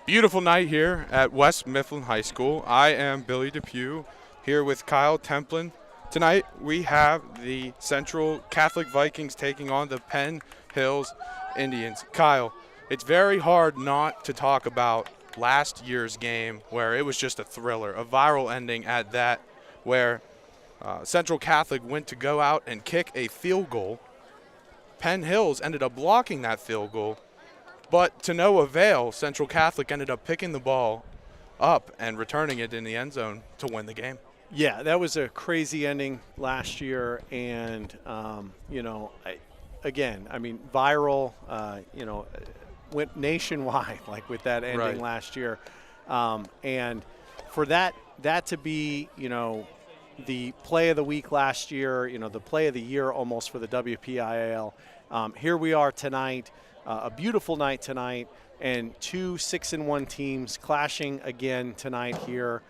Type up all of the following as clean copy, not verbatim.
Beautiful night here at West Mifflin High School. I am Billy Depew here with Kyle Templin. Tonight we have the Central Catholic Vikings taking on the Penn Hills Indians. Kyle, it's very hard not to talk about last year's game where it was just a thriller, a viral ending at that, where Central Catholic went to go out and kick a field goal. Penn Hills ended up blocking that field goal. But to no avail, Central Catholic ended up picking the ball up and returning it in the end zone to win the game. Yeah, that was a crazy ending last year, and viral. Went nationwide, like with that ending last year, and for that to be, the play of the week last year, the play of the year almost for the WPIAL. Here we are tonight. A beautiful night tonight, and two 6-1 teams clashing again tonight here.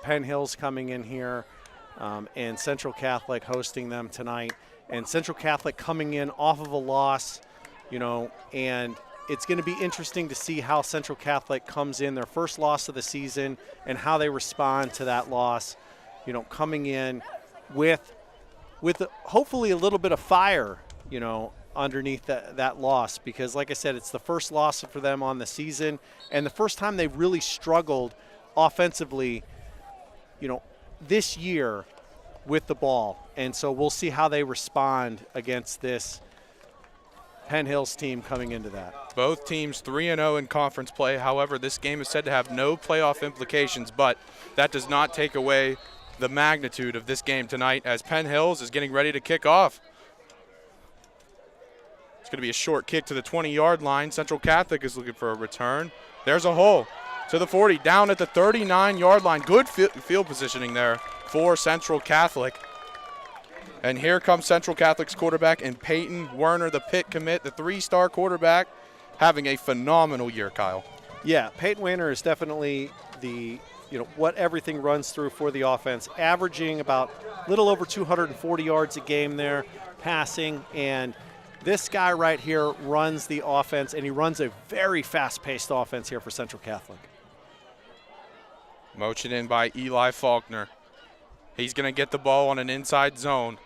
Penn Hills coming in here, and Central Catholic hosting them tonight. And Central Catholic coming in off of a loss, and it's going to be interesting to see how Central Catholic comes in, their first loss of the season, and how they respond to that loss. Coming in with hopefully a little bit of fire, underneath that loss, because like I said, it's the first loss for them on the season and the first time they've really struggled offensively, this year with the ball. And so we'll see how they respond against this Penn Hills team coming into that. Both teams 3-0 in conference play. However, this game is said to have no playoff implications, but that does not take away the magnitude of this game tonight as Penn Hills is getting ready to kick off. It's going to be a short kick to the 20-yard line. Central Catholic is looking for a return. There's a hole to the 40, down at the 39-yard line. Good field positioning there for Central Catholic. And here comes Central Catholic's quarterback and Peyton Werner, the Pitt commit, the 3-star quarterback, having a phenomenal year, Kyle. Yeah, Peyton Werner is definitely the what everything runs through for the offense, averaging about a little over 240 yards a game there, passing, and this guy right here runs the offense, and he runs a very fast-paced offense here for Central Catholic. Motion in by Eli Faulkner. He's going to get the ball on an inside zone,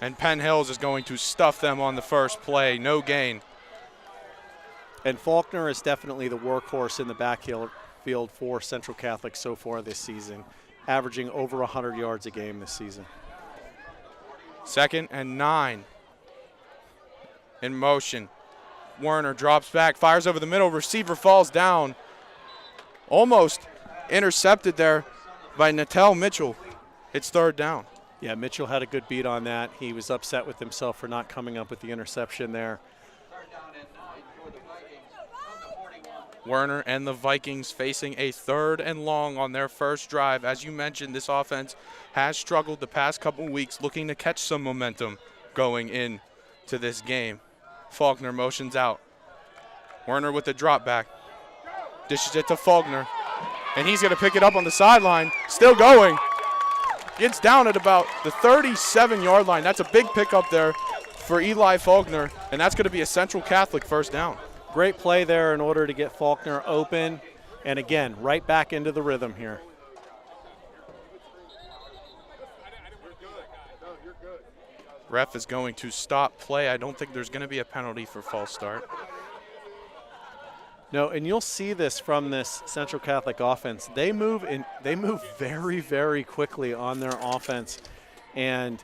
and Penn Hills is going to stuff them on the first play. No gain. And Faulkner is definitely the workhorse in the backfield for Central Catholic so far this season, averaging over 100 yards a game this season. 2nd and 9. In motion. Werner drops back, fires over the middle, receiver falls down. Almost intercepted there by Natel Mitchell. It's 3rd down. Yeah, Mitchell had a good beat on that. He was upset with himself for not coming up with the interception there. Werner and the Vikings facing a 3rd and long on their first drive. As you mentioned, this offense has struggled the past couple weeks, looking to catch some momentum going into this game. Faulkner motions out. Werner with the drop back. Dishes it to Faulkner. And he's going to pick it up on the sideline. Still going. Gets down at about the 37-yard line. That's a big pickup there for Eli Faulkner. And that's going to be a Central Catholic first down. Great play there in order to get Faulkner open. And again, right back into the rhythm here. Ref is going to stop play. I don't think there's going to be a penalty for false start. No, and you'll see this from this Central Catholic offense. They move very, very quickly on their offense. And,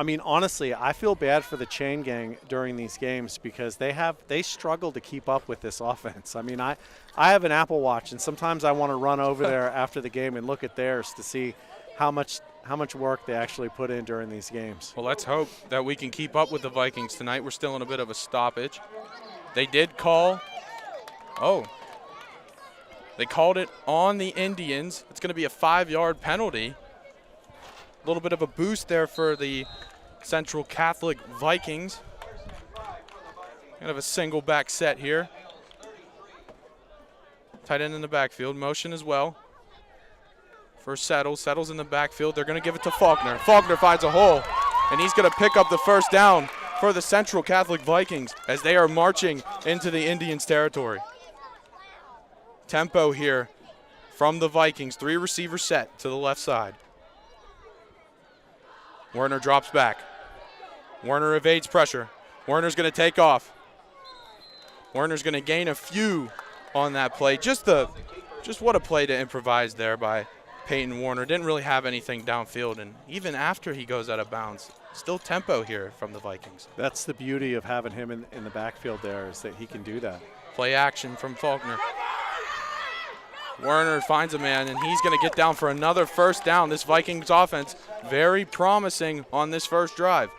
honestly, I feel bad for the chain gang during these games because they struggle to keep up with this offense. I have an Apple Watch, and sometimes I want to run over there after the game and look at theirs to see how much work they actually put in during these games. Well, let's hope that we can keep up with the Vikings tonight. We're still in a bit of a stoppage. They did call. They called it on the Indians. It's going to be a 5-yard penalty. A little bit of a boost there for the Central Catholic Vikings. Kind of a single back set here. Tight end in the backfield. Motion as well. For Settles in the backfield. They're going to give it to Faulkner. Faulkner finds a hole, and he's going to pick up the first down for the Central Catholic Vikings as they are marching into the Indians' territory. tempo here from the Vikings. 3 receiver set to the left side. Werner drops back. Werner evades pressure. Werner's going to take off. Werner's going to gain a few on that play. Just what a play to improvise there by Peyton Werner. Didn't really have anything downfield, and even after he goes out of bounds, still tempo here from the Vikings. That's the beauty of having him in the backfield there, is that he can do that. Play action from Faulkner. Werner finds a man, and he's going to get down for another first down. This Vikings offense very promising on this first drive.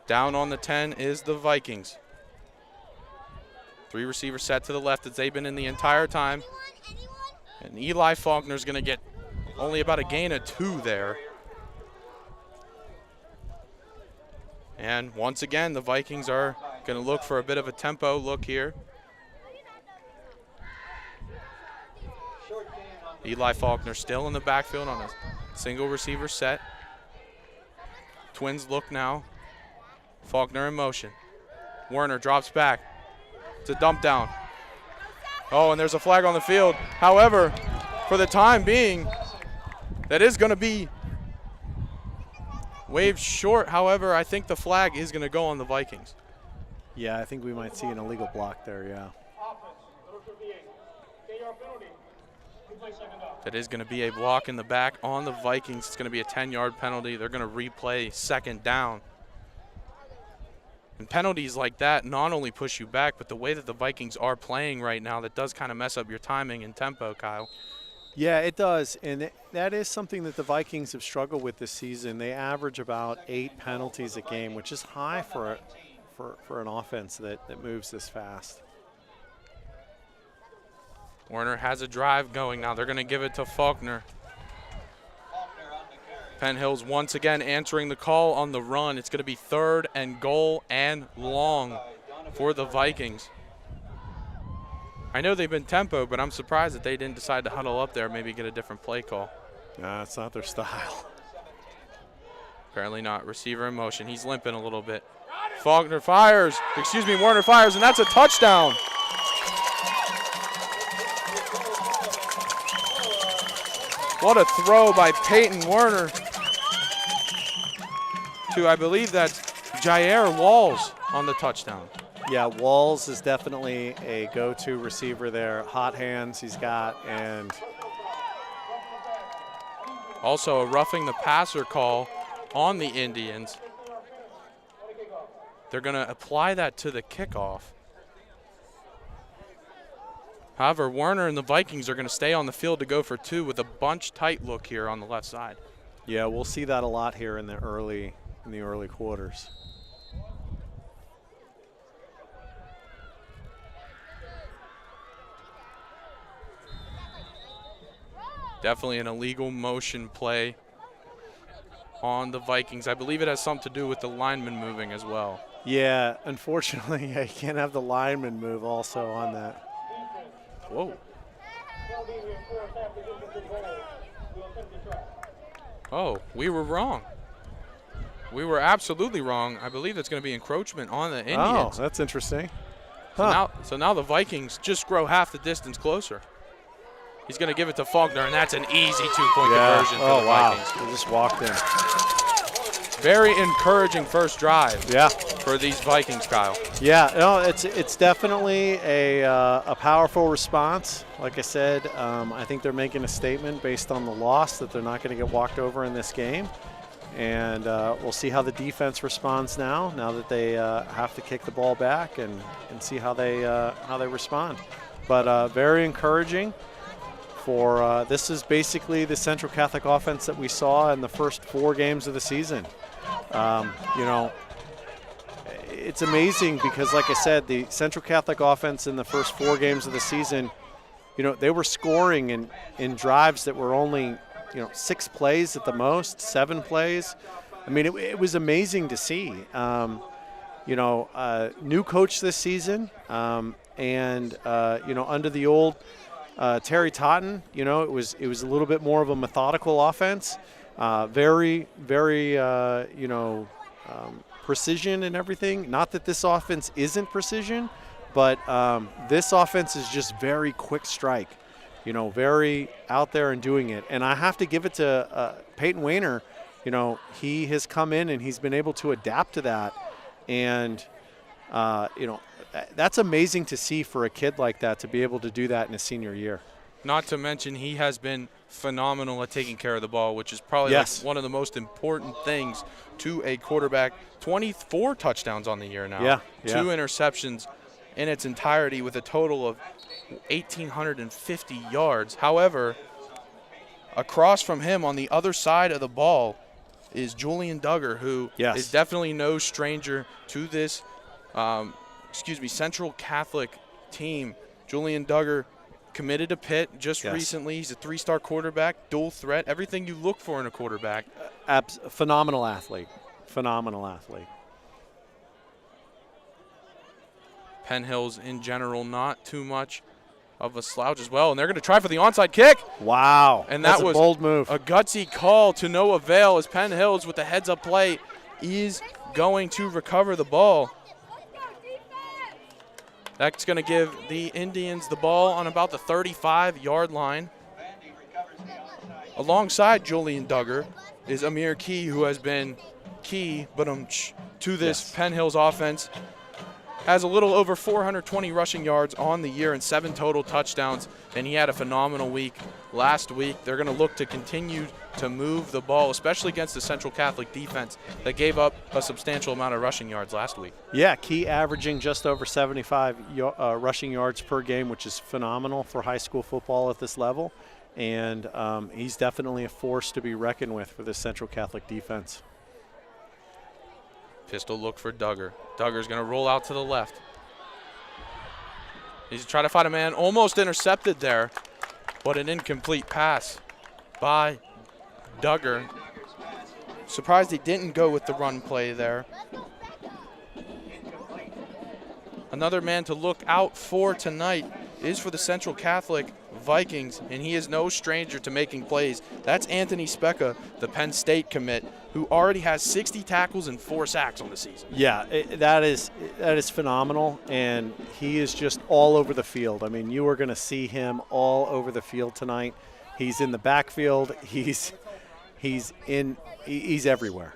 Down on the 10 is the Vikings. 3 receivers set to the left as they've been in the entire time. And Eli Faulkner's going to get only about a gain of 2 there. And once again, the Vikings are going to look for a bit of a tempo look here. Eli Faulkner still in the backfield on a single receiver set. Twins look now. Faulkner in motion. Werner drops back. It's a dump down. Oh, and there's a flag on the field. However, for the time being, that is going to be waved short. However, I think the flag is going to go on the Vikings. Yeah, I think we might see an illegal block there, yeah. That is going to be a block in the back on the Vikings. It's going to be a 10-yard penalty. They're going to replay second down. And penalties like that not only push you back, but the way that the Vikings are playing right now, that does kind of mess up your timing and tempo, Kyle. Yeah, it does, and that is something that the Vikings have struggled with this season. They average about 8 penalties a game, which is high for an offense that moves this fast. Werner has a drive going now. They're going to give it to Faulkner. Penn Hills once again answering the call on the run. It's going to be 3rd and goal and long for the Vikings. I know they've been tempo, but I'm surprised that they didn't decide to huddle up there, maybe get a different play call. Nah, it's not their style. Apparently not. Receiver in motion. He's limping a little bit. Faulkner fires. Werner fires, and that's a touchdown. What a throw by Peyton Werner to, I believe that's Jair Walls on the touchdown. Yeah, Walls is definitely a go-to receiver there. Hot hands he's got, and also a roughing the passer call on the Indians. They're going to apply that to the kickoff. However, Werner and the Vikings are going to stay on the field to go for 2 with a bunch tight look here on the left side. Yeah, we'll see that a lot here in the early quarters. Definitely an illegal motion play on the Vikings. I believe it has something to do with the lineman moving as well. Yeah, unfortunately, you can't have the lineman move also on that. Whoa. Oh, we were wrong. We were absolutely wrong. I believe it's going to be encroachment on the Indians. Oh, that's interesting. Huh. So now the Vikings just grow half the distance closer. He's going to give it to Faulkner, and that's an easy 2-point conversion for the Vikings. He just walked in. Very encouraging first drive. Yeah. For these Vikings, Kyle. Yeah, no, it's definitely a powerful response. Like I said, I think they're making a statement based on the loss that they're not going to get walked over in this game. And we'll see how the defense responds now that they have to kick the ball back and see how they respond. But very encouraging for this is basically the Central Catholic offense that we saw in the first 4 games of the season. It's amazing because, like I said, the Central Catholic offense in the first 4 games of the season, they were scoring in drives that were only, 6 plays at the most, 7 plays. I mean, it was amazing to see. New coach this season, and under the old Terry Totten, it was a little bit more of a methodical offense, very, very, precision and everything. Not that this offense isn't precision, but this offense is just very quick strike, you know, very out there and doing it. And I have to give it to Peyton Wayner. You know, he has come in and he's been able to adapt to that. And, you know, that's amazing to see for a kid like that to be able to do that in his senior year. Not to mention he has been phenomenal at taking care of the ball, which is probably like one of the most important things to a quarterback. 24 touchdowns on the year now. Yeah. 2 interceptions in its entirety with a total of 1,850 yards. However, across from him on the other side of the ball is Julian Duggar, who is definitely no stranger to this Central Catholic team. Julian Duggar committed to Pitt just recently. He's a 3-star quarterback, dual threat, everything you look for in a quarterback. Phenomenal athlete. Phenomenal athlete. Penn Hills in general, not too much of a slouch as well. And they're going to try for the onside kick. Wow. And that was a bold move. A gutsy call to no avail as Penn Hills with the heads-up play is going to recover the ball. That's going to give the Indians the ball on about the 35-yard line. Alongside Julian Duggar is Amir Key, who has been key to this Penn Hills offense. Has a little over 420 rushing yards on the year and 7 total touchdowns, and he had a phenomenal week last week. They're going to look to continue to move the ball, especially against the Central Catholic defense that gave up a substantial amount of rushing yards last week. Yeah, Key averaging just over 75 rushing yards per game, which is phenomenal for high school football at this level. And he's definitely a force to be reckoned with for this Central Catholic defense. Pistol look for Duggar. Duggar's going to roll out to the left. He's trying to find a man, almost intercepted there, but an incomplete pass by Duggar. Surprised he didn't go with the run play there. Another man to look out for tonight is for the Central Catholic Vikings, and he is no stranger to making plays. That's Anthony Specca, the Penn State commit, who already has 60 tackles and 4 sacks on the season. Yeah, that is phenomenal, and he is just all over the field. I mean, you are going to see him all over the field tonight. He's in the backfield. He's everywhere.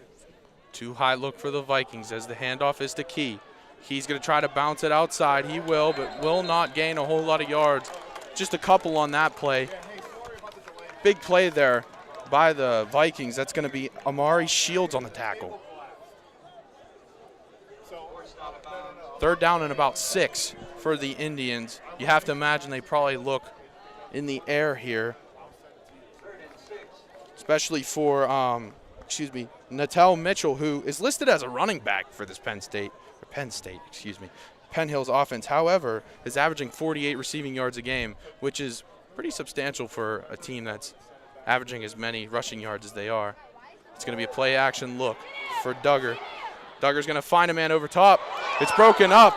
Too high look for the Vikings as the handoff is to Key. He's going to try to bounce it outside. He will, but will not gain a whole lot of yards. Just a couple on that play. Big play there by the Vikings. That's going to be Amari Shields on the tackle. 3rd down and about 6 for the Indians. You have to imagine they probably look in the air here, especially for Natel Mitchell, who is listed as a running back for this Penn Hills offense. However, is averaging 48 receiving yards a game, which is pretty substantial for a team that's averaging as many rushing yards as they are. It's going to be a play action look for Duggar. Duggar's going to find a man over top. It's broken up.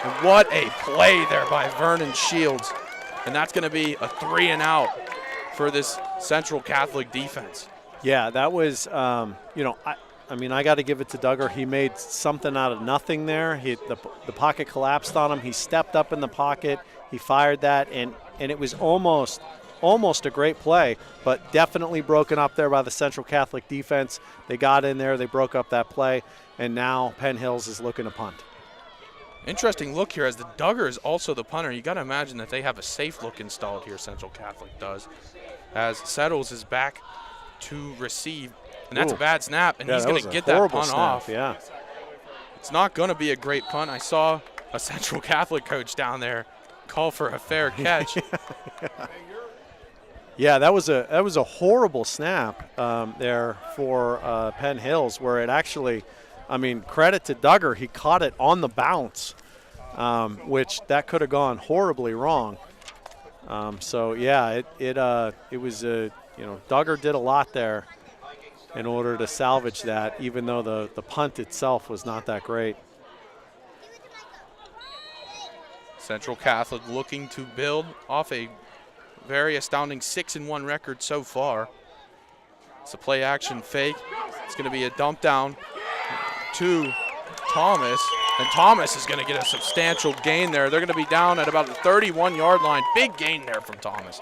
And what a play there by Vernon Shields. And that's going to be a 3-and-out for this Central Catholic defense. Yeah, that was, I mean, I got to give it to Duggar. He made something out of nothing there. The pocket collapsed on him. He stepped up in the pocket. He fired that, and it was almost a great play, but definitely broken up there by the Central Catholic defense. They got in there. They broke up that play, and now Penn Hills is looking to punt. Interesting look here as the Duggar is also the punter. You got to imagine that they have a safe look installed here, Central Catholic does, as Settles is back to receive. And that's a bad snap, and he's going to get that punt off. Yeah. It's not going to be a great punt. I saw a Central Catholic coach down there call for a fair catch. Yeah, that was a horrible snap there for Penn Hills, where it actually, I mean, credit to Duggar, he caught it on the bounce, which that could have gone horribly wrong. So yeah, it was Duggar did a lot there in order to salvage that, even though the punt itself was not that great. Central Catholic looking to build off a very astounding 6-1 record so far. It's a play action fake. It's going to be a dump down to Thomas, And Thomas is going to get a substantial gain there. They're going to be down at about the 31-yard line. Big gain there from Thomas.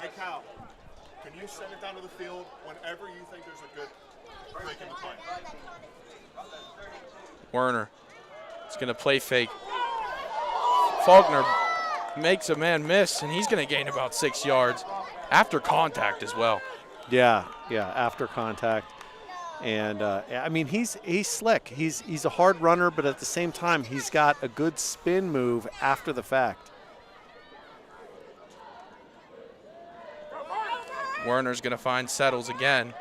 Hey, Kyle, can you send it down to the field whenever you think there's a good break in the play? Werner is going to play fake. Faulkner makes a man miss, and he's going to gain about 6 yards after contact as well. Yeah, after contact. And, I mean, he's slick. He's a hard runner, but at the same time, he's got a good spin move after the fact. Werner's going to find Settles again.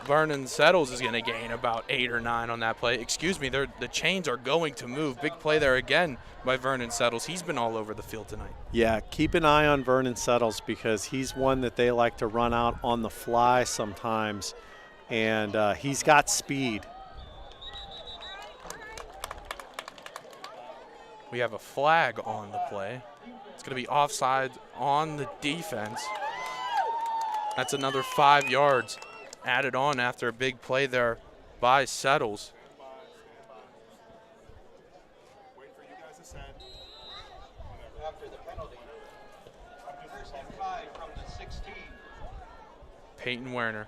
Vernon Settles is going to gain about 8 or 9 on that play. Excuse me, the chains are going to move. Big play there again by Vernon Settles. He's been all over the field tonight. Yeah, keep an eye on Vernon Settles because he's one that they like to run out on the fly sometimes, and he's got speed. We have a flag on the play. It's going to be offside on the defense. That's another 5 yards added on after a big play there by Settles. Wait for you guys to send. After the penalty. First and 5 from the 16. Peyton Werner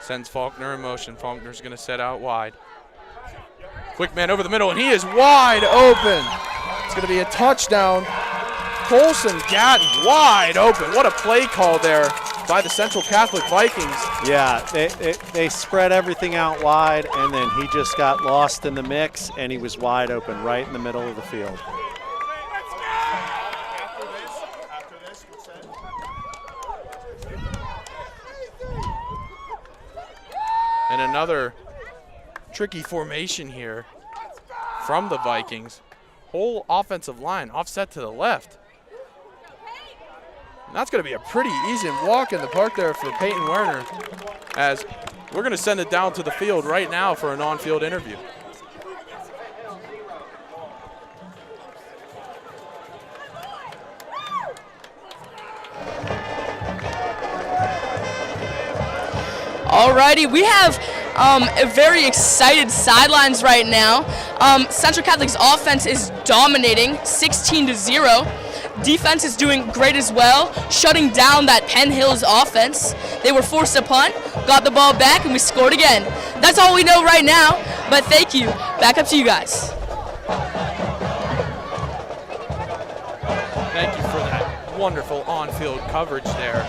sends Faulkner in motion. Faulkner's going to set out wide. Quick man over the middle, and he is wide open. It's going to be a touchdown. Colson Gatton wide open. What a play call there by the Central Catholic Vikings. Yeah, they spread everything out wide, and then he just got lost in the mix, and he was wide open right in the middle of the field. After this, we send. And another tricky formation here from the Vikings. Whole offensive line offset to the left. And that's going to be a pretty easy walk in the park there for Peyton Werner, as we're going to send it down to the field right now for an on-field interview. Alrighty, we have a very excited sidelines right now. Central Catholic's offense is dominating 16-0. Defense is doing great as well, shutting down that Penn Hills offense. They were forced to punt, got the ball back, and we scored again. That's all we know right now, but thank you. Back up to you guys. Thank you for that wonderful on-field coverage there.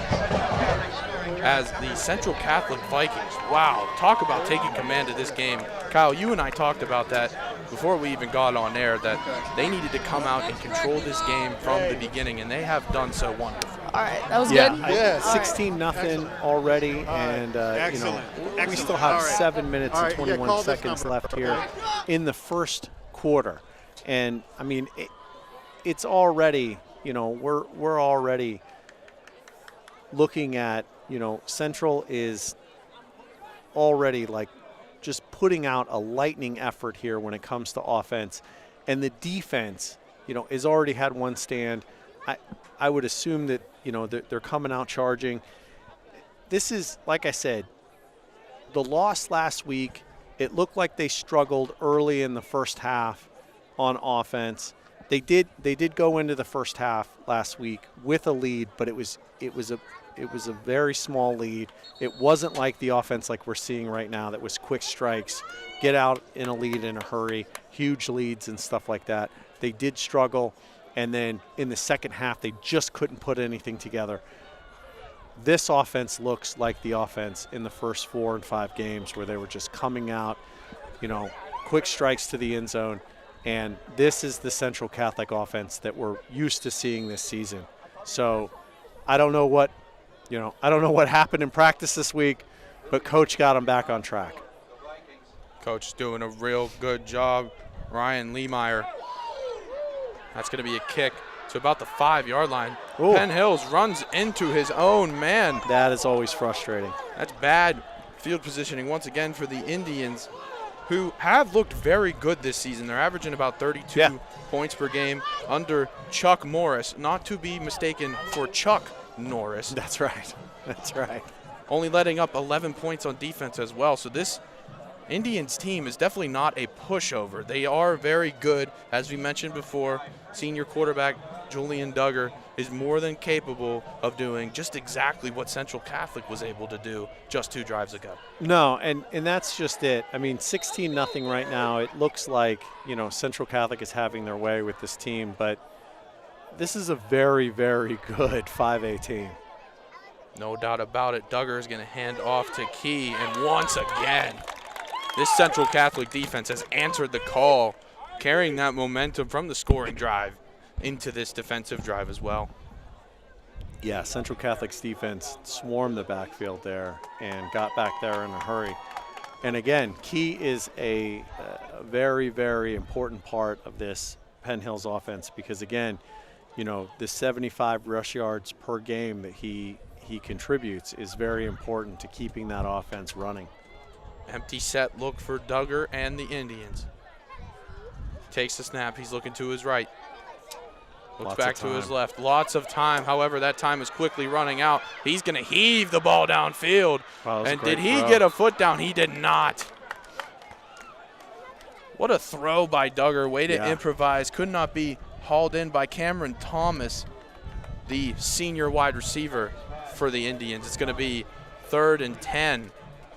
As the Central Catholic Vikings, wow, talk about taking command of this game. Kyle, you and I talked about that before we even got on air, that they needed to come out and control this game from the beginning, and they have done so wonderfully. All right, that was good. Yeah, 16-0 already, and we still have 7 minutes and 21 seconds left here in the first quarter. And I mean, it's already, we're already looking at, Central is already like just putting out a lightning effort here when it comes to offense. And the defense, has already had one stand. I would assume that, they're coming out charging. This is, like I said, the loss last week, it looked like they struggled early in the first half on offense. They did go into the first half last week with a lead, but it was a very small lead. It wasn't like the offense like we're seeing right now that was quick strikes, get out in a lead in a hurry, huge leads and stuff like that. They did struggle, and then in the second half they just couldn't put anything together. This offense looks like the offense in the first 4 and 5 games where they were just coming out, quick strikes to the end zone. And this is the Central Catholic offense that we're used to seeing this season. So I don't know what happened in practice this week, but Coach got them back on track. Coach is doing a real good job. Ryan Lehmeyer. That's going to be a kick to about the 5-yard line. Ooh. Penn Hills runs into his own man. That is always frustrating. That's bad field positioning once again for the Indians, who have looked very good this season. They're averaging about 32 points per game under Chuck Morris, not to be mistaken for Chuck Norris. That's right. That's right. only letting up 11 points on defense as well. So this Indians team is definitely not a pushover. They are very good. As we mentioned before, senior quarterback Julian Duggar is more than capable of doing just exactly what Central Catholic was able to do just 2 drives ago. No, and that's just it. I mean, 16-0 right now. It looks like, you know, Central Catholic is having their way with this team, but this is a very, very good 5A team. No doubt about it. Duggar is going to hand off to Key, and once again, this Central Catholic defense has answered the call, carrying that momentum from the scoring drive into this defensive drive as well. Yeah, Central Catholic's defense swarmed the backfield there and got back there in a hurry. And again, Key is a very, very important part of this Penn Hills offense because, again, you know, the 75 rush yards per game that he contributes is very important to keeping that offense running. Empty set look for Duggar and the Indians. Takes the snap. He's looking to his right. Looks back to his left. Lots of time. However, that time is quickly running out. He's going to heave the ball downfield. Wow, and did he get a foot down? He did not. What a throw by Duggar. Way to improvise. Could not be hauled in by Cameron Thomas, the senior wide receiver for the Indians. It's going to be 3rd and 10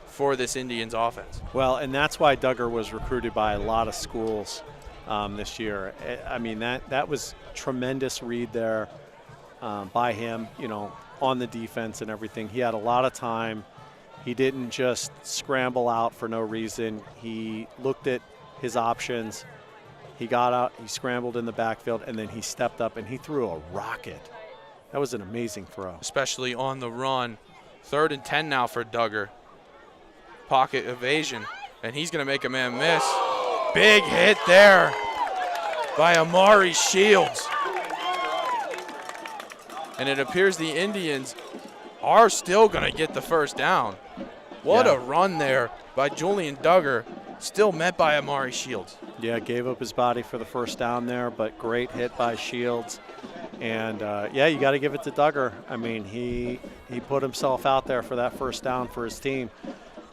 for this Indians offense. Well, and that's why Duggar was recruited by a lot of schools this year. I mean, that was tremendous read there by him, you know, on the defense and everything. He had a lot of time. He didn't just scramble out for no reason. He looked at his options. He got out, he scrambled in the backfield, and then he stepped up and he threw a rocket. That was an amazing throw. Especially on the run. 3rd and 10 now for Duggar. Pocket evasion, and he's going to make a man miss. Big hit there by Amari Shields. And it appears the Indians are still going to get the first down. What a run there by Julian Duggar, still met by Amari Shields. Yeah, gave up his body for the first down there, but great hit by Shields. And, yeah, you got to give it to Duggar. I mean, he put himself out there for that first down for his team.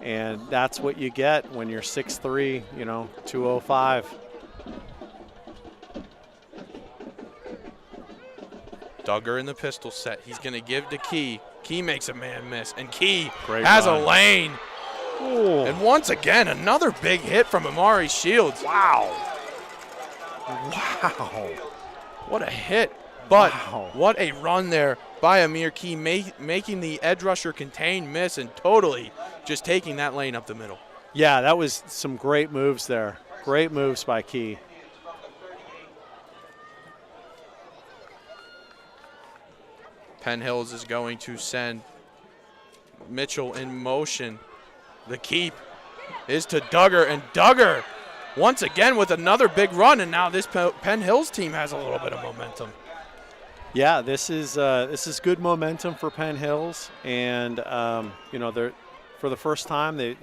And that's what you get when you're 6'3", you know, 205. Duggar in the pistol set. He's going to give to Key. Key makes a man miss, and Key Great has run. a lane. Ooh. And once again, another big hit from Amari Shields. Wow. Wow. What a hit. But Wow. what a run there by Amir Key, making the edge rusher contain miss and totally just taking that lane up the middle. Yeah, that was some great moves there. Great moves by Key. Penn Hills is going to send Mitchell in motion. The keep is to Duggar, and Duggar once again with another big run, and now this Penn Hills team has a little bit of momentum. Yeah, this is good momentum for Penn Hills, and you know, they're for the first time they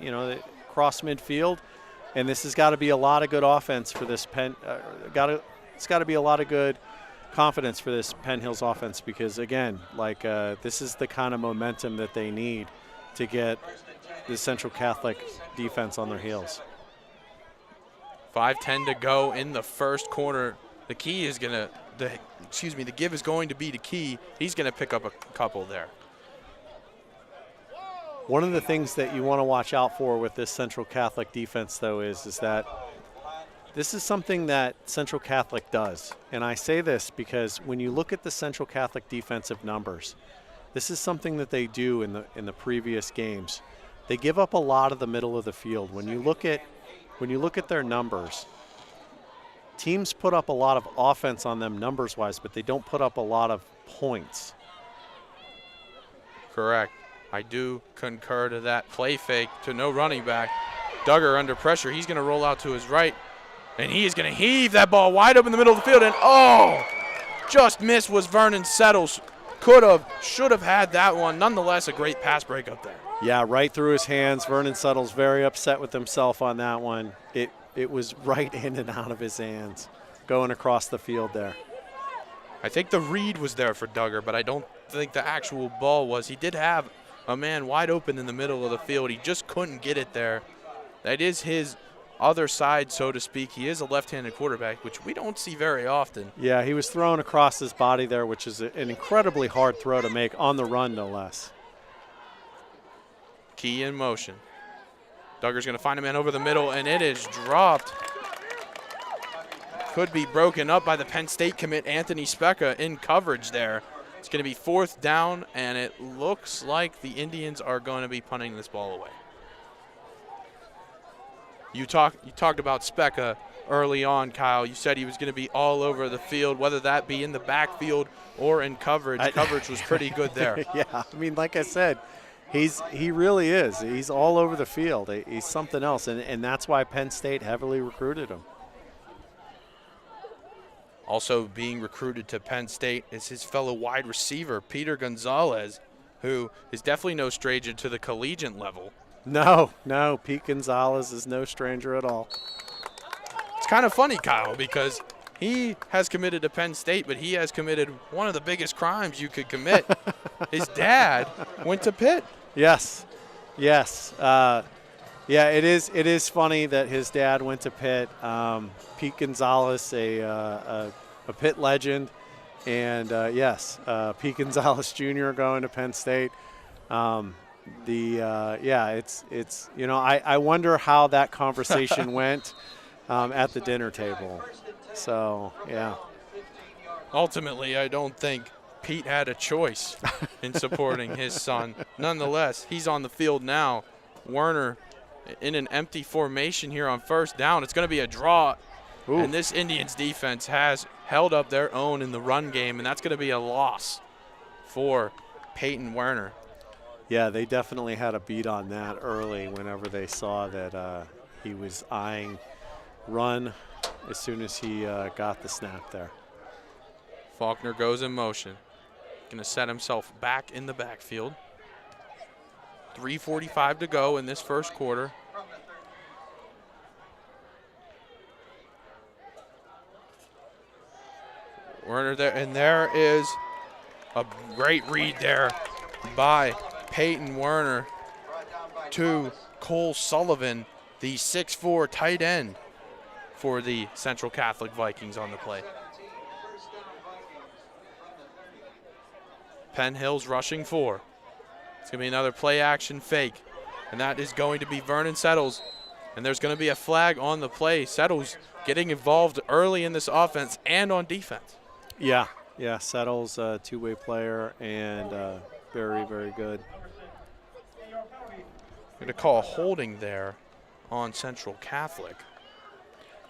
cross midfield, and this has got to be a lot of good offense for this Penn. It's got to be a lot of good confidence for this Penn Hills offense because again, like this is the kind of momentum that they need to get the Central Catholic defense on their heels. 5:10 to go in the first quarter. The key is gonna. The give is going to be the Key. He's going to pick up a couple there. One of the things that you want to watch out for with this Central Catholic defense, though, is that this is something that Central Catholic does. And I say this because when you look at the Central Catholic defensive numbers, this is something that they do in the previous games. They give up a lot of the middle of the field. When you look at their numbers, teams put up a lot of offense on them numbers-wise, but they don't put up a lot of points. Correct. I do concur to that. Play fake to no running back. Duggar under pressure. He's going to roll out to his right, and he is going to heave that ball wide open in the middle of the field, and just missed was Vernon Settles. Should have had that one. Nonetheless, a great pass break up there. Yeah, right through his hands. Vernon Settles very upset with himself on that one. It was right in and out of his hands going across the field there. I think the read was there for Duggar, but I don't think the actual ball was. He did have a man wide open in the middle of the field. He just couldn't get it there. That is his other side, so to speak. He is a left-handed quarterback, which we don't see very often. Yeah, he was thrown across his body there, which is an incredibly hard throw to make on the run, no less. Key in motion. Duggar's going to find a man over the middle, and it is dropped. Could be broken up by the Penn State commit, Anthony Specca, in coverage there. It's going to be 4th down, and it looks like the Indians are going to be punting this ball away. You talked about Specca early on, Kyle. You said he was going to be all over the field, whether that be in the backfield or in coverage. Coverage was pretty good there. Yeah, I mean, like I said, he really is. He's all over the field. He's something else, and that's why Penn State heavily recruited him. Also being recruited to Penn State is his fellow wide receiver, Peter Gonzalez, who is definitely no stranger to the collegiate level. No, Pete Gonzalez is no stranger at all. It's kind of funny, Kyle, because he has committed to Penn State, but he has committed one of the biggest crimes you could commit. His dad went to Pitt. Yes. Yeah, it is funny that his dad went to Pitt. Pete Gonzalez, a Pitt legend, and yes, Pete Gonzalez Jr. going to Penn State. It's you know, I wonder how that conversation went at the dinner table. So yeah. Ultimately, I don't think Pete had a choice in supporting his son. Nonetheless, he's on the field now. Werner in an empty formation here on 1st down. It's going to be a draw. Ooh. And this Indians defense has held up their own in the run game, and that's going to be a loss for Peyton Werner. Yeah, they definitely had a beat on that early whenever they saw that he was eyeing run as soon as he got the snap there. Faulkner goes in motion. Going to set himself back in the backfield. 3:45 to go in this 1st quarter. Werner there, and there is a great read there by Peyton Werner to Cole Sullivan, the 6'4" tight end for the Central Catholic Vikings on the play. Penn Hills rushing 4. It's going to be another play action fake, and that is going to be Vernon Settles. And there's going to be a flag on the play. Settles getting involved early in this offense and on defense. Yeah, Settles, a two-way player, and very, very good. Going to call a holding there on Central Catholic.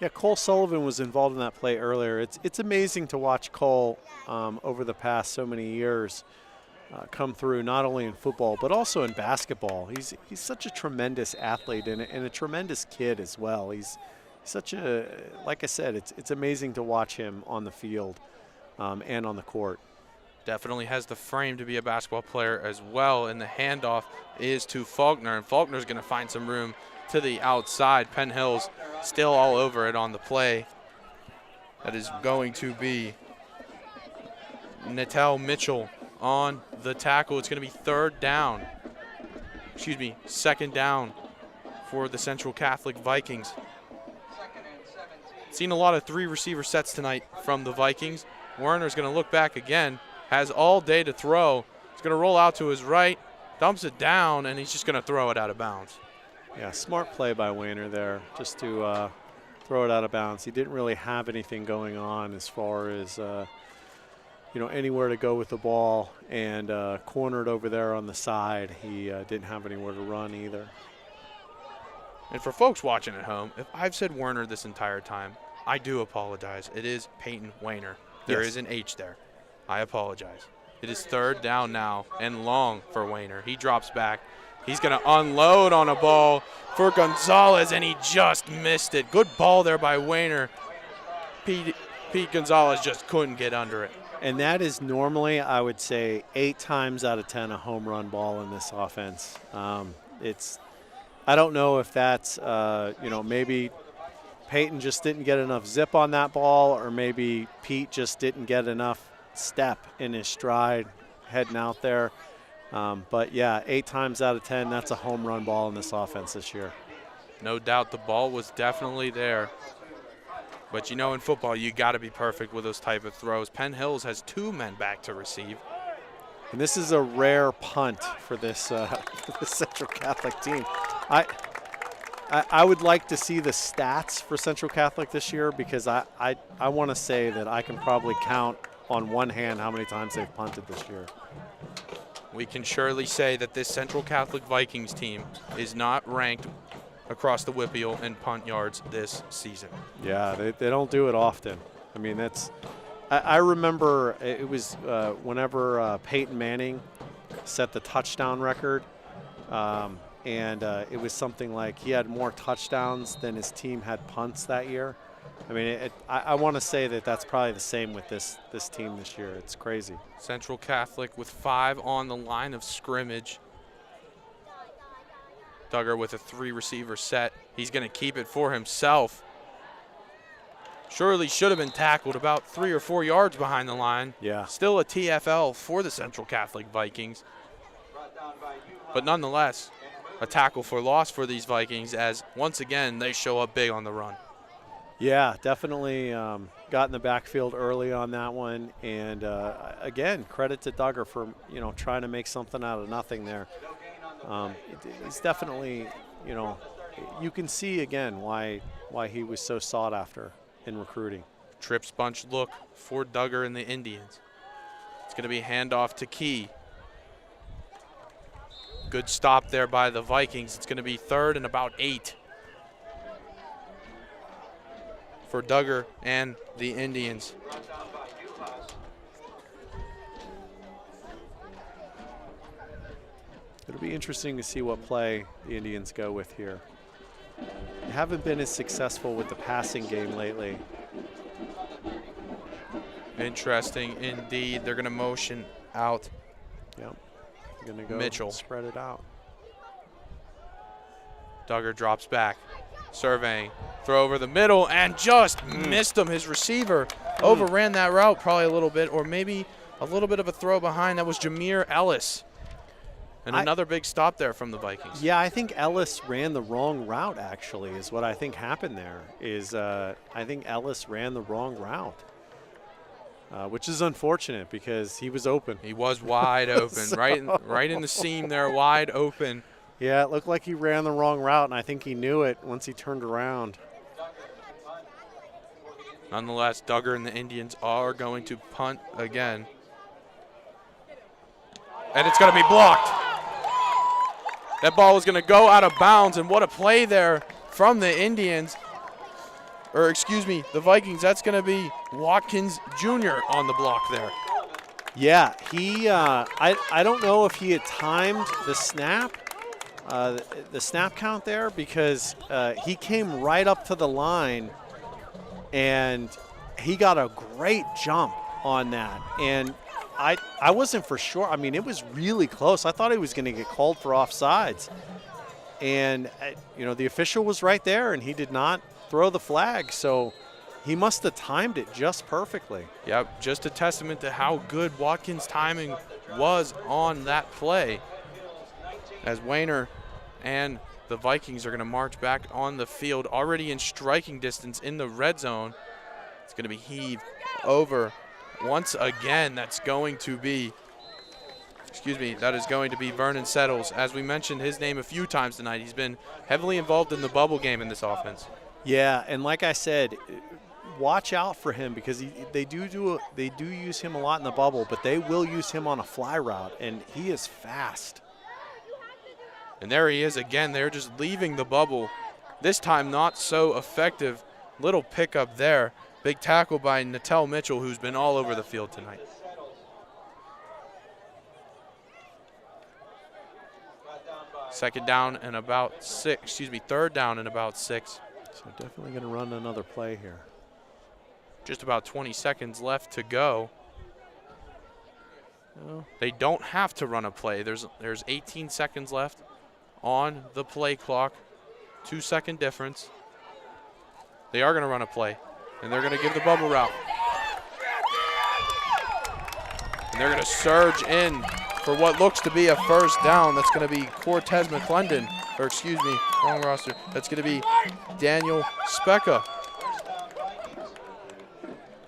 Yeah, Cole Sullivan was involved in that play earlier. It's amazing to watch Cole over the past so many years come through, not only in football but also in basketball. He's such a tremendous athlete and a tremendous kid as well. He's such a, like I said, it's amazing to watch him on the field and on the court. Definitely has the frame to be a basketball player as well, and the handoff is to Faulkner, and Faulkner's going to find some room to the outside. Penn Hills still all over it on the play. That is going to be Natel Mitchell on the tackle. It's going to be 2nd down for the Central Catholic Vikings. Seen a lot of 3 receiver sets tonight from the Vikings. Werner's going to look back again, has all day to throw. He's going to roll out to his right, dumps it down, and he's just going to throw it out of bounds. Yeah, smart play by Werner there, just to throw it out of bounds. He didn't really have anything going on as far as anywhere to go with the ball, and cornered over there on the side. He didn't have anywhere to run either. And for folks watching at home, if I've said Werner this entire time, I do apologize. It is Peyton Werner. There is an H there. I apologize. It is 3rd down now and long for Werner. He drops back. He's going to unload on a ball for Gonzalez, and he just missed it. Good ball there by Werner. Pete Gonzalez just couldn't get under it. And that is normally, I would say, 8 times out of 10 a home run ball in this offense. I don't know if that's, maybe Peyton just didn't get enough zip on that ball, or maybe Pete just didn't get enough step in his stride heading out there. But, yeah, 8 times out of 10, that's a home run ball in this offense this year. No doubt the ball was definitely there. But, you know, in football, you got to be perfect with those type of throws. Penn Hills has 2 men back to receive. And this is a rare punt for this, this Central Catholic team. I would like to see the stats for Central Catholic this year because I want to say that I can probably count on one hand how many times they've punted this year. We can surely say that this Central Catholic Vikings team is not ranked across the Whippeal in punt yards this season. Yeah, they don't do it often. I mean, I remember it was whenever Peyton Manning set the touchdown record, and it was something like he had more touchdowns than his team had punts that year. I mean, I want to say that that's probably the same with this team this year. It's crazy. Central Catholic with 5 on the line of scrimmage. Duggar with a 3-receiver set. He's going to keep it for himself. Surely should have been tackled about 3 or 4 yards behind the line. Yeah. Still a TFL for the Central Catholic Vikings. But nonetheless, a tackle for loss for these Vikings as, once again, they show up big on the run. Yeah, definitely got in the backfield early on that one. And, again, credit to Duggar for, you know, trying to make something out of nothing there. He's definitely, you know, you can see, again, why he was so sought after in recruiting. Trips bunch look for Duggar and the Indians. It's going to be handoff to Key. Good stop there by the Vikings. It's going to be 3rd and about 8 for Duggar and the Indians. It'll be interesting to see what play the Indians go with here. They haven't been as successful with the passing game lately. Interesting indeed. They're going to motion out. Yep. Going to go Mitchell. Spread it out. Duggar drops back, surveying, throw over the middle, and just missed him. His receiver overran that route probably a little bit, or maybe a little bit of a throw behind. That was Jameer Ellis. And another big stop there from the Vikings. Yeah, I think Ellis ran the wrong route, actually, is what I think happened there. I think Ellis ran the wrong route, which is unfortunate because he was open. He was wide open, right in the seam there, wide open. Yeah, it looked like he ran the wrong route, and I think he knew it once he turned around. Nonetheless, Duggar and the Indians are going to punt again. And it's going to be blocked. That ball is going to go out of bounds, and what a play there from the Indians. Or excuse me, the Vikings. That's going to be Watkins Jr. on the block there. Yeah, he. I don't know if he had timed the snap count there because he came right up to the line, and he got a great jump on that. And I wasn't for sure. I mean, it was really close. I thought he was going to get called for offsides. And, you know, the official was right there, and he did not throw the flag. So he must have timed it just perfectly. Yep, just a testament to how good Watkins' timing was on that play. As Wayner and the Vikings are going to march back on the field, already in striking distance in the red zone. It's going to be heaved over. Once again, that is going to be Vernon Settles. As we mentioned his name a few times tonight, he's been heavily involved in the bubble game in this offense. Yeah, and like I said, watch out for him because they do use him a lot in the bubble, but they will use him on a fly route, and he is fast. And there he is again. They're just leaving the bubble. This time not so effective. Little pickup there. Big tackle by Natel Mitchell, who's been all over the field tonight. Third down and about 6. So definitely going to run another play here. Just about 20 seconds left to go. Oh. They don't have to run a play. There's 18 seconds left on the play clock. 2-second difference. They are going to run a play, and they're going to give the bubble route. And they're going to surge in for what looks to be a first down. That's going to be Cortez McClendon, or excuse me, wrong roster. That's going to be Daniel Specca.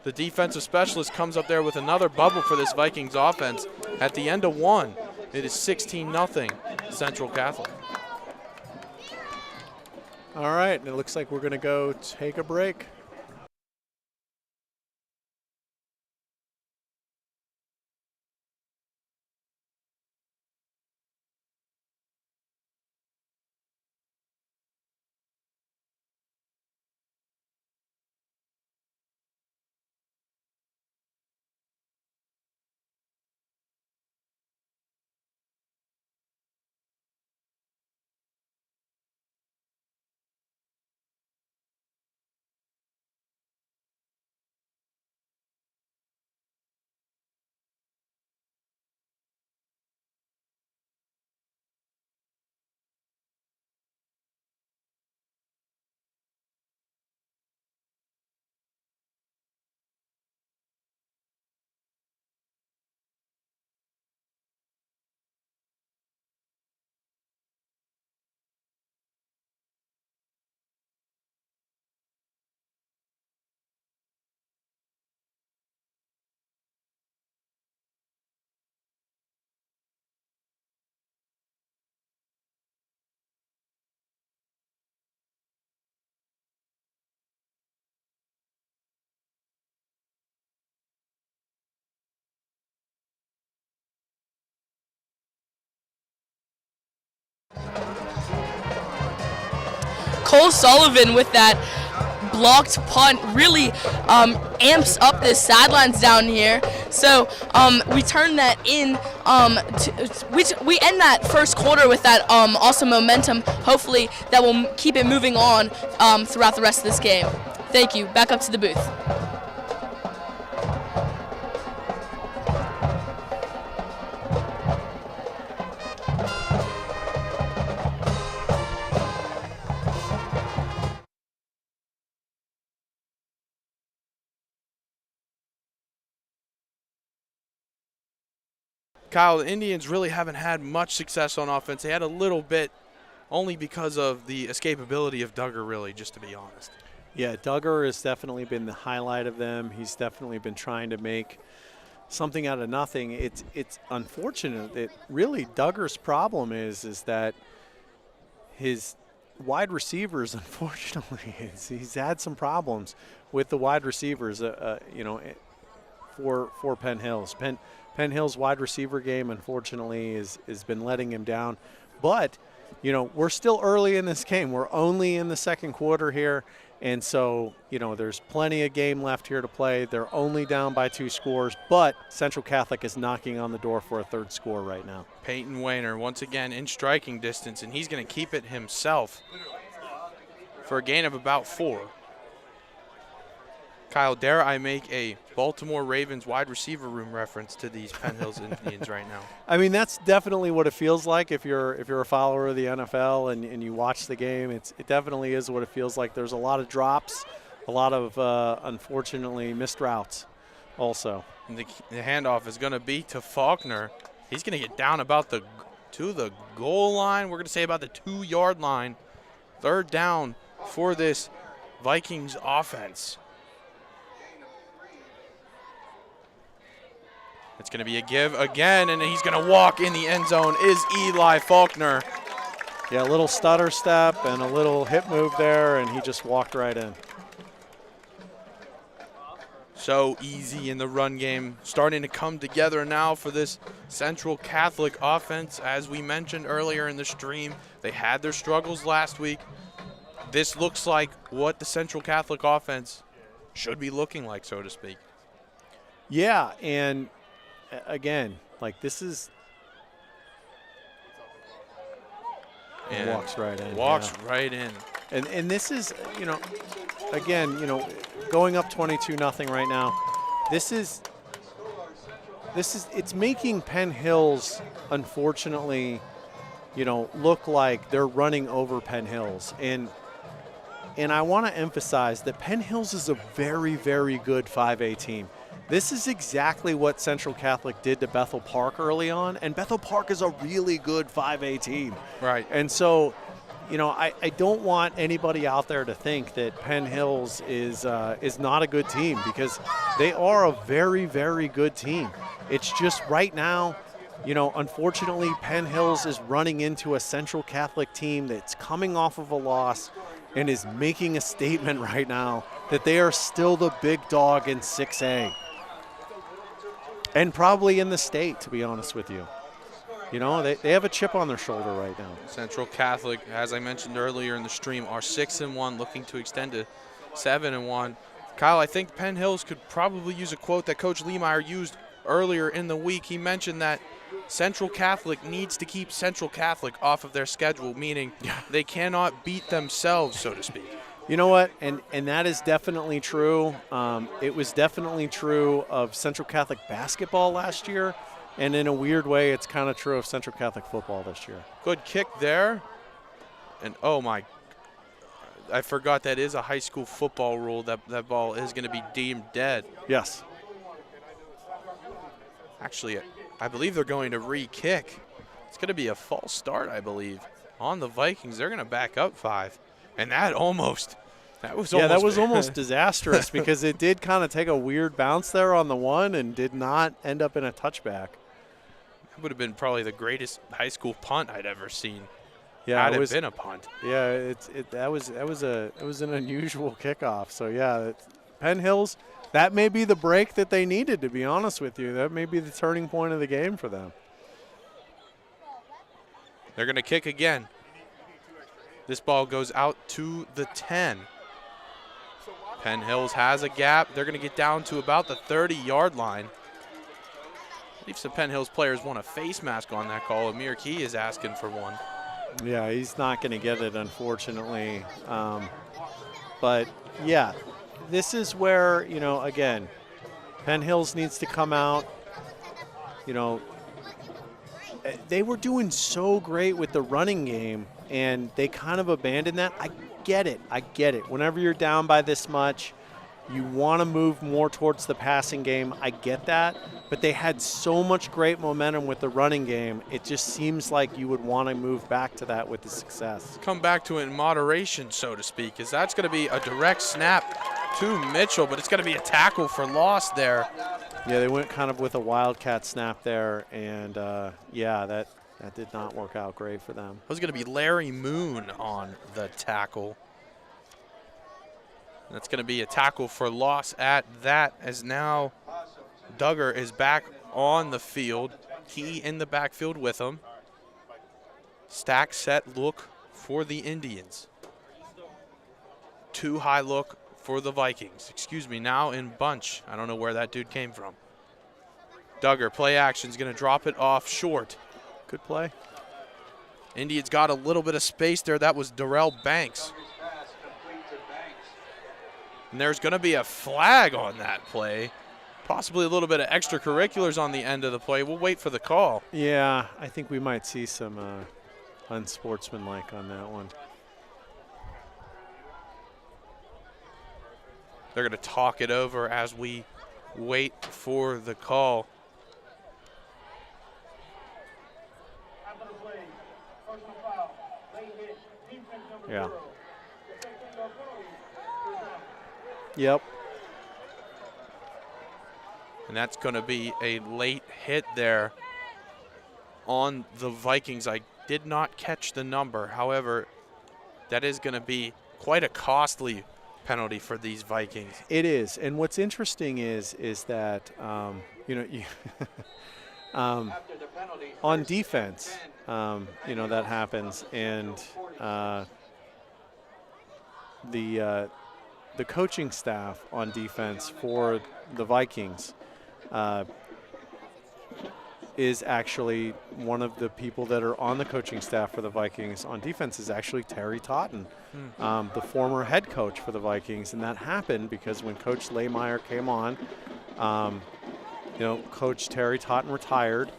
The defensive specialist comes up there with another bubble for this Vikings offense. At the end of one, it is 16-0 Central Catholic. All right, and it looks like we're going to go take a break. Cole Sullivan with that blocked punt really amps up the sidelines down here. So we turn that in. We end that first quarter with that awesome momentum. Hopefully that will keep it moving on throughout the rest of this game. Thank you. Back up to the booth. Kyle, the Indians really haven't had much success on offense. They had a little bit only because of the escapability of Duggar, really, just to be honest. Yeah, Duggar has definitely been the highlight of them. He's definitely been trying to make something out of nothing. It's unfortunate that really Duggar's problem is that his wide receivers, unfortunately, he's had some problems with the wide receivers, for Penn Hills. Penn Hills' wide receiver game, unfortunately, has been letting him down. But, we're still early in this game. We're only in the second quarter here. And so, there's plenty of game left here to play. They're only down by 2 scores, but Central Catholic is knocking on the door for a third score right now. Peyton Wayner once again in striking distance, and he's going to keep it himself for a gain of about 4. Kyle, dare I make a Baltimore Ravens wide receiver room reference to these Penn Hills Indians right now? I mean, that's definitely what it feels like if you're a follower of the NFL and you watch the game. It definitely is what it feels like. There's a lot of drops, a lot of, unfortunately, missed routes also. And the handoff is going to be to Faulkner. He's going to get down about to the goal line. We're going to say about the 2-yard line. Third down for this Vikings offense. It's going to be a give again, and he's going to walk in the end zone is Eli Faulkner. Yeah, a little stutter step and a little hip move there, and he just walked right in. So easy in the run game. Starting to come together now for this Central Catholic offense. As we mentioned earlier in the stream, they had their struggles last week. This looks like what the Central Catholic offense should be looking like, so to speak. Yeah, and again, this is and walks right in. Walks right in. And this is, again, going up 22-0 right now. It's making Penn Hills, unfortunately, look like they're running over Penn Hills. And I want to emphasize that Penn Hills is a very, very good 5A team. This is exactly what Central Catholic did to Bethel Park early on, and Bethel Park is a really good 5A team. Right. And so, you know, I don't want anybody out there to think that Penn Hills is not a good team, because they are a very, very good team. It's just right now, you know, unfortunately, Penn Hills is running into a Central Catholic team that's coming off of a loss and is making a statement right now that they are still the big dog in 6A. And probably in the state, to be honest with you. You know, they have a chip on their shoulder right now. Central Catholic, as I mentioned earlier in the stream, are 6-1, looking to extend to 7-1. Kyle, I think Penn Hills could probably use a quote that Coach Lehmeyer used earlier in the week. He mentioned that Central Catholic needs to keep Central Catholic off of their schedule, meaning they cannot beat themselves, so to speak. You know what? And that is definitely true. It was definitely true of Central Catholic basketball last year, and in a weird way, it's kind of true of Central Catholic football this year. Good kick there. And, oh, my, I forgot that is a high school football rule. That ball is going to be deemed dead. Yes. Actually, I believe they're going to re-kick. It's going to be a false start, I believe, on the Vikings. They're going to back up 5. And that was almost disastrous, because it did kind of take a weird bounce there on the one and did not end up in a touchback. That would have been probably the greatest high school punt I'd ever seen. Yeah, had it been a punt. Yeah, that was an unusual kickoff. So yeah, Penn Hills, that may be the break that they needed, to be honest with you. That may be the turning point of the game for them. They're going to kick again. This ball goes out to the 10. Penn Hills has a gap. They're going to get down to about the 30-yard line. I believe some Penn Hills players want a face mask on that call. Amir Key is asking for one. Yeah, he's not going to get it, unfortunately. But, yeah, this is where, you know, again, Penn Hills needs to come out. You know, they were doing so great with the running game, and they kind of abandoned that. I get it. Whenever you're down by this much, you want to move more towards the passing game. I get that. But they had so much great momentum with the running game, it just seems like you would want to move back to that with the success. Come back to it in moderation, so to speak, because that's going to be a direct snap to Mitchell, but it's going to be a tackle for loss there. Yeah, they went kind of with a wildcat snap there, and, yeah, that did not work out great for them. It was going to be Larry Moon on the tackle. That's going to be a tackle for loss at that, as now Duggar is back on the field. Key in the backfield with him. Stack, set, look for the Indians. 2 high look for the Vikings. Excuse me, now in bunch. I don't know where that dude came from. Duggar, play action, is going to drop it off short. Good play. Indians got a little bit of space there. That was Darrell Banks. And there's going to be a flag on that play. Possibly a little bit of extracurriculars on the end of the play. We'll wait for the call. Yeah, I think we might see some unsportsmanlike on that one. They're going to talk it over as we wait for the call. Yeah. Yep. And that's going to be a late hit there on the Vikings. I did not catch the number. However, that is going to be quite a costly penalty for these Vikings. It is. And what's interesting is that, you know, on defense, you know, that happens. And the coaching staff on defense for the Vikings is actually one of the people that are on the coaching staff for the Vikings on defense is actually Terry Totten, the former head coach for the Vikings. And that happened because when Coach Lehmeyer came on, you know, Coach Terry Totten retired,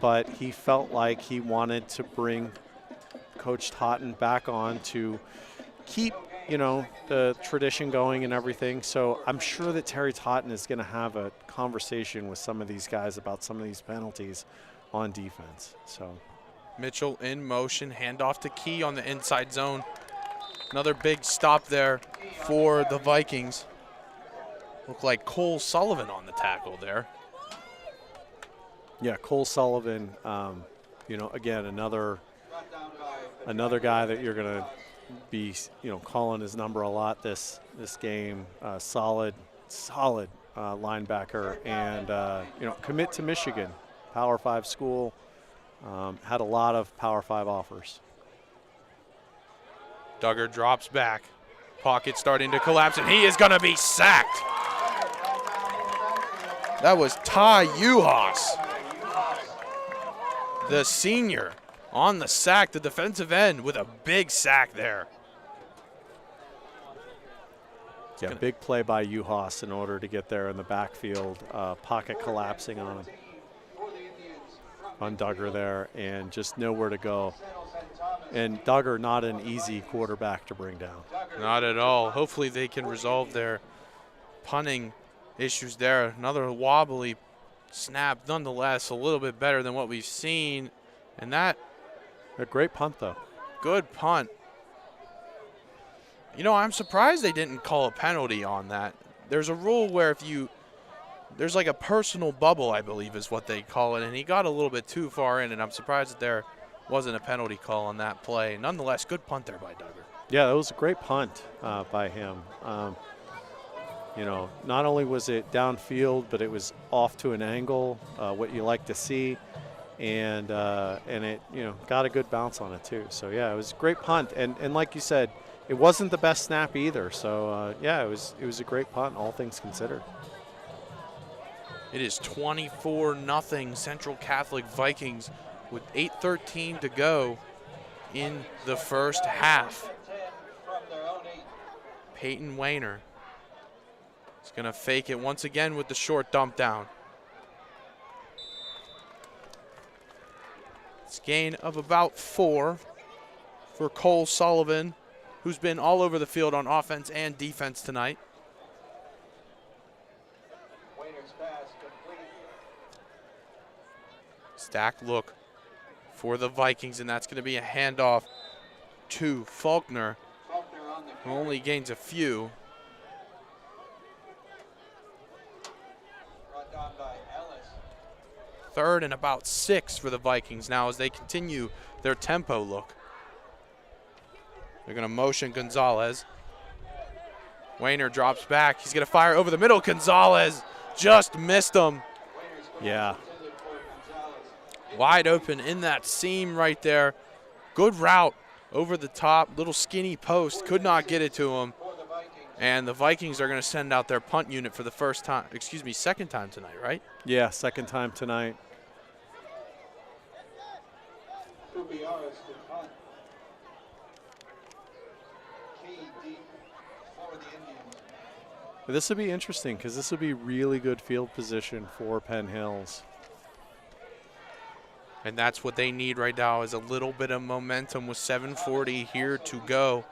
but he felt like he wanted to bring Coach Totten back on to keep you know, the tradition going and everything. So I'm sure that Terry Totten is going to have a conversation with some of these guys about some of these penalties on defense. So Mitchell in motion, handoff to Key on the inside zone. Another big stop there for the Vikings. Looked like Cole Sullivan on the tackle there. yeah, Cole Sullivan, you know, again, another guy that you're going to be, you know, calling his number a lot this game. Solid linebacker, and you know, commit to Michigan, Power 5 school. Had a lot of Power 5 offers. Duggar drops back. Pocket starting to collapse, and he is going to be sacked. That was Ty Uhas, the senior, on the sack, the defensive end, with a big sack there. Yeah, big play by Uhas in order to get there in the backfield. Pocket collapsing on Duggar there, and just nowhere to go. And Duggar, not an easy quarterback to bring down. Not at all. Hopefully they can resolve their punting issues there. Another wobbly snap, nonetheless, a little bit better than what we've seen. And that, a great punt, though. Good punt. You know, I'm surprised they didn't call a penalty on that. There's a rule where there's like a personal bubble, I believe is what they call it, and he got a little bit too far in, and I'm surprised that there wasn't a penalty call on that play. Nonetheless, good punt there by Duggar. Yeah, that was a great punt by him. You know, not only was it downfield, but it was off to an angle, what you like to see, and it, you know, got a good bounce on it too. So yeah, it was a great punt, and like you said, it wasn't the best snap either. So yeah, it was a great punt, all things considered. It is 24-0 Central Catholic Vikings with 8:13 to go in the first half. Peyton Wayner is going to fake it once again with the short dump down. It's a gain of about 4 for Cole Sullivan, who's been all over the field on offense and defense tonight. Stack look for the Vikings, and that's going to be a handoff to Faulkner, who only gains a few. Third and about 6 for the Vikings now as they continue their tempo look. They're going to motion Gonzalez. Wayner drops back. He's going to fire over the middle. Gonzalez just missed him. Yeah. Wide open in that seam right there. Good route over the top. Little skinny post. Could not get it to him. And the Vikings are going to send out their punt unit for the second time tonight, right? Yeah, second time tonight. But this will be interesting because this will be really good field position for Penn Hills. And that's what they need right now is a little bit of momentum with 7:40 here to go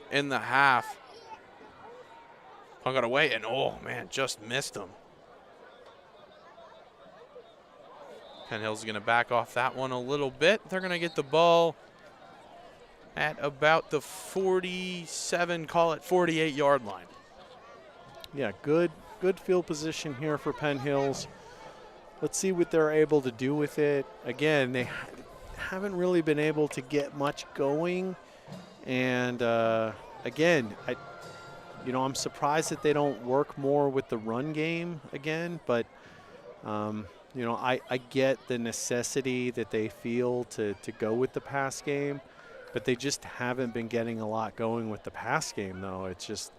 in the half. Hung it away, and oh man, just missed him. Penn Hills is going to back off that one a little bit. They're going to get the ball at about the 47, call it 48-yard line. Yeah, good field position here for Penn Hills. Let's see what they're able to do with it. Again, they haven't really been able to get much going. And again, I'm surprised that they don't work more with the run game again. But, I get the necessity that they feel to go with the pass game. But they just haven't been getting a lot going with the pass game, though. It's just,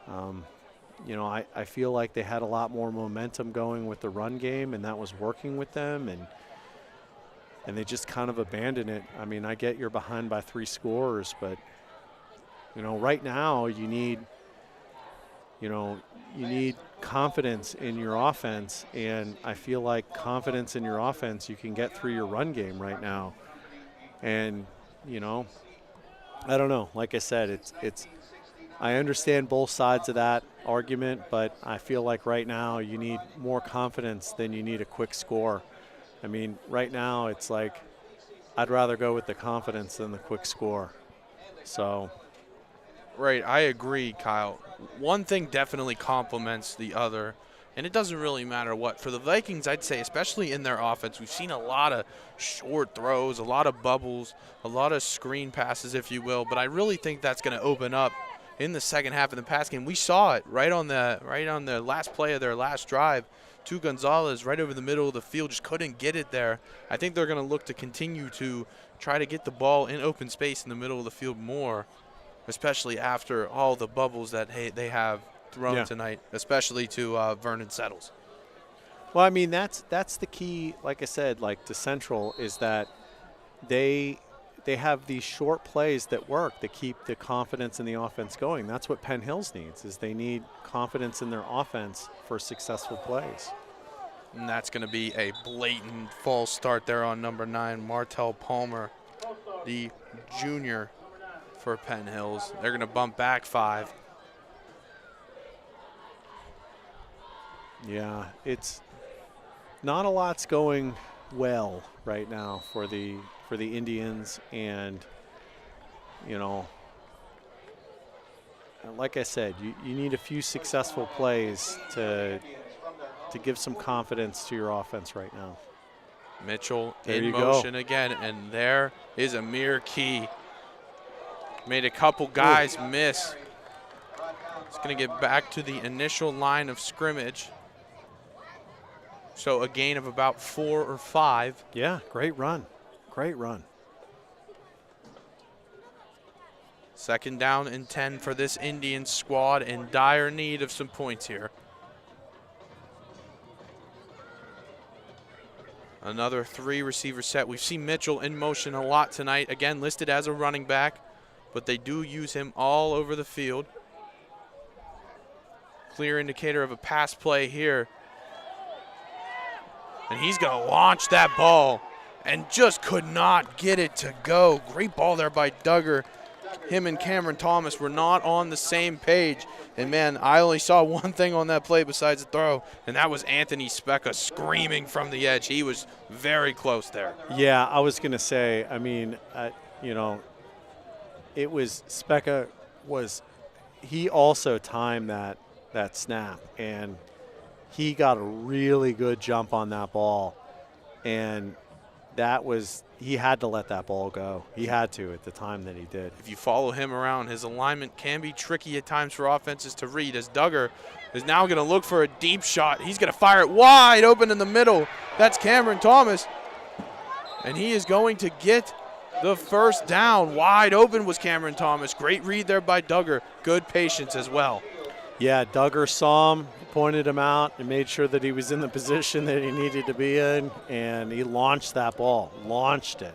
I feel like they had a lot more momentum going with the run game, and that was working with them, and they just kind of abandoned it. I mean, I get you're behind by 3 scores, but, right now you need confidence in your offense, and I feel like confidence in your offense you can get through your run game right now. And, I don't know. Like I said, I understand both sides of that argument, but I feel like right now you need more confidence than you need a quick score. I mean, right now it's like I'd rather go with the confidence than the quick score. So. Right, I agree, Kyle. One thing definitely complements the other, and it doesn't really matter what. For the Vikings, I'd say, especially in their offense, we've seen a lot of short throws, a lot of bubbles, a lot of screen passes, if you will, but I really think that's going to open up in the second half of the pass game. We saw it right on the last play of their last drive. To Gonzalez right over the middle of the field, just couldn't get it there. I think they're going to look to continue to try to get the ball in open space in the middle of the field more, especially after all the bubbles that they have thrown tonight, especially to Vernon Settles. Well, I mean, that's the key, like I said, like to Central, is that they have these short plays that work, that keep the confidence in the offense going. That's what Penn Hills needs, is they need confidence in their offense for successful plays. And that's going to be a blatant false start there on number 9, Martell Palmer, the junior for Penn Hills. They're going to bump back 5. Yeah, it's not a lot's going well right now for the Indians, and you know, like I said, you need a few successful plays to give some confidence to your offense right now. Mitchell in motion again, and there is Amir Key. Made a couple guys miss. It's going to get back to the initial line of scrimmage. So a gain of about 4 or 5. Yeah, great run. Great run. Second down and 10 for this Indian squad, in dire need of some points here. Another 3 receiver set. We've seen Mitchell in motion a lot tonight. Again, listed as a running back, but they do use him all over the field. Clear indicator of a pass play here. And he's going to launch that ball and just could not get it to go. Great ball there by Duggar. Him and Cameron Thomas were not on the same page. And, man, I only saw one thing on that play besides the throw, and that was Anthony Specca screaming from the edge. He was very close there. Yeah, I was going to say, I mean, you know, it was Specca he also timed that snap, and he got a really good jump on that ball, and he had to let that ball go. He had to at the time that he did. If you follow him around, his alignment can be tricky at times for offenses to read, as Duggar is now going to look for a deep shot. He's going to fire it wide open in the middle. That's Cameron Thomas, and he is going to get the first down. Wide open was Cameron Thomas. Great read there by Duggar. Good patience as well. Yeah, Duggar saw him, pointed him out, and made sure that he was in the position that he needed to be in, and he launched that ball, launched it.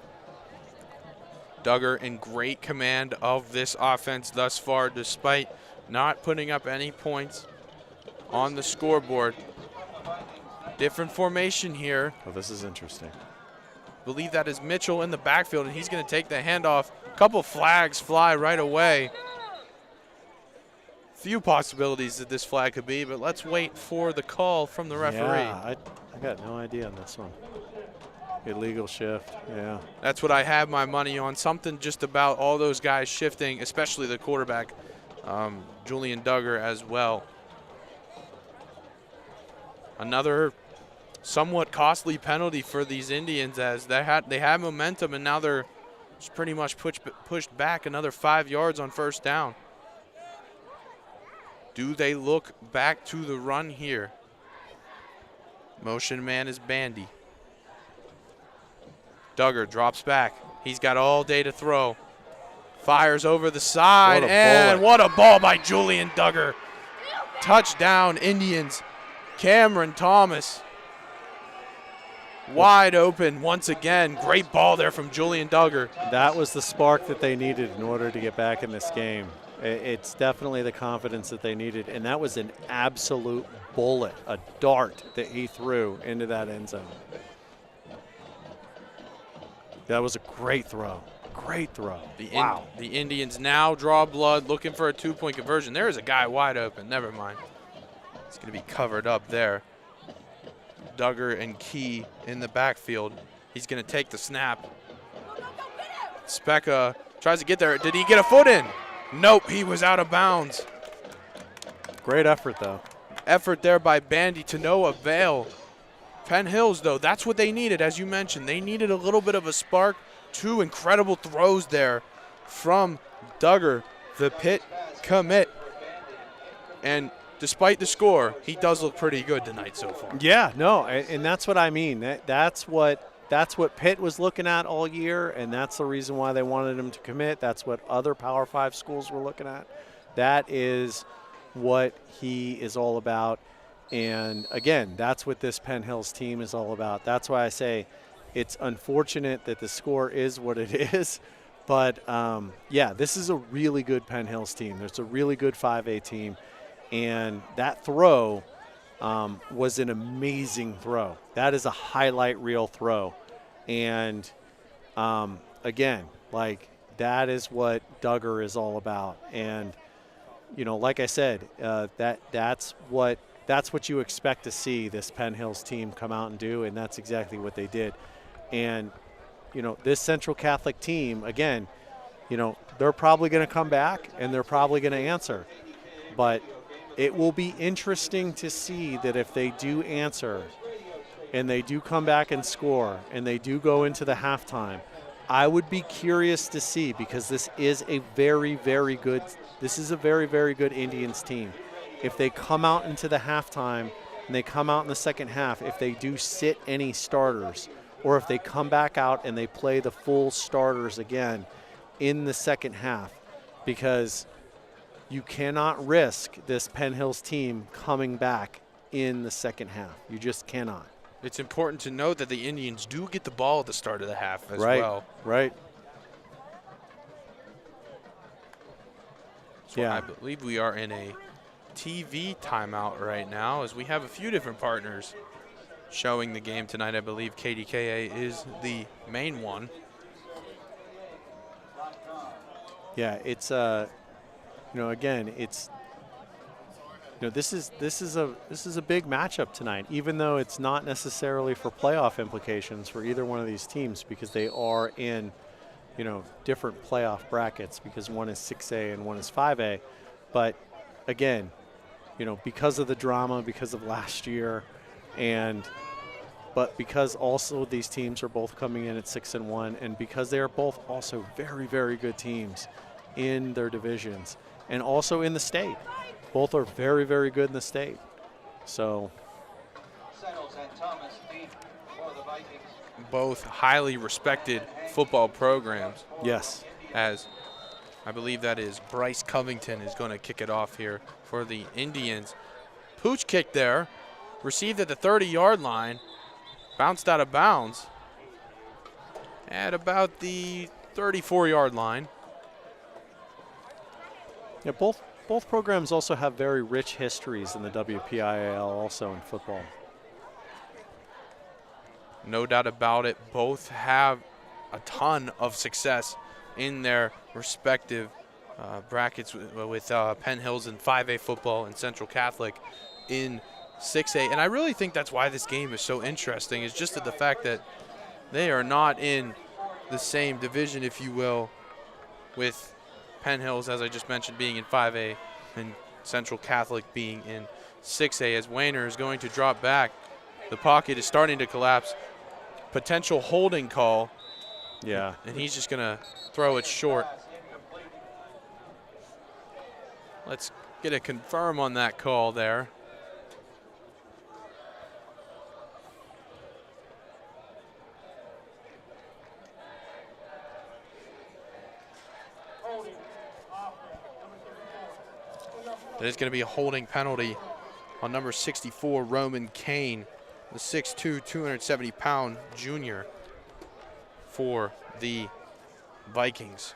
Duggar in great command of this offense thus far, despite not putting up any points on the scoreboard. Different formation here. Oh, this is interesting. Believe that is Mitchell in the backfield, and he's going to take the handoff. A couple flags fly right away. Few possibilities that this flag could be, but let's wait for the call from the referee. Yeah, I got no idea on this one. Illegal shift, yeah. That's what I have my money on. Something just about all those guys shifting, especially the quarterback, Julian Duggar as well. Another somewhat costly penalty for these Indians, as they had momentum, and now they're just pretty much pushed back another 5 yards on first down. Do they look back to the run here? Motion man is Bandy. Duggar drops back. He's got all day to throw. Fires over the side, and what a ball by Julian Duggar. Touchdown, Indians. Cameron Thomas. Wide open once again. Great ball there from Julian Duggar. That was the spark that they needed in order to get back in this game. It's definitely the confidence that they needed, and that was an absolute bullet, a dart that he threw into that end zone. That was a great throw. Great throw. Wow. The Indians now draw blood, looking for a 2-point conversion. There is a guy wide open. Never mind. It's going to be covered up there. Duggar and Key in the backfield. He's going to take the snap. Specca tries to get there. Did he get a foot in? Nope, he was out of bounds. Great effort, though. Effort there by Bandy to no avail. Penn Hills, though, that's what they needed, as you mentioned. They needed a little bit of a spark. 2 incredible throws there from Duggar, the Pitt commit. And despite the score, he does look pretty good tonight so far. Yeah, no, and that's what I mean. That's what Pitt was looking at all year, and that's the reason why they wanted him to commit. That's what other Power 5 schools were looking at. That is what he is all about. And, again, that's what this Penn Hills team is all about. That's why I say it's unfortunate that the score is what it is. But, yeah, this is a really good Penn Hills team. There's a really good 5A team. And that throw was an amazing throw. That is a highlight reel throw. And, again, like, that is what Duggar is all about. And, you know, like I said, that's what you expect to see this Penn Hills team come out and do, and that's exactly what they did. And, you know, this Central Catholic team, again, you know, they're probably going to come back and they're probably going to answer. But it will be interesting to see that if they do answer and they do come back and score and they do go into the halftime, I would be curious to see, because this is a very, very good Indians team. If they come out into the halftime and they come out in the second half, if they do sit any starters, or if they come back out and they play the full starters again in the second half, because you cannot risk this Penn Hills team coming back in the second half. You just cannot. It's important to note that the Indians do get the ball at the start of the half as well. Right. So yeah. I believe we are in a TV timeout right now, as we have a few different partners showing the game tonight. I believe KDKA is the main one. Yeah, it's you know, again, it's, you know, this is a big matchup tonight, even though it's not necessarily for playoff implications for either one of these teams, because they are in, you know, different playoff brackets, because one is 6A and one is 5A. But again, you know, because of the drama, because of last year, but because also these teams are both coming in at 6-1, and because they are both also very, very good teams in their divisions and also in the state. Both are very, very good in the state. So both highly respected football programs. Yes. As I believe that is Bryce Covington is going to kick it off here for the Indians. Pooch kick there, received at the 30-yard line, bounced out of bounds at about the 34-yard line. Yeah, both programs also have very rich histories in the WPIAL, also in football. No doubt about it. Both have a ton of success in their respective brackets with Penn Hills in 5A football and Central Catholic in 6A. And I really think that's why this game is so interesting, is just the fact that they are not in the same division, if you will, with Penn Hills, as I just mentioned, being in 5A and Central Catholic being in 6A, as Wayner is going to drop back. The pocket is starting to collapse. Potential holding call. Yeah. And he's just going to throw it short. Let's get a confirm on that call there. There's going to be a holding penalty on number 64, Roman Kane, the 6'2", 270-pound junior for the Vikings.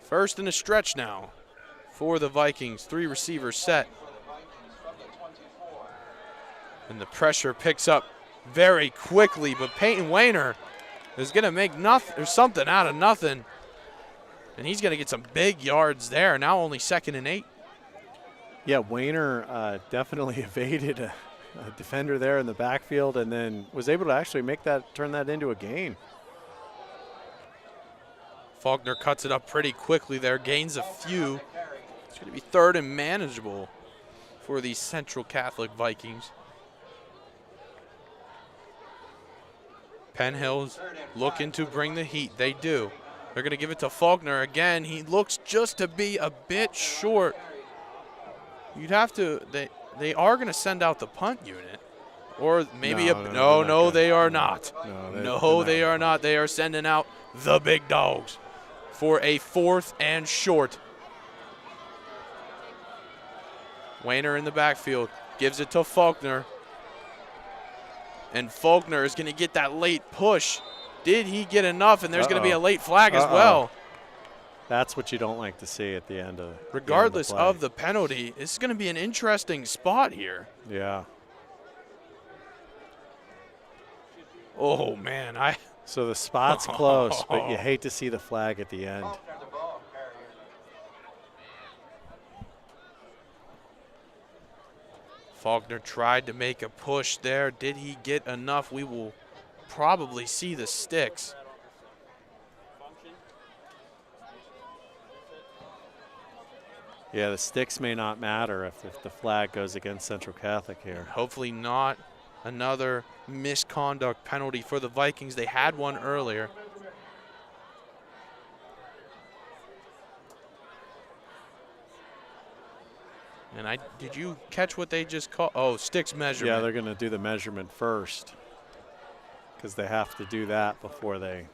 First and a stretch now for the Vikings. 3 receivers set. And the pressure picks up very quickly, but Peyton Wayner is going to make nothing or something out of nothing. And he's going to get some big yards there. Now only 2nd and 8. Yeah, Wayner definitely evaded a defender there in the backfield and then was able to actually turn that into a gain. Faulkner cuts it up pretty quickly there, gains a few. It's going to be 3rd and manageable for the Central Catholic Vikings. Penn Hills looking to bring the heat. They do. They're going to give it to Faulkner again. He looks just to be a bit short. You'd have to, they are going to send out the punt unit. Or maybe no, they are not. No, they are not. They are sending out the big dogs for a 4th and short. Wayner in the backfield gives it to Faulkner. And Faulkner is going to get that late push. Did he get enough? And there's going to be a late flag as well. That's what you don't like to see at the end of Regardless the end of the penalty, this is going to be an interesting spot here. Yeah. Oh, man. So the spot's close, but you hate to see the flag at the end. Faulkner tried to make a push there. Did he get enough? We will probably see the sticks. Yeah, the sticks may not matter if the flag goes against Central Catholic here. Hopefully not another misconduct penalty for the Vikings. They had one earlier. And did you catch what they just called? Oh, sticks measurement. Yeah, they're going to do the measurement first because they have to do that before they.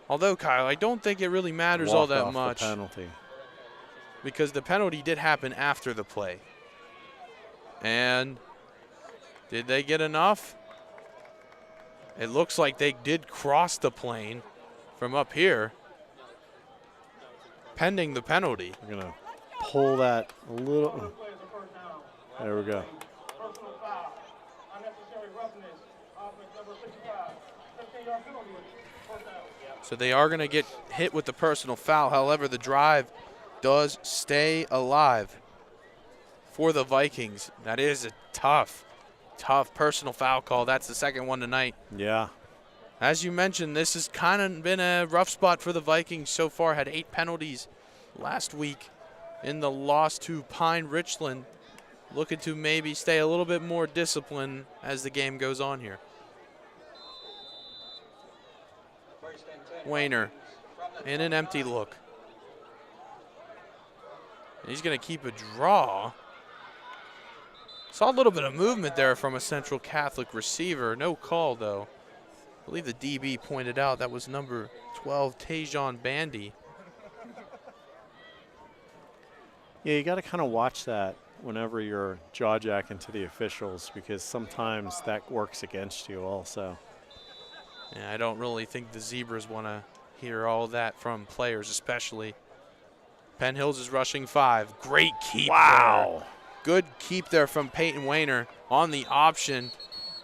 Although, Kyle, I don't think it really matters all that much. The penalty. Because the penalty did happen after the play. And did they get enough? It looks like they did cross the plane from up here, pending the penalty. We're going to pull that a little. There we go. So they are going to get hit with the personal foul. However, the drive does stay alive for the Vikings. That is a tough personal foul call. That's the 2nd one tonight. Yeah. As you mentioned, this has kind of been a rough spot for the Vikings so far. Had 8 penalties last week in the loss to Pine Richland. Looking to maybe stay a little bit more disciplined as the game goes on here. Wayner in an empty look. He's going to keep a draw. Saw a little bit of movement there from a Central Catholic receiver. No call, though. I believe the DB pointed out that was number 12, Tajon Bandy. Yeah, you got to kind of watch that whenever you're jaw-jacking to the officials because sometimes that works against you also. Yeah, I don't really think the Zebras want to hear all that from players, especially. Penn Hills is rushing 5. Great keep there. Good keep there from Peyton Wayner on the option.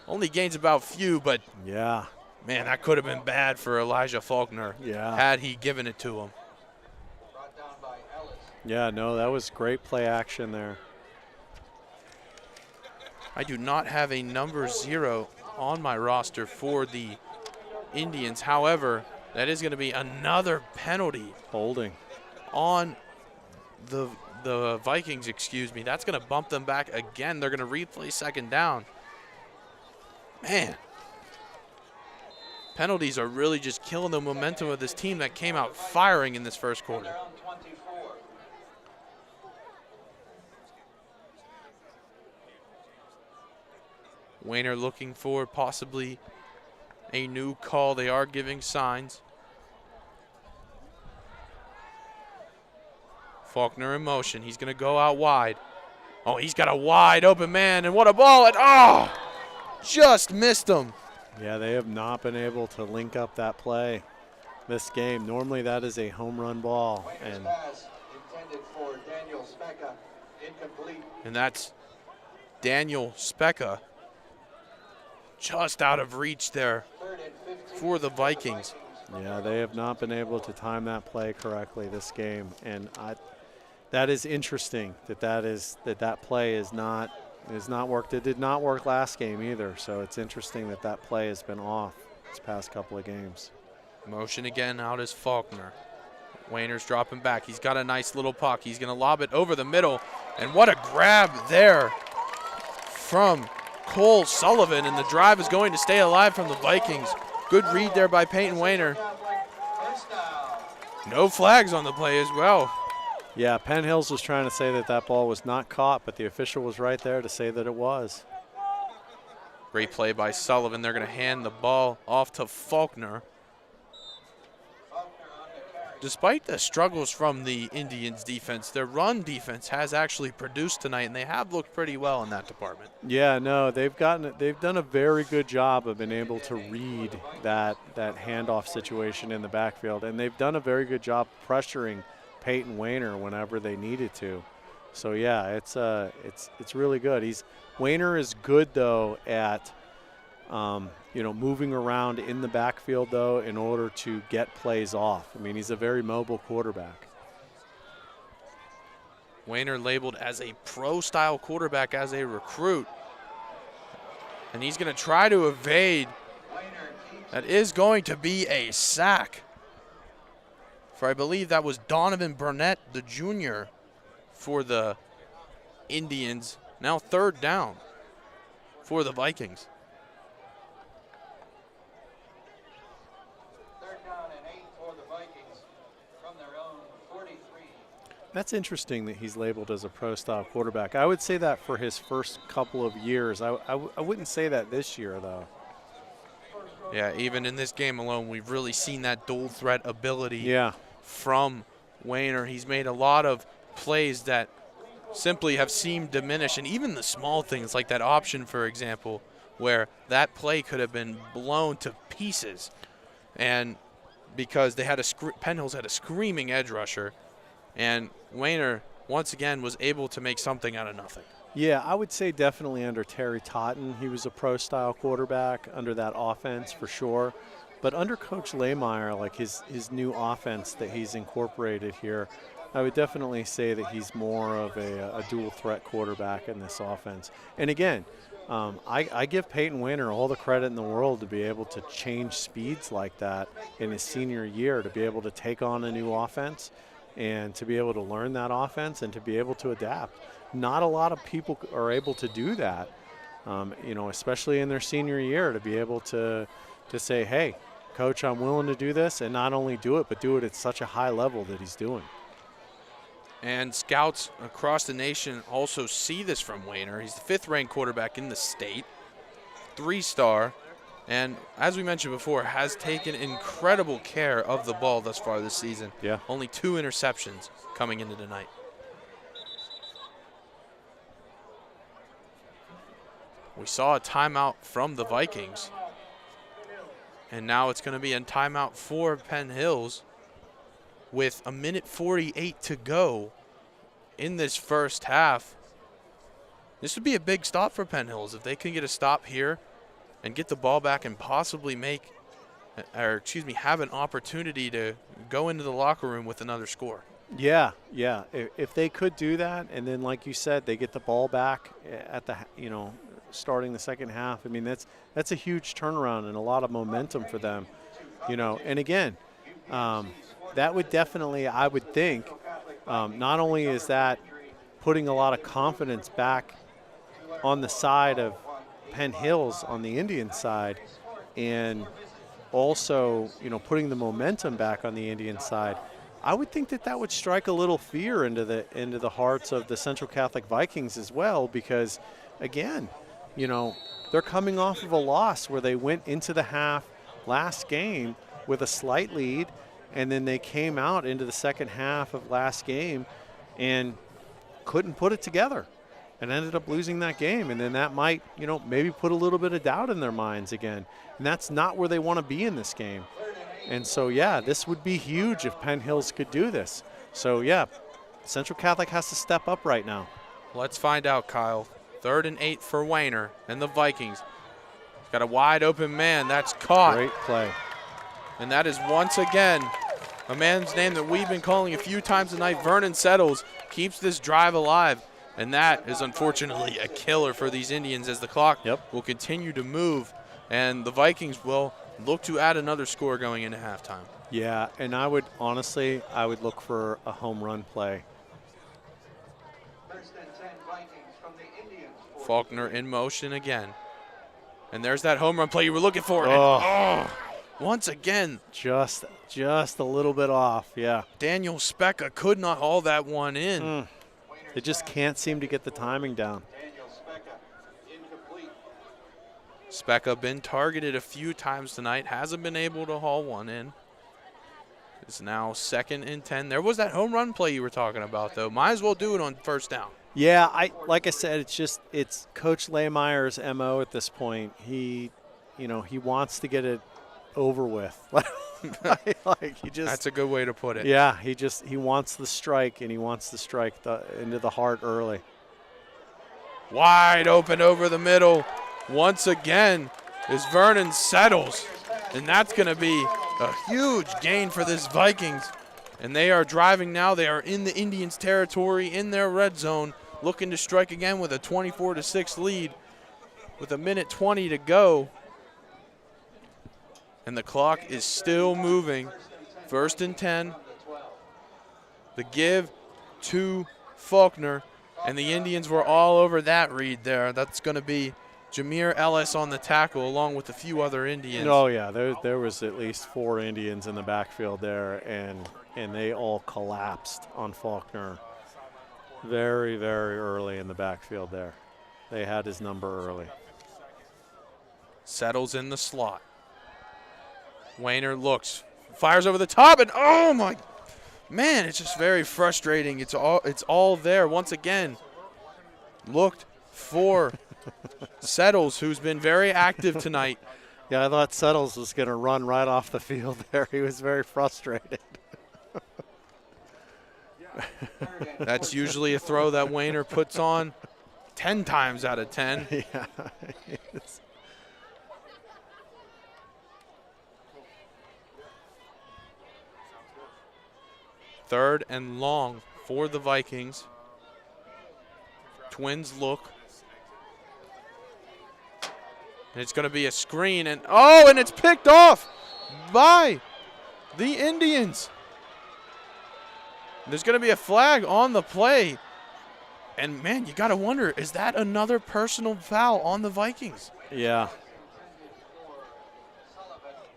Only gains about few, but yeah, man, that could have been bad for Elijah Faulkner had he given it to him. Yeah, no, that was great play action there. I do not have a number 0 on my roster for the Indians. However, that is going to be another penalty. Holding. On the Vikings, excuse me. That's going to bump them back again. They're going to replay 2nd down. Man. Penalties are really just killing the momentum of this team that came out firing in this first quarter. Wayner looking for possibly a new call. They are giving signs. Faulkner in motion. He's going to go out wide. Oh, he's got a wide open man, and what a ball. And just missed him. Yeah, they have not been able to link up that play this game. Normally that is a home run ball. And that's Daniel Specca. just out of reach there for the Vikings. Yeah, they have not been able to time that play correctly this game, and that is interesting that play is not worked. It did not work last game either, so it's interesting that play has been off this past couple of games. Motion again out is Faulkner. Wayner's dropping back. He's got a nice little puck. He's going to lob it over the middle, and what a grab there from Cole Sullivan, and the drive is going to stay alive from the Vikings. Good read there by Peyton Wayner. No flags on the play as well. Yeah, Penn Hills was trying to say that ball was not caught, but the official was right there to say that it was. Great play by Sullivan. They're going to hand the ball off to Faulkner. Despite the struggles from the Indians defense, their run defense has actually produced tonight, and they have looked pretty well in that department. Yeah, no, they've done a very good job of being able to read that handoff situation in the backfield, and they've done a very good job pressuring Peyton Wayner whenever they needed to. So yeah, it's really good. Wayner is good though at moving around in the backfield though in order to get plays off. I mean, he's a very mobile quarterback. Wayner labeled as a pro-style quarterback as a recruit, and he's going to try to evade. That is going to be a sack. For I believe that was Donovan Burnett, the junior, for the Indians. Now 3rd down for the Vikings. 3rd down and 8 for the Vikings from their own 43. That's interesting that he's labeled as a pro-style quarterback. I would say that for his first couple of years. I wouldn't say that this year, though. Yeah, even in this game alone, we've really seen that dual threat ability from Wayner. He's made a lot of plays that simply have seemed diminished, and even the small things like that option, for example, where that play could have been blown to pieces, and because they had Penn Hills had a screaming edge rusher, and Wayner once again was able to make something out of nothing. Yeah, I would say definitely under Terry Totten, he was a pro-style quarterback under that offense for sure. But under Coach Lehmeyer, like his new offense that he's incorporated here, I would definitely say that he's more of a dual threat quarterback in this offense. And again, I give Peyton Wayner all the credit in the world to be able to change speeds like that in his senior year, to be able to take on a new offense and to be able to learn that offense and to be able to adapt. Not a lot of people are able to do that, especially in their senior year, to be able to say, hey, Coach, I'm willing to do this, and not only do it, but do it at such a high level that he's doing. And scouts across the nation also see this from Wayner. He's the 5th-ranked quarterback in the state, 3-star, and as we mentioned before, has taken incredible care of the ball thus far this season. Yeah. Only 2 interceptions coming into tonight. We saw a timeout from the Vikings, and now it's going to be a timeout for Penn Hills with 1:48 to go in this first half. This would be a big stop for Penn Hills if they can get a stop here and get the ball back and possibly have an opportunity to go into the locker room with another score. Yeah. If they could do that, and then like you said, they get the ball back at the starting the second half. I mean, that's a huge turnaround and a lot of momentum for them. And again, that would definitely, I would think, not only is that putting a lot of confidence back on the side of Penn Hills on the Indian side, and also, putting the momentum back on the Indian side, I would think that would strike a little fear into the hearts of the Central Catholic Vikings as well, because again, they're coming off of a loss where they went into the half last game with a slight lead, and then they came out into the second half of last game and couldn't put it together and ended up losing that game. And then that might, maybe put a little bit of doubt in their minds again. And that's not where they want to be in this game. And so, yeah, this would be huge if Penn Hills could do this. So, yeah, Central Catholic has to step up right now. Let's find out, Kyle. 3rd and 8 for Wayner and the Vikings. Got a wide open man. That's caught. Great play. And that is once again a man's name that we've been calling a few times tonight. Vernon Settles keeps this drive alive. And that is unfortunately a killer for these Indians as the clock will continue to move. And the Vikings will look to add another score going into halftime. Yeah, and I would honestly, look for a home run play. First and 10 Vikings from the Indians. Faulkner in motion again. And there's that home run play you were looking for. Once again. Just a little bit off, yeah. Daniel Specka could not haul that one in. They just can't seem to get the timing down. Daniel Specka, incomplete. Specka been targeted a few times tonight. Hasn't been able to haul one in. It's now 2nd and 10. There was that home run play you were talking about, though. Might as well do it on first down. Yeah, like I said, it's Coach Leymeyer's MO at this point. He wants to get it over with. That's a good way to put it. Yeah, he wants the strike, and he wants to strike into the heart early. Wide open over the middle. Once again is Vernon Settles, and that's going to be a huge gain for this Vikings. And they are driving now. They are in the Indians' territory in their red zone, looking to strike again with a 24-6 lead with 1:20 to go. And the clock is still moving. 1st and 10. The give to Faulkner. And the Indians were all over that read there. That's going to be Jameer Ellis on the tackle along with a few other Indians. Oh, yeah. There was at least 4 Indians in the backfield there, and they all collapsed on Faulkner very, very early in the backfield there. They had his number early. Settles in the slot. Wayner looks, fires over the top, and oh my man, it's just very frustrating. It's all there once again. Looked for Settles, who's been very active tonight. Yeah, I thought Settles was going to run right off the field there. He was very frustrated. That's usually a throw that Wayner puts on 10 times out of 10. Yeah. 3rd and long for the Vikings. Twins look. And it's going to be a screen. And it's picked off by the Indians. There's going to be a flag on the play. And, man, you got to wonder, is that another personal foul on the Vikings? Yeah.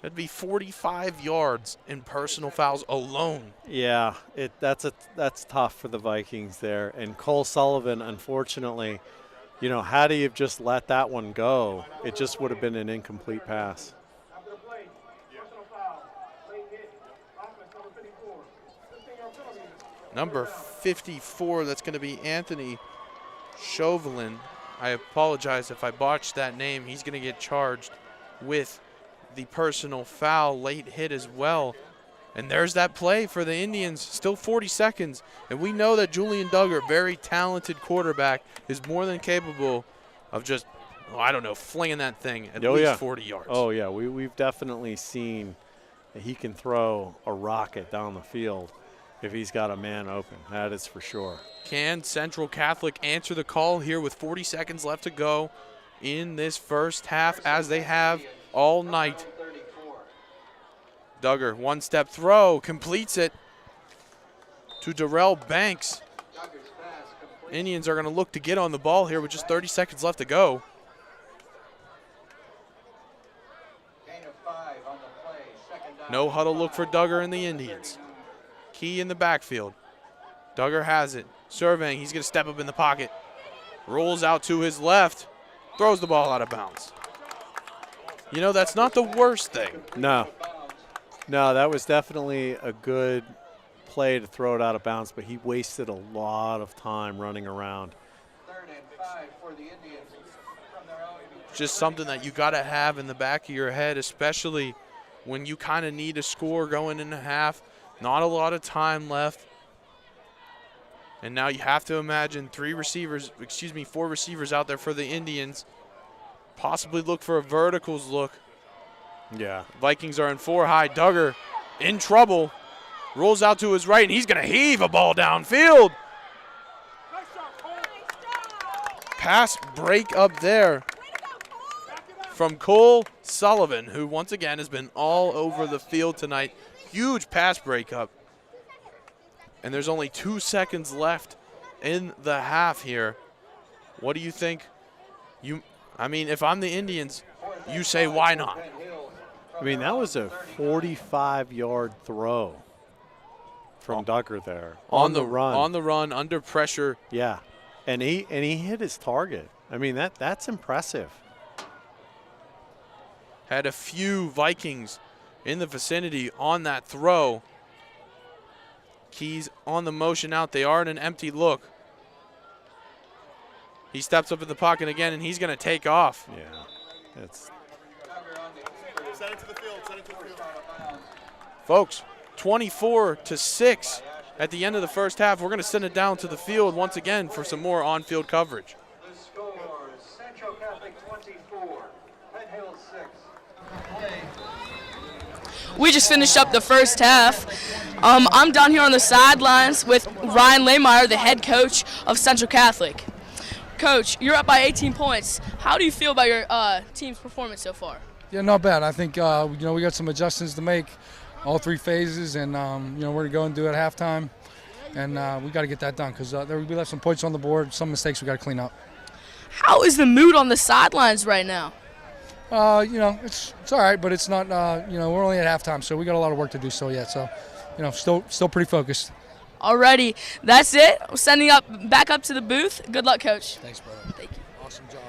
That'd be 45 yards in personal fouls alone. Yeah, that's tough for the Vikings there. And Cole Sullivan, unfortunately, had he have just let that one go, it just would have been an incomplete pass. Number 54, that's going to be Anthony Chauvelin. I apologize if I botched that name. He's going to get charged with the personal foul, late hit as well. And there's that play for the Indians. Still 40 seconds. And we know that Julian Duggar, very talented quarterback, is more than capable of just, flinging that thing at least 40 yards. Oh, yeah. We've definitely seen that he can throw a rocket down the field if he's got a man open. That is for sure. Can Central Catholic answer the call here with 40 seconds left to go in this first half, as they have all night? Duggar, one-step throw, completes it to Darrell Banks. Indians are going to look to get on the ball here with just 30 seconds left to go. No huddle look for Duggar and the Indians. Key in the backfield. Duggar has it. Surveying, he's going to step up in the pocket. Rolls out to his left. Throws the ball out of bounds. That's not the worst thing. No, that was definitely a good play to throw it out of bounds, but he wasted a lot of time running around. 3rd and 5 for the Indians from their own. Just something that you got to have in the back of your head, especially when you kind of need a score going into half. Not a lot of time left. And now you have to imagine 4 receivers out there for the Indians. possibly look for a verticals look. Yeah. Vikings are in 4 high. Duggar in trouble. Rolls out to his right, and he's going to heave a ball downfield. Pass break up there from Cole Sullivan, who once again has been all over the field tonight. Huge pass breakup. And there's only 2 seconds left in the half here. What do you think? I mean, if I'm the Indians, you say why not? I mean, that was a 45-yard throw from Duggar there on the run. On the run, under pressure. Yeah, and he hit his target. I mean, that's impressive. Had a few Vikings in the vicinity on that throw. Keys on the motion out. They are in an empty look. He steps up in the pocket again, and he's going to take off. Yeah, that's. Send it to the field. Send it to the field. Folks, 24-6 at the end of the first half. We're going to send it down to the field once again for some more on-field coverage. The score is Central Catholic 24, Penn Hills 6. We just finished up the first half. I'm down here on the sidelines with Ryan Laymeyer, the head coach of Central Catholic. Coach, you're up by 18 points. How do you feel about your team's performance so far? Yeah, not bad. I think we got some adjustments to make, all 3 phases, and we're gonna go and do it at halftime, and we got to get that done because we left some points on the board, some mistakes we got to clean up. How is the mood on the sidelines right now? It's all right, but it's not. We're only at halftime, so we got a lot of work to do still yet. So, still pretty focused. Alrighty, that's it. We're sending back up to the booth. Good luck, Coach. Thanks, brother. Thank you. Awesome job.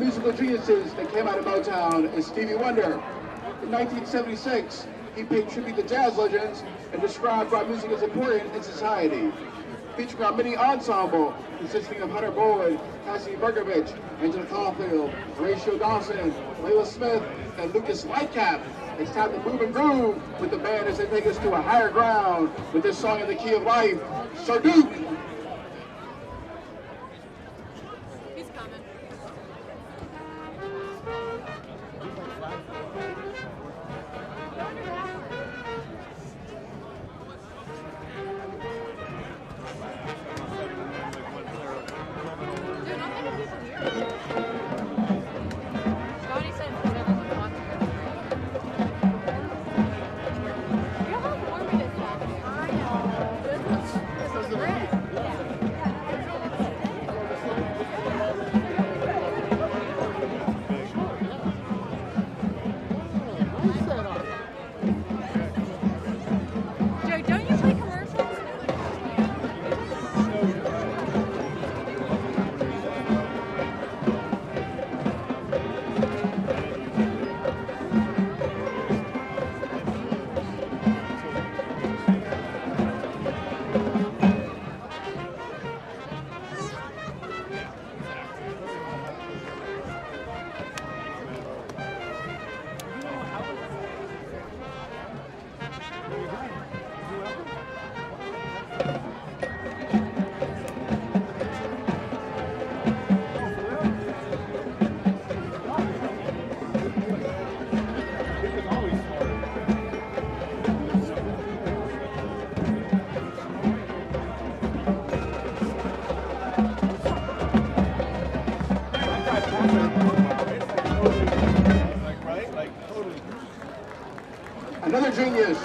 musical geniuses that came out of Motown is Stevie Wonder. In 1976, he paid tribute to jazz legends and described why music is important in society. Featuring a mini ensemble consisting of Hunter Boyd, Cassie Bergovich, Angela Caulfield, Horatio Dawson, Layla Smith, and Lucas Lightcap. It's time to move and groove with the band as they take us to a higher ground with this song in the key of life, Sir Duke. He's coming. Another genius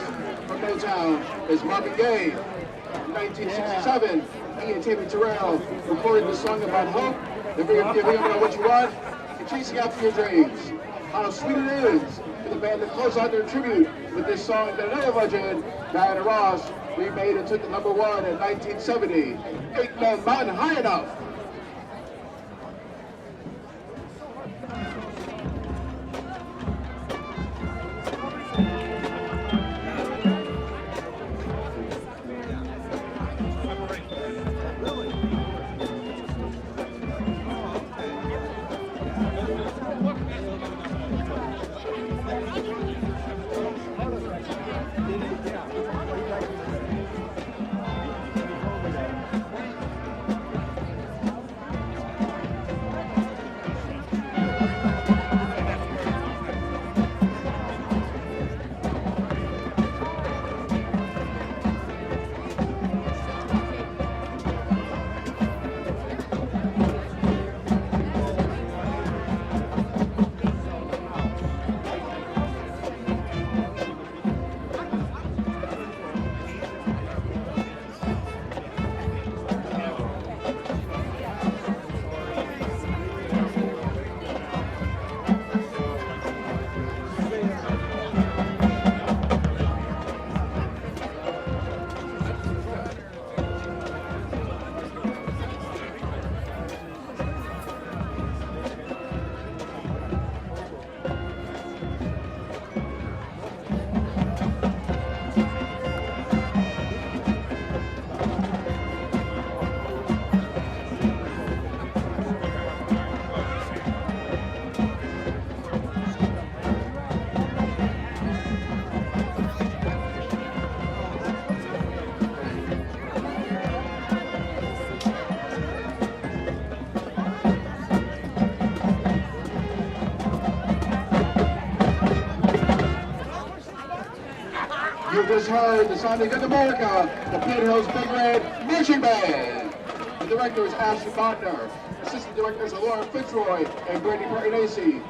from Motown is Marvin Gaye. In 1967, he and Tammy Terrell recorded the song about hope, giving up on what you want, and chasing after your dreams. How sweet it is for the band to close out their tribute with this song that another legend, Diana Ross, remade and took the #1 in 1970. Take the mountain high enough. You just heard the sound of Good America, the Penn Hills Big Red Marching Band. The director is Ashley Botner. Assistant directors are Laura Fitzroy and Brandy Deasy.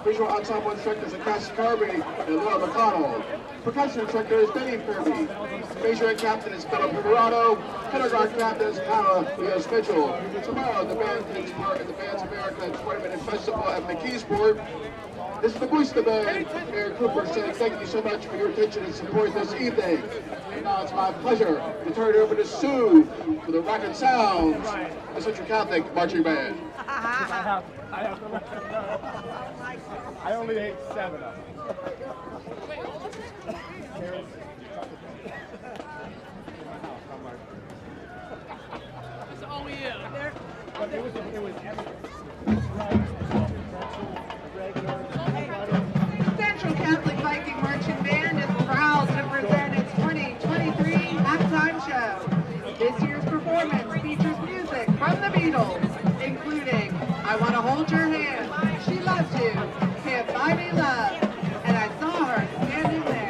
Visual ensemble instructors are Cassie Kirby and Laura McConnell. Percussion instructor is Dave Kirby. Measuring captain is Philip Piverado. Kindergarten captain is Hannah Leos Mitchell. Tomorrow, the band takes part in the Bands America Tournament and Festival at McKeesport. This is the Booster Band, Mayor Cooper, saying thank you so much for your attention and support this evening. And now it's my pleasure to turn it over to Sue for the Rocket Sounds, the Central Catholic Marching Band. I only ate 7 of them. Oh yeah. But it was Central Catholic Viking Marching Band is proud to present its 2023 halftime show. This year's performance features music from the Beatles, including I Want to Hold Your Hand, She Loves You, Can't Buy Me Love, and I Saw Her Standing There.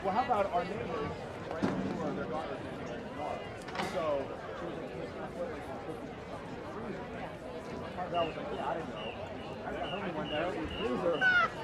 well, how about our neighbors right next door, their daughters in their car. So she was in I was like, yeah, I didn't know. I heard one there.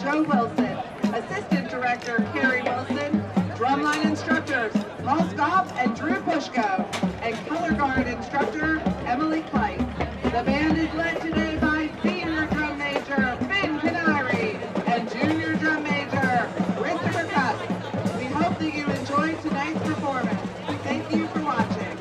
Joe Wilson, Assistant Director Carrie Wilson, Drumline Instructors Paul Scoff and Drew Pushko, and Color Guard Instructor Emily Clyte. The band is led today by Senior Drum Major Ben Canary and Junior Drum Major Christopher Cuss. We hope that you enjoyed tonight's performance. Thank you for watching.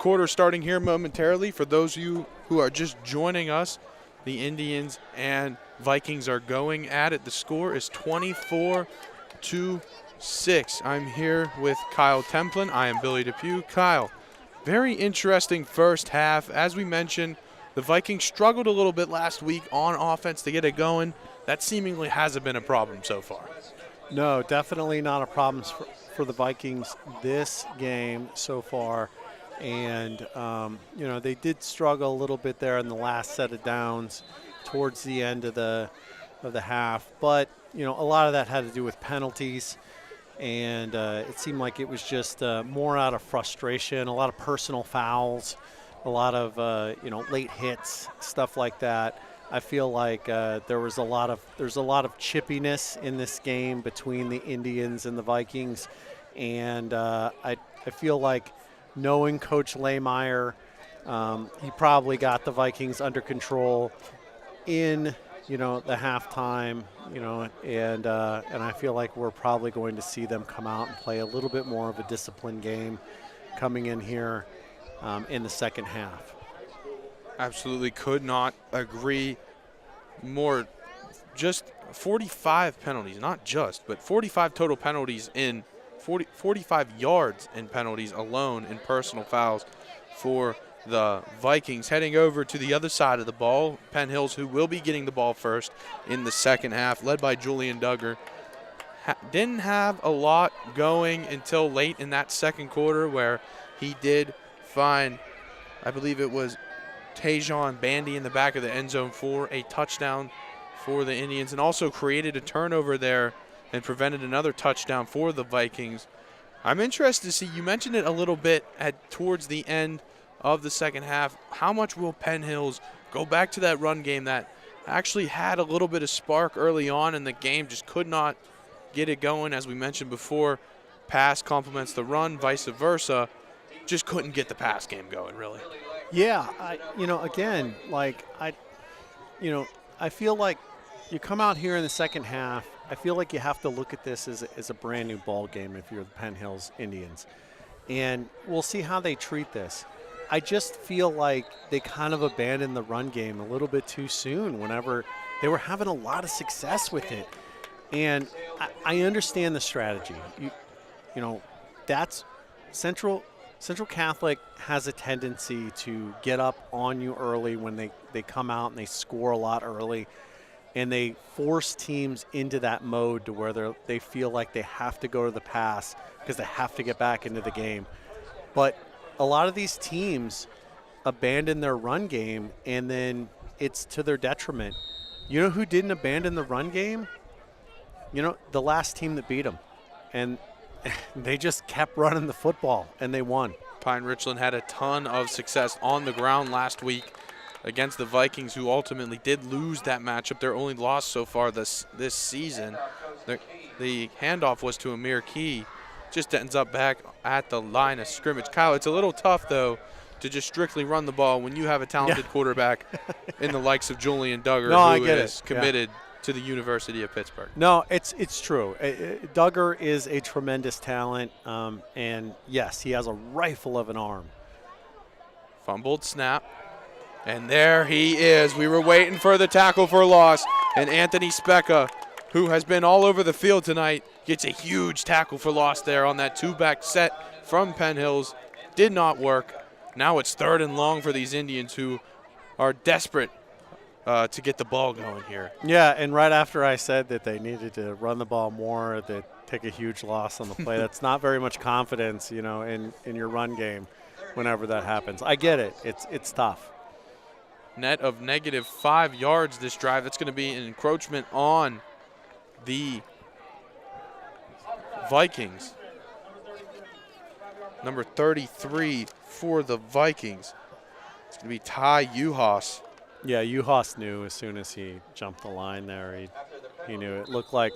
quarter starting here momentarily. For those of you who are just joining us, the Indians and Vikings are going at it. The score is 24-6. I'm here with Kyle Templin. I am Billy Depew. Kyle, very interesting first half. As we mentioned, the Vikings struggled a little bit last week on offense to get it going. That seemingly hasn't been a problem so far. No, definitely not a problem for the Vikings this game so far. And, you know, they did struggle a little bit there in the last set of downs towards the end of the half. But, you know, a lot of that had to do with penalties. And it seemed like it was just more out of frustration, a lot of personal fouls, a lot of, you know, late hits, stuff like that. I feel like there's a lot of chippiness in this game between the Indians and the Vikings. And I feel like, knowing Coach Lehmeyer, he probably got the Vikings under control in, you know, the halftime, you know, and I feel like we're probably going to see them come out and play a little bit more of a disciplined game coming in here in the second half. Absolutely could not agree more. Just 45 penalties, not just, but 45 total penalties in 45 yards in penalties alone in personal fouls for the Vikings. Heading over to the other side of the ball, Penn Hills, who will be getting the ball first in the second half, led by Julian Duggar. Didn't have a lot going until late in that second quarter, where he did find, I believe it was Tajon Bandy in the back of the end zone for a touchdown for the Indians, and also created a turnover there and prevented another touchdown for the Vikings. I'm interested to see, you mentioned it a little bit towards the end of the second half, how much will Penn Hills go back to that run game that actually had a little bit of spark early on in the game, just could not get it going. As we mentioned before, pass complements the run, vice versa, just couldn't get the pass game going, really. Yeah, you know, again, like, I feel like you come out here in the second half, I feel like you have to look at this as a brand new ball game if you're the Penn Hills Indians. And we'll see how they treat this. I just feel like they kind of abandoned the run game a little bit too soon whenever they were having a lot of success with it. And I understand the strategy. You know, that's Central Catholic has a tendency to get up on you early when they come out and they score a lot early. And they force teams into that mode to where they feel like they have to go to the pass because they have to get back into the game. But a lot of these teams abandon their run game, and then it's to their detriment. You know who didn't abandon the run game? You know, the last team that beat them. And they just kept running the football, and they won. Pine Richland had a ton of success on the ground last week against the Vikings, who ultimately did lose that matchup. Their only loss so far this season. The handoff was to Amir Key. Just ends up back at the line of scrimmage. Kyle, it's a little tough, though, to just strictly run the ball when you have a talented quarterback in the likes of Julian Duggar, who is committed to the University of Pittsburgh. No, it's true. Duggar is a tremendous talent, and, yes, he has a rifle of an arm. Fumbled snap. And there he is. We were waiting for the tackle for loss. And Anthony Specca, who has been all over the field tonight, gets a huge tackle for loss there on that two-back set from Penn Hills. Did not work. Now it's 3rd and long for these Indians, who are desperate to get the ball going here. Yeah, and right after I said that they needed to run the ball more, they take a huge loss on the play. That's not very much confidence, you know, in your run game whenever that happens. I get it. It's tough. Net of -5 yards this drive. That's going to be an encroachment on the Vikings. Number 33 for the Vikings. It's going to be Ty Uhas. Yeah, Uhas knew as soon as he jumped the line there. He knew. It looked like,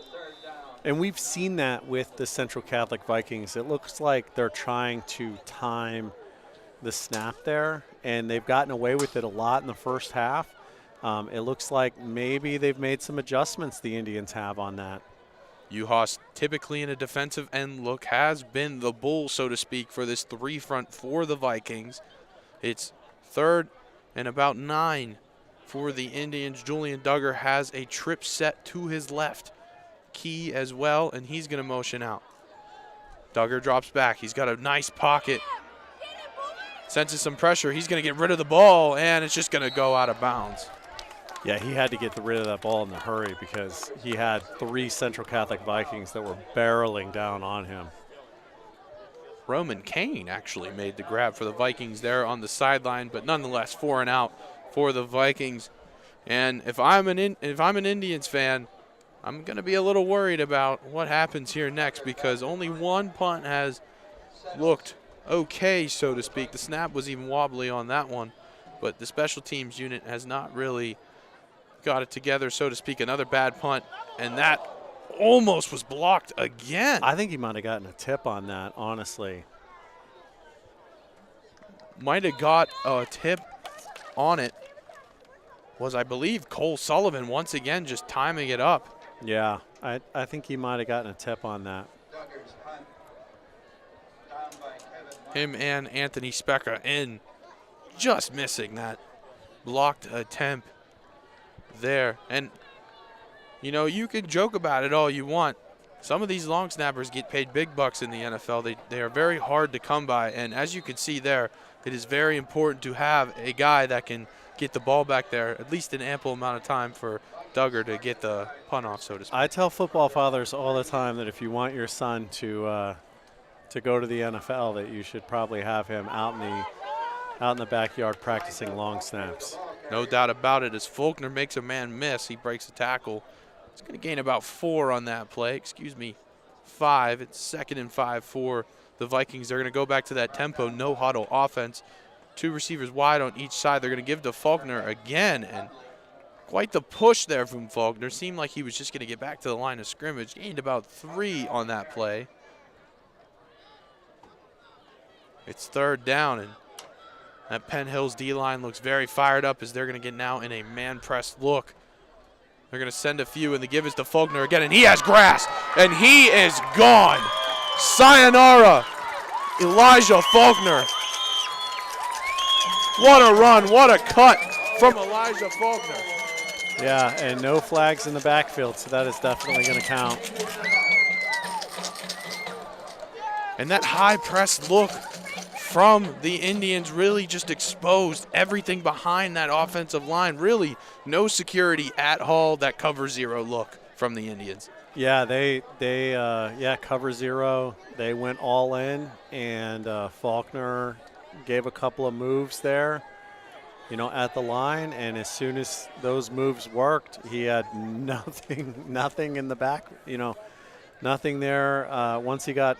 and we've seen that with the Central Catholic Vikings. It looks like they're trying to time the snap there, and they've gotten away with it a lot in the first half. It looks like maybe they've made some adjustments, the Indians have, on that. Uhas, typically in a defensive end look, has been the bull, so to speak, for this three front for the Vikings. It's 3rd and about 9 for the Indians. Julian Duggar has a trip set to his left. Key as well, and he's going to motion out. Duggar drops back. He's got a nice pocket. Senses some pressure. He's going to get rid of the ball, and it's just going to go out of bounds. Yeah, he had to get rid of that ball in a hurry because he had 3 Central Catholic Vikings that were barreling down on him. Roman Kane actually made the grab for the Vikings there on the sideline, but nonetheless 4 and out for the Vikings. And if I'm an Indians fan, I'm going to be a little worried about what happens here next because only one punt has looked okay, so to speak. The snap was even wobbly on that one, but the special teams unit has not really got it together, so to speak. Another bad punt, and that almost was blocked again. I think he might have gotten a tip on that, honestly. Might have got a tip on it. Was, I believe, Cole Sullivan once again just timing it up. Yeah, I think he might have gotten a tip on that. Him and Anthony Specker in, just missing that blocked attempt there. And, you know, you can joke about it all you want. Some of these long snappers get paid big bucks in the NFL. They are very hard to come by. And as you can see there, it is very important to have a guy that can get the ball back there, at least an ample amount of time for Duggar to get the punt off, so to speak. I tell football fathers all the time that if you want your son to go to the NFL, that you should probably have him out in the backyard practicing long snaps. No doubt about it. As Faulkner makes a man miss, he breaks a tackle. He's going to gain about 4 on that play. 5. It's 2nd and 5 for the Vikings. They're going to go back to that tempo, no huddle offense. 2 receivers wide on each side. They're going to give to Faulkner again, and quite the push there from Faulkner. Seemed like he was just going to get back to the line of scrimmage. Gained about 3 on that play. It's 3rd down, and that Penn Hills D-line looks very fired up as they're going to get now in a man-pressed look. They're going to send a few, and the give is to Faulkner again, and he has grass, and he is gone. Sayonara, Elijah Faulkner. What a run, what a cut from Elijah Faulkner. Yeah, and no flags in the backfield, so that is definitely going to count. And that high press look from the Indians really just exposed everything behind that offensive line. Really no security at all. That cover 0 look from the Indians. Yeah, they cover 0. They went all in, and Faulkner gave a couple of moves there, at the line, and as soon as those moves worked, he had nothing in the back, nothing there once he got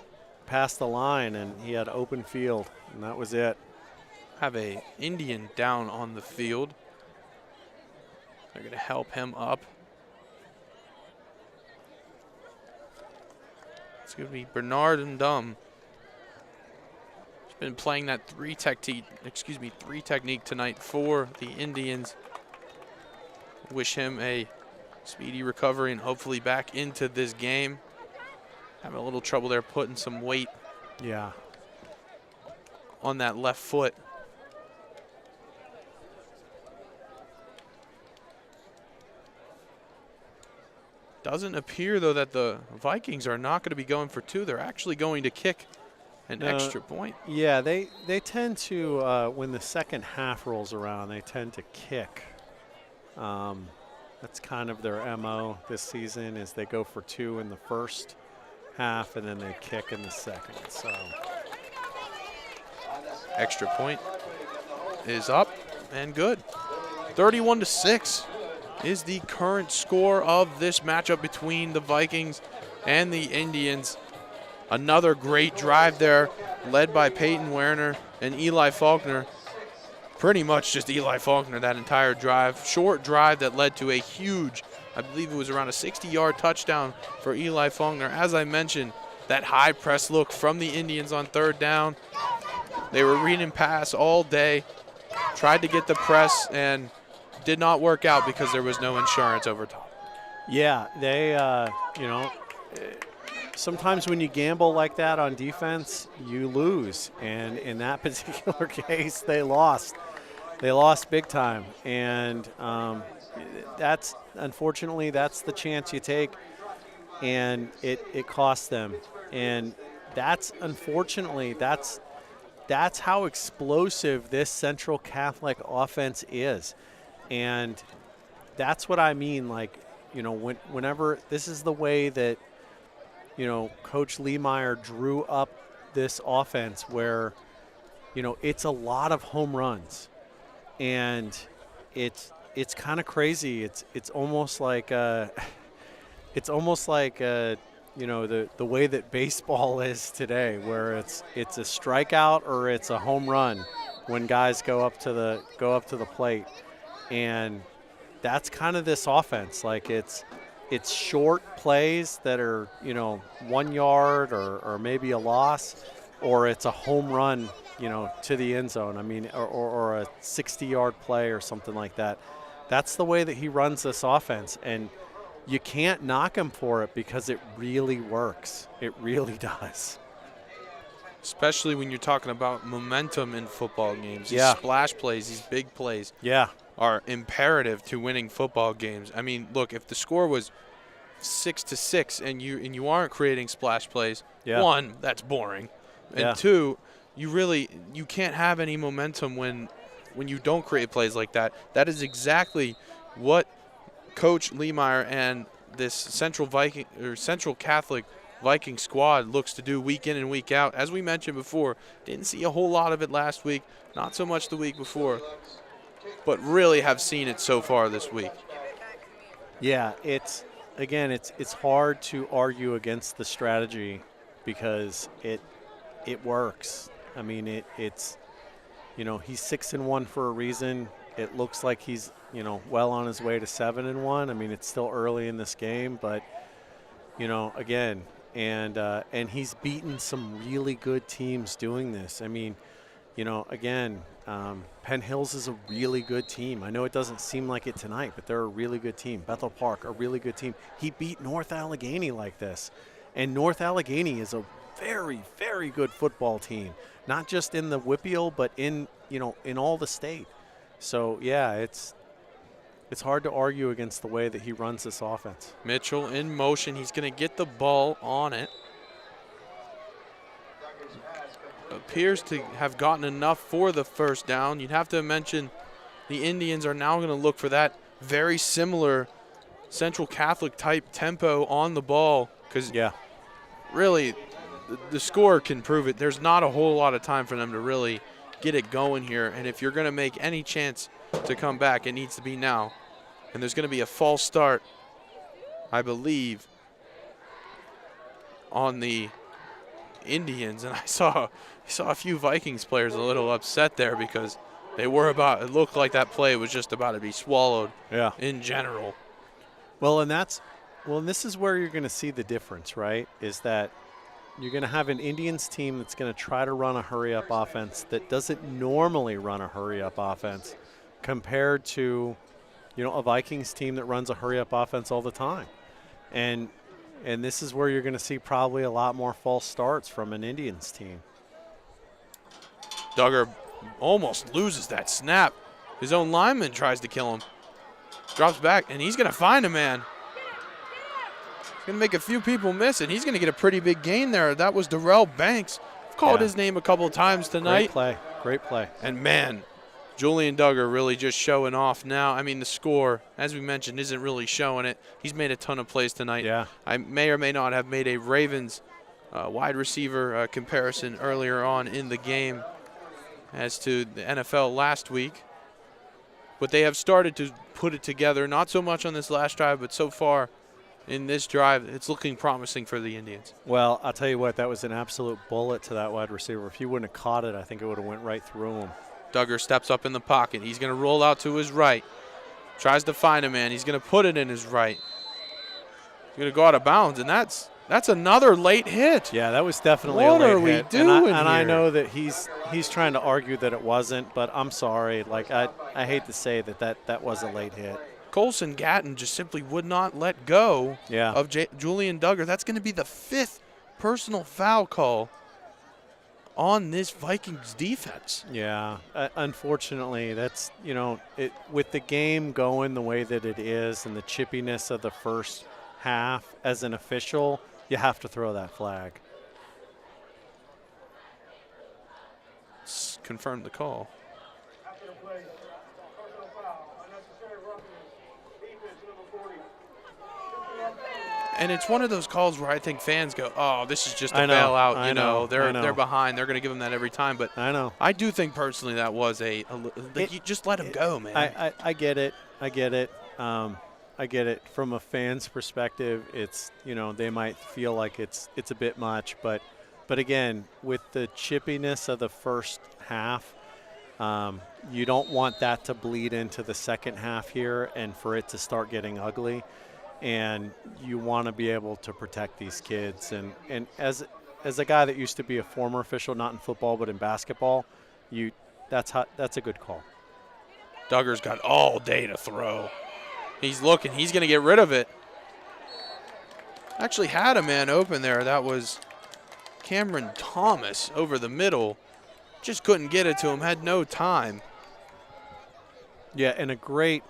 past the line, and he had open field, and that was it. Have a Indian down on the field. They're going to help him up. It's going to be Bernard Ndum. He's been playing that three technique tonight for the Indians. Wish him a speedy recovery and hopefully back into this game. Having a little trouble there putting some weight on that left foot. Doesn't appear, though, that the Vikings are not going to be going for 2. They're actually going to kick an extra point. Yeah, they tend to, when the second half rolls around, they tend to kick. That's kind of their MO this season, is they go for 2 in the first half, and then they kick in the second. So extra point is up and good. 31-6 is the current score of this matchup between the Vikings and the Indians. Another great drive there, led by Peyton Werner and Eli Faulkner. Pretty much just Eli Faulkner that entire drive. Short drive that led to a huge, I believe it was around a 60-yard touchdown for Eli Faulkner. As I mentioned, that high press look from the Indians on 3rd down. They were reading pass all day, tried to get the press, and did not work out because there was no insurance over top. Yeah, they, sometimes when you gamble like that on defense, you lose. And in that particular case, they lost. They lost big time. And that's, unfortunately, that's the chance you take. And it costs them. And that's, unfortunately, that's how explosive this Central Catholic offense is. And that's what I mean, like, you know, whenever this is the way that, you know, Coach Lehmeyer drew up this offense where, you know, it's a lot of home runs. And it's kind of crazy. It's almost like you know, the way that baseball is today, where it's a strikeout or it's a home run when guys go up to the plate. And that's kind of this offense. Like it's short plays that are, you know, 1 yard or maybe a loss, or it's a home run, you know, to the end zone. I mean, or a 60-yard play or something like that. That's the way that he runs this offense. And you can't knock him for it because it really works. It really does. Especially when you're talking about momentum in football games. Yeah. These splash plays, these big plays are imperative to winning football games. I mean, look, if the score was 6-6 and you aren't creating splash plays, one, that's boring. And two, you can't have any momentum when you don't create plays like that. That is exactly what Coach Lehmeyer and this Central Catholic Viking squad looks to do week in and week out. As we mentioned before, didn't see a whole lot of it last week, not so much the week before, but really have seen it so far this week. Yeah, it's hard to argue against the strategy because it works. I mean, it's you know, he's 6-1 for a reason. It looks like he's, you know, well on his way to 7-1. I mean, it's still early in this game, but, you know, again, and he's beaten some really good teams doing this. I mean, you know, again, Penn Hills is a really good team. I know it doesn't seem like it tonight, but they're a really good team. Bethel Park, a really good team. He beat North Allegheny like this, and North Allegheny is a very, very good football team, not just in the WPIAL, but in, you know, in all the state. So, yeah, it's hard to argue against the way that he runs this offense. Mitchell in motion. He's going to get the ball on it. Appears to have gotten enough for the first down. You'd have to mention the Indians are now going to look for that very similar Central Catholic type tempo on the ball because really the score can prove it. There's not a whole lot of time for them to really get it going here, and if you're going to make any chance to come back, it needs to be now. And there's going to be a false start, I believe, on the Indians, and I saw a few Vikings players a little upset there because it looked like that play was just about to be swallowed in general. Well, and this is where you're going to see the difference, right, is that you're going to have an Indians team that's going to try to run a hurry-up offense that doesn't normally run a hurry-up offense compared to, you know, a Vikings team that runs a hurry-up offense all the time. And this is where you're going to see probably a lot more false starts from an Indians team. Duggar almost loses that snap. His own lineman tries to kill him. Drops back, and he's going to find a man. Going to make a few people miss it. He's going to get a pretty big gain there. That was Darrell Banks. I've called his name a couple of times tonight. Great play. And, man, Julian Duggar really just showing off now. I mean, the score, as we mentioned, isn't really showing it. He's made a ton of plays tonight. Yeah. I may or may not have made a Ravens wide receiver comparison earlier on in the game as to the NFL last week. But they have started to put it together, not so much on this last drive, but so far in this drive, it's looking promising for the Indians. Well, I'll tell you what, that was an absolute bullet to that wide receiver. If he wouldn't have caught it, I think it would have went right through him. Duggar steps up in the pocket. He's going to roll out to his right. Tries to find a man. He's going to put it in his right. He's going to go out of bounds, and that's another late hit. Yeah, that was definitely a late hit. What are we doing here? And I know that he's trying to argue that it wasn't, but I'm sorry. Like, I hate to say that was a late hit. Colson Gatton just simply would not let go of Julian Duggar. That's going to be the 5th personal foul call on this Vikings defense. Yeah, unfortunately, that's, with the game going the way that it is and the chippiness of the first half, as an official, you have to throw that flag. Confirm the call. And it's one of those calls where I think fans go, "Oh, this is just a bailout." They're behind. They're going to give them that every time. But I do think personally that was you just let him go, man. I get it. I get it. I get it. From a fan's perspective, it's they might feel like it's a bit much, but again, with the chippiness of the first half, you don't want that to bleed into the second half here and for it to start getting ugly. And you want to be able to protect these kids. And as a guy that used to be a former official, not in football but in basketball, that's a good call. Duggar's got all day to throw. He's looking. He's going to get rid of it. Actually had a man open there. That was Cameron Thomas over the middle. Just couldn't get it to him. Had no time. Yeah, and a great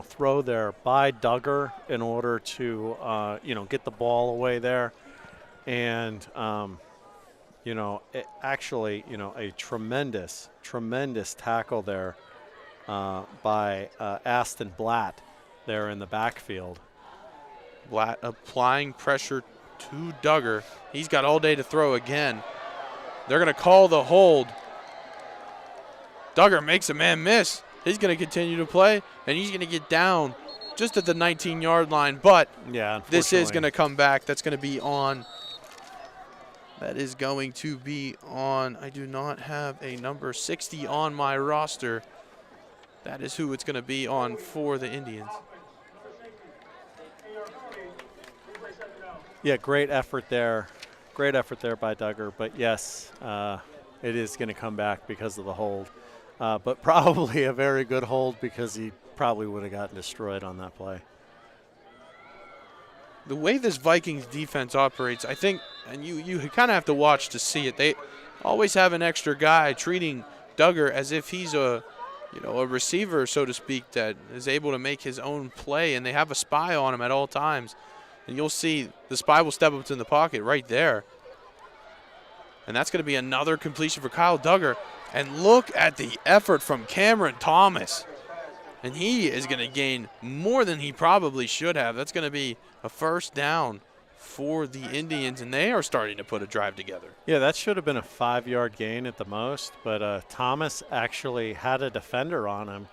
throw there by Duggar in order to, get the ball away there. And, a tremendous tackle there by Aston Blatt there in the backfield. Blatt applying pressure to Duggar. He's got all day to throw again. They're going to call the hold. Duggar makes a man miss. He's going to continue to play, and he's going to get down just at the 19-yard line. But this is going to come back. That's going to be on. That is going to be on. I do not have a number 60 on my roster. That is who it's going to be on for the Indians. Yeah, great effort there. Great effort there by Duggar. But, yes, it is going to come back because of the hold. But probably a very good hold because he probably would have gotten destroyed on that play. The way this Vikings defense operates, I think, and you kind of have to watch to see it. They always have an extra guy treating Duggar as if he's a receiver, so to speak, that is able to make his own play, and they have a spy on him at all times. And you'll see the spy will step up to the pocket right there. And that's going to be another completion for Kyle Duggar. And look at the effort from Cameron Thomas. And he is going to gain more than he probably should have. That's going to be a first down for the Indians, and they are starting to put a drive together. Yeah, that should have been a 5-yard gain at the most, but Thomas actually had a defender on him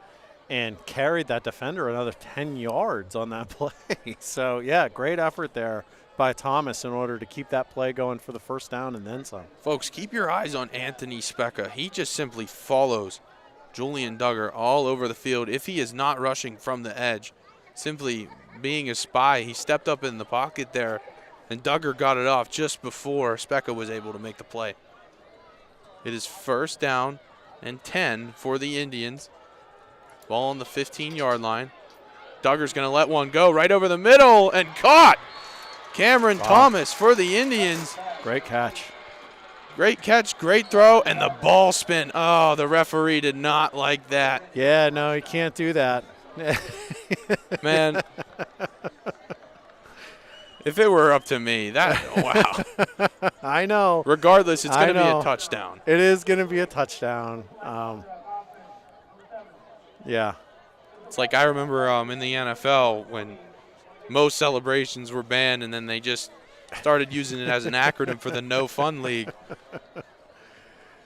and carried that defender another 10 yards on that play. So, yeah, great effort there by Thomas in order to keep that play going for the first down and then some. Folks, keep your eyes on Anthony Specca. He just simply follows Julian Duggar all over the field. If he is not rushing from the edge, simply being a spy, he stepped up in the pocket there, and Duggar got it off just before Specca was able to make the play. It is first down and 10 for the Indians. Ball on the 15-yard line. Duggar's going to let one go right over the middle and caught. Cameron Thomas for the Indians. Great catch. Great catch, great throw, and the ball spin. Oh, the referee did not like that. Yeah, no, he can't do that. Man, if it were up to me, wow. I know. Regardless, it's going to be a touchdown. It is going to be a touchdown. Yeah. It's like I remember in the NFL when most celebrations were banned, and then they just started using it as an acronym for the No Fun League.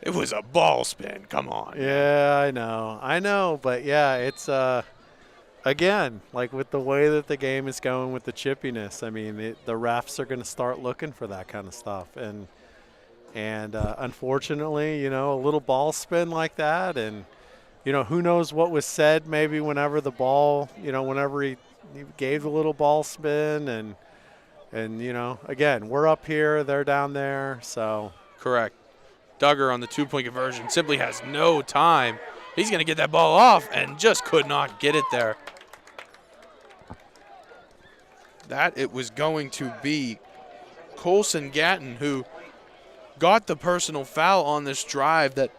It was a ball spin. Come on. Yeah, I know. But, yeah, it's, again, like with the way that the game is going with the chippiness, I mean, the refs are going to start looking for that kind of stuff. And unfortunately, a little ball spin like that, and, who knows what was said maybe whenever the ball, whenever he gave the little ball spin, and again, we're up here, they're down there, so. Correct. Duggar on the two-point conversion simply has no time. He's going to get that ball off and just could not get it there. that it was going to be Colson Gatton who got the personal foul on this drive that,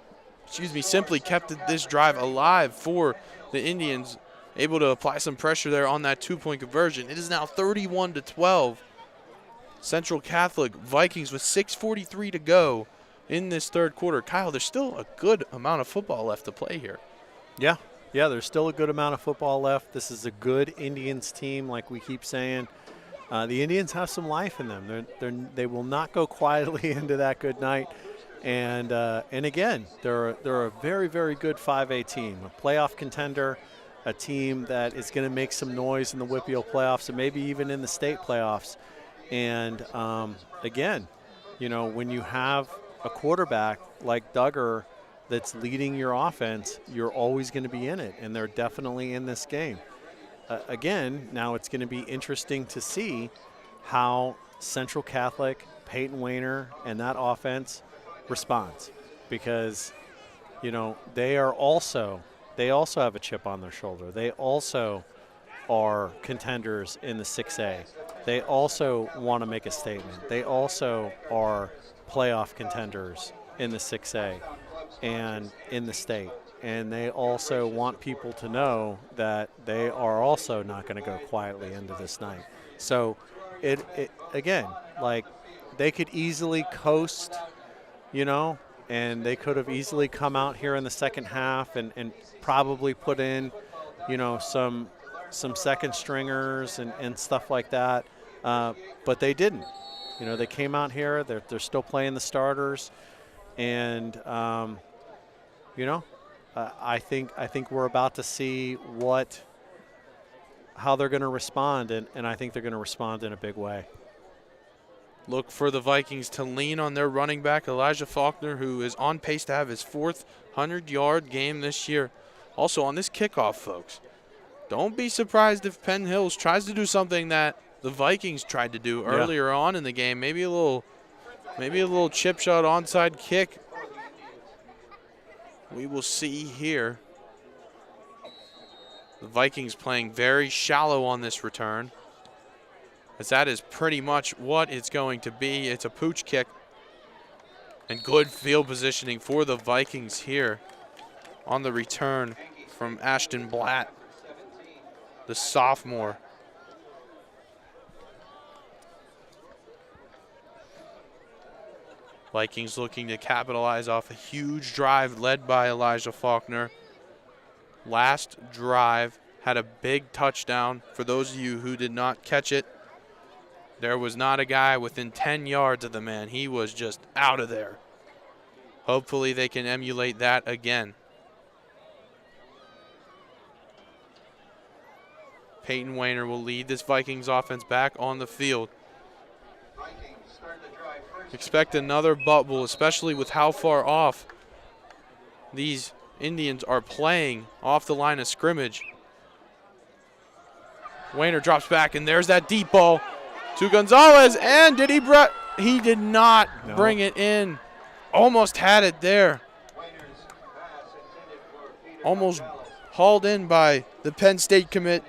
simply kept this drive alive for the Indians, able to apply some pressure there on that 2-point conversion. It is now 31-12. Central Catholic Vikings with 6:43 to go in this third quarter. Kyle, there's still a good amount of football left to play here. Yeah, there's still a good amount of football left. This is a good Indians team, like we keep saying. The Indians have some life in them. They will not go quietly into that good night. And again, they're a very, very good 5A team, a playoff contender, a team that is going to make some noise in the WPIAL playoffs and maybe even in the state playoffs. And again, when you have a quarterback like Duggar that's leading your offense, you're always going to be in it, and they're definitely in this game. Again, now it's going to be interesting to see how Central Catholic, Peyton Wayner, and that offense responds, because they also have a chip on their shoulder. They also are contenders in the 6A. They also want to make a statement. They also are playoff contenders in the 6A and in the state. And they also want people to know that they are also not going to go quietly into this night. So it again, like, they could easily coast, and they could have easily come out here in the second half and probably put in, some second stringers and stuff like that. But they didn't. They came out here. They're still playing the starters, and I think we're about to see how they're going to respond, and I think they're going to respond in a big way. Look for the Vikings to lean on their running back, Elijah Faulkner, who is on pace to have his 4th 100-yard game this year. Also on this kickoff, folks, don't be surprised if Penn Hills tries to do something that the Vikings tried to do earlier on in the game. Maybe a little chip shot onside kick. We will see here. The Vikings playing very shallow on this return, as that is pretty much what it's going to be. It's a pooch kick, and good field positioning for the Vikings here on the return from Ashton Blatt, the sophomore. Vikings looking to capitalize off a huge drive led by Elijah Faulkner. Last drive had a big touchdown. For those of you who did not catch it, there was not a guy within 10 yards of the man. He was just out of there. Hopefully they can emulate that again. Peyton Wayner will lead this Vikings offense back on the field. Expect another bubble, especially with how far off these Indians are playing off the line of scrimmage. Wayner drops back, and there's that deep ball to Gonzalez. And did he did not bring it in. Almost had it there. Almost hauled in by the Penn State commit,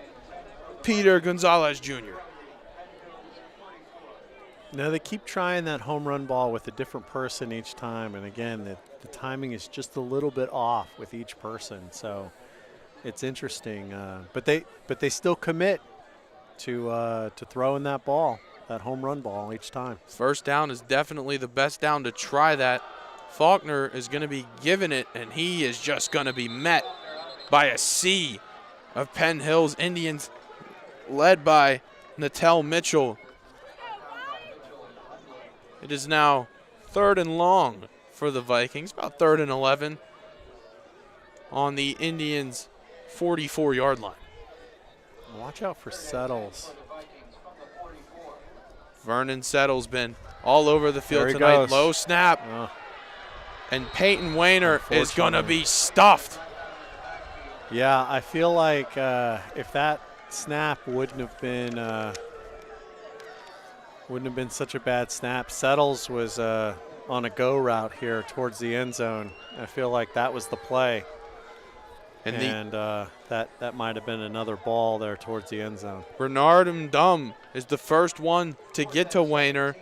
Peter Gonzalez Jr. No, they keep trying that home run ball with a different person each time, and again, the timing is just a little bit off with each person. So it's interesting, but they still commit to throwing that ball, that home run ball each time. First down is definitely the best down to try that. Faulkner is going to be given it, and he is just going to be met by a sea of Penn Hills Indians, led by Natel Mitchell. It is now 3rd and long for the Vikings, about 3rd and 11 on the Indians' 44-yard line. Watch out for Settles. Vernon Settles been all over the field tonight. Goes. Low snap. And Peyton Wayner is going to be stuffed. Yeah, I feel like if that snap wouldn't have been such a bad snap. Settles was on a go route here towards the end zone. I feel like that was the play. And that might have been another ball there towards the end zone. Bernard Ndum is the first one to get to Wayner.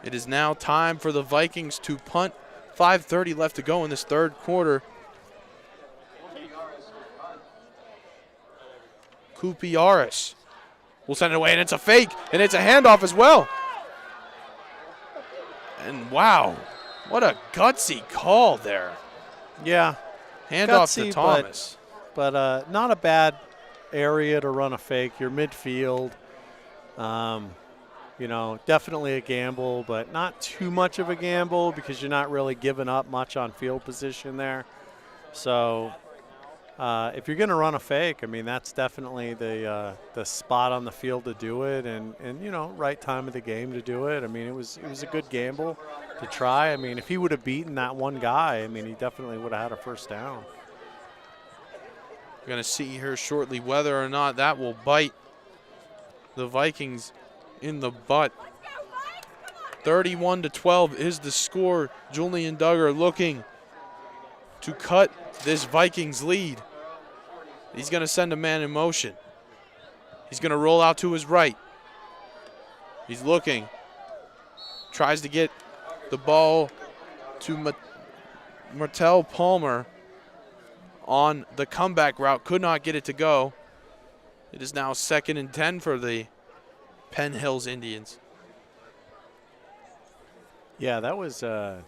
It is now time for the Vikings to punt. 5:30 left to go in this third quarter. Kupiaris will send it away, and it's a fake, and it's a handoff as well. And wow, what a gutsy call there. Yeah. Handoff Gutsy, to Thomas. But not a bad area to run a fake. You're midfield. You know, definitely a gamble, but not too much of a gamble because you're not really giving up much on field position there. So if you're going to run a fake, I mean, that's definitely the spot on the field to do it, and you know, right time of the game to do it. I mean, it was a good gamble to try. I mean, if he would have beaten that one guy, I mean, he definitely would have had a first down. We're going to see here shortly whether or not that will bite the Vikings in the butt. 31-12 is the score. Julian Duggar looking to cut this Vikings lead. He's going to send a man in motion. He's going to roll out to his right. He's looking. Tries to get the ball to Martell Palmer on the comeback route. Could not get it to go. It is now 2nd and 10 for the Penn Hills Indians. Yeah, that was an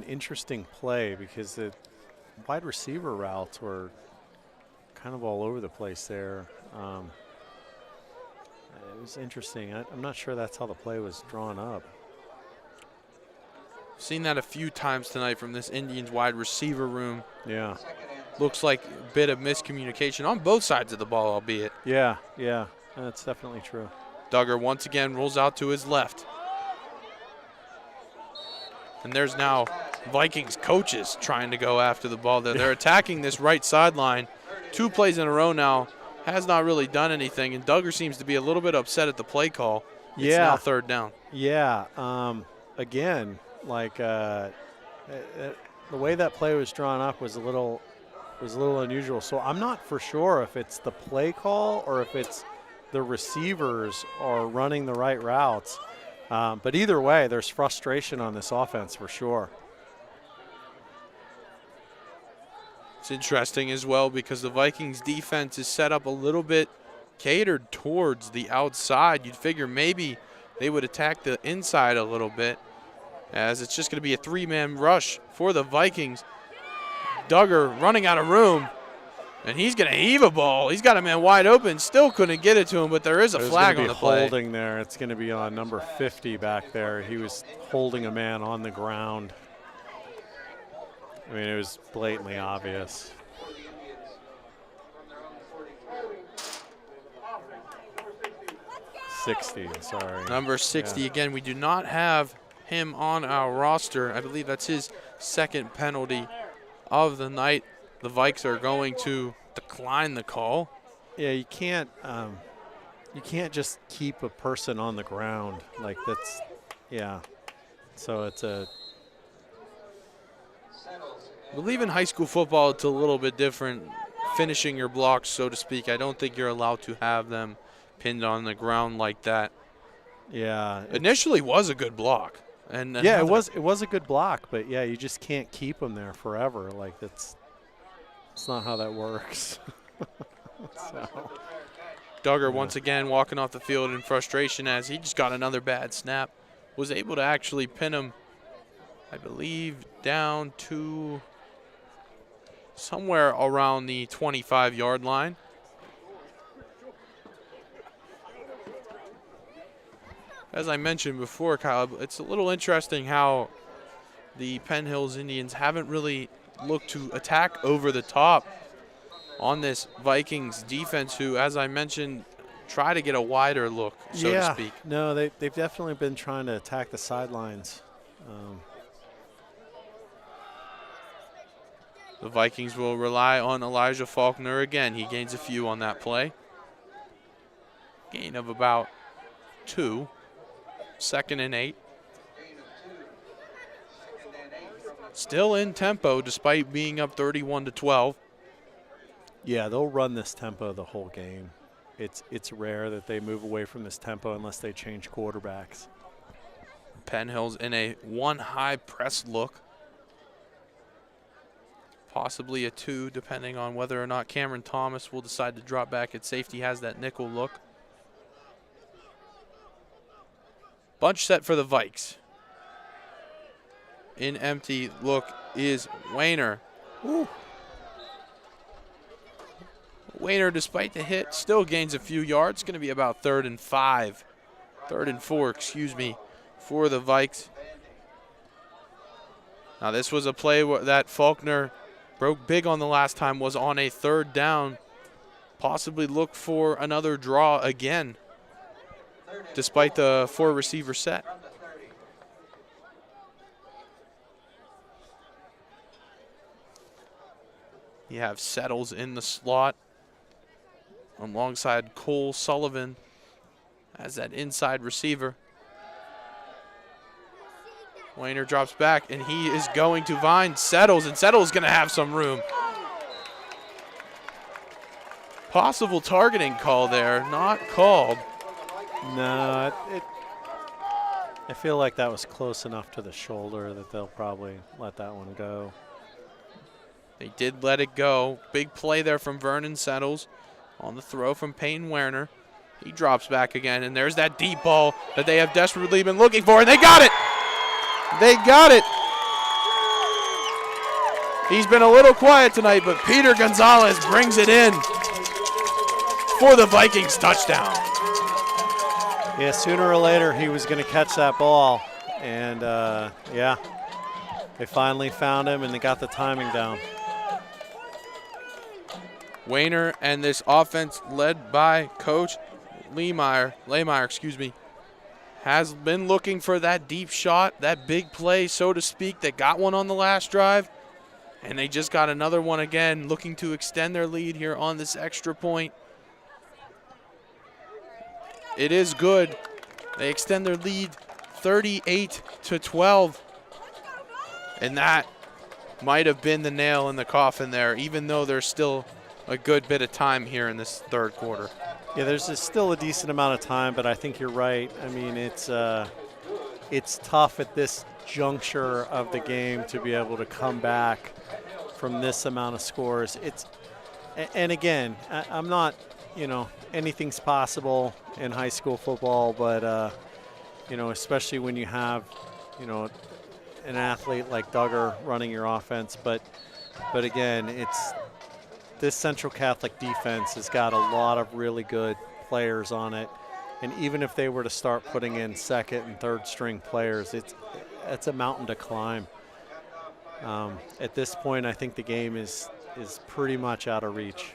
interesting play because the wide receiver routes were kind of all over the place there. It was interesting. I'm not sure that's how the play was drawn up. Seen that a few times tonight from this Indians wide receiver room. Yeah. Looks like a bit of miscommunication on both sides of the ball, albeit. Yeah, that's definitely true. Duggar once again rolls out to his left. And there's now Vikings coaches trying to go after the ball there. They're attacking this right sideline. 2 plays in a row now. Has not really done anything, and Duggar seems to be a little bit upset at the play call. It's now 3rd down. Yeah. Again, like the way that play was drawn up was a little unusual. So I'm not for sure if it's the play call or if it's the receivers are running the right routes. But either way, there's frustration on this offense for sure. It's interesting as well because the Vikings defense is set up a little bit catered towards the outside. You'd figure maybe they would attack the inside a little bit, as it's just going to be a 3-man rush for the Vikings. Duggar running out of room, and he's going to heave a ball. He's got a man wide open, still couldn't get it to him, but there is a flag on the play. Holding there. It's going to be on number 50 back there. He was holding a man on the ground. I mean, it was blatantly obvious. Number 60, again, we do not have him on our roster. I believe that's his 2nd penalty of the night. The Vikes are going to decline the call. Yeah, you can't just keep a person on the ground. Like that's, yeah. So it's a. I believe in high school football it's a little bit different, finishing your blocks, so to speak. I don't think you're allowed to have them pinned on the ground like that. Yeah. Initially was a good block. And yeah, it was a good block, but yeah, you just can't keep them there forever. Like it's not how that works. So. Duggar once again walking off the field in frustration as he just got another bad snap. Was able to actually pin him, I believe, down to somewhere around the 25-yard line. As I mentioned before, Kyle, it's a little interesting how the Penn Hills Indians haven't really looked to attack over the top on this Vikings defense, who, as I mentioned, try to get a wider look, so to speak. No, they've definitely been trying to attack the sidelines. The Vikings will rely on Elijah Faulkner again. He gains a few on that play. Gain of about 2. 2nd and 8. still in tempo despite being up 31-12. Yeah, they'll run this tempo the whole game. It's rare that they move away from this tempo unless they change quarterbacks. Penn Hills in a one high press look. Possibly a two, depending on whether or not Cameron Thomas will decide to drop back at safety. Has that nickel look. Bunch set for the Vikes. In empty look is Wayner. Ooh. Wayner, despite the hit, still gains a few yards. Going to be about 3rd and 4, excuse me, for the Vikes. Now this was a play that Faulkner broke big on the last time, was on a 3rd down. Possibly look for another draw again, despite the 4-receiver set. You have Settles in the slot alongside Cole Sullivan as that inside receiver. Wayner drops back, and he is going to find Settles, and Settles going to have some room. Possible targeting call there, not called. No, I feel like that was close enough to the shoulder that they'll probably let that one go. They did let it go. Big play there from Vernon Settles on the throw from Peyton Werner. He drops back again, and there's that deep ball that they have desperately been looking for, and they got it. They got it. He's been a little quiet tonight, but Peter Gonzalez brings it in for the Vikings touchdown. Yeah, sooner or later he was going to catch that ball, and yeah, they finally found him and they got the timing down. Wayner and this offense led by Coach Lehmeyer, has been looking for that deep shot, that big play, so to speak, that got one on the last drive. And they just got another one again, looking to extend their lead here on this extra point. It is good. They extend their lead 38-12. And that might have been the nail in the coffin there, even though there's still a good bit of time here in this 3rd quarter. Yeah, there's still a decent amount of time, but I think you're right. I mean, it's tough at this juncture of the game to be able to come back from this amount of scores. And again, I'm not, anything's possible in high school football, but especially when you have, an athlete like Duggar running your offense. But again, this Central Catholic defense has got a lot of really good players on it, and even if they were to start putting in 2nd and 3rd string players, it's a mountain to climb. At this point, I think the game is pretty much out of reach.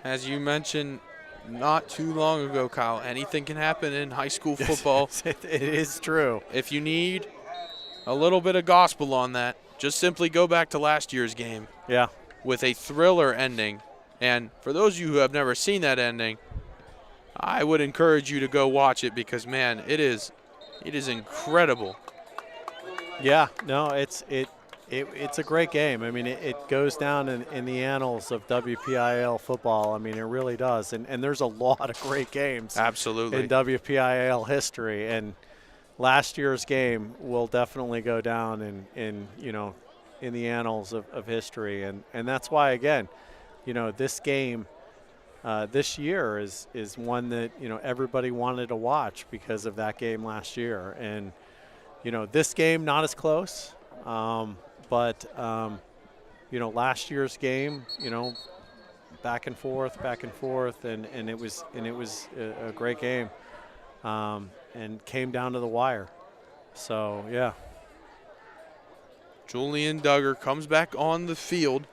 As you mentioned not too long ago, Kyle, anything can happen in high school football. It is true. If you need a little bit of gospel on that, just simply go back to last year's game. Yeah. With a thriller ending. And for those of you who have never seen that ending, I would encourage you to go watch it because, man, it is incredible. Yeah, no, it's a great game. I mean, it goes down in the annals of WPIAL football. I mean, it really does. And there's a lot of great games. Absolutely. In WPIAL history. And last year's game will definitely go down in the annals of history. And that's why, again, this game this year is one that, everybody wanted to watch because of that game last year. And, this game, not as close. But last year's game, back and forth, and it was a great game, and came down to the wire. So yeah. Julian Duggar comes back on the field,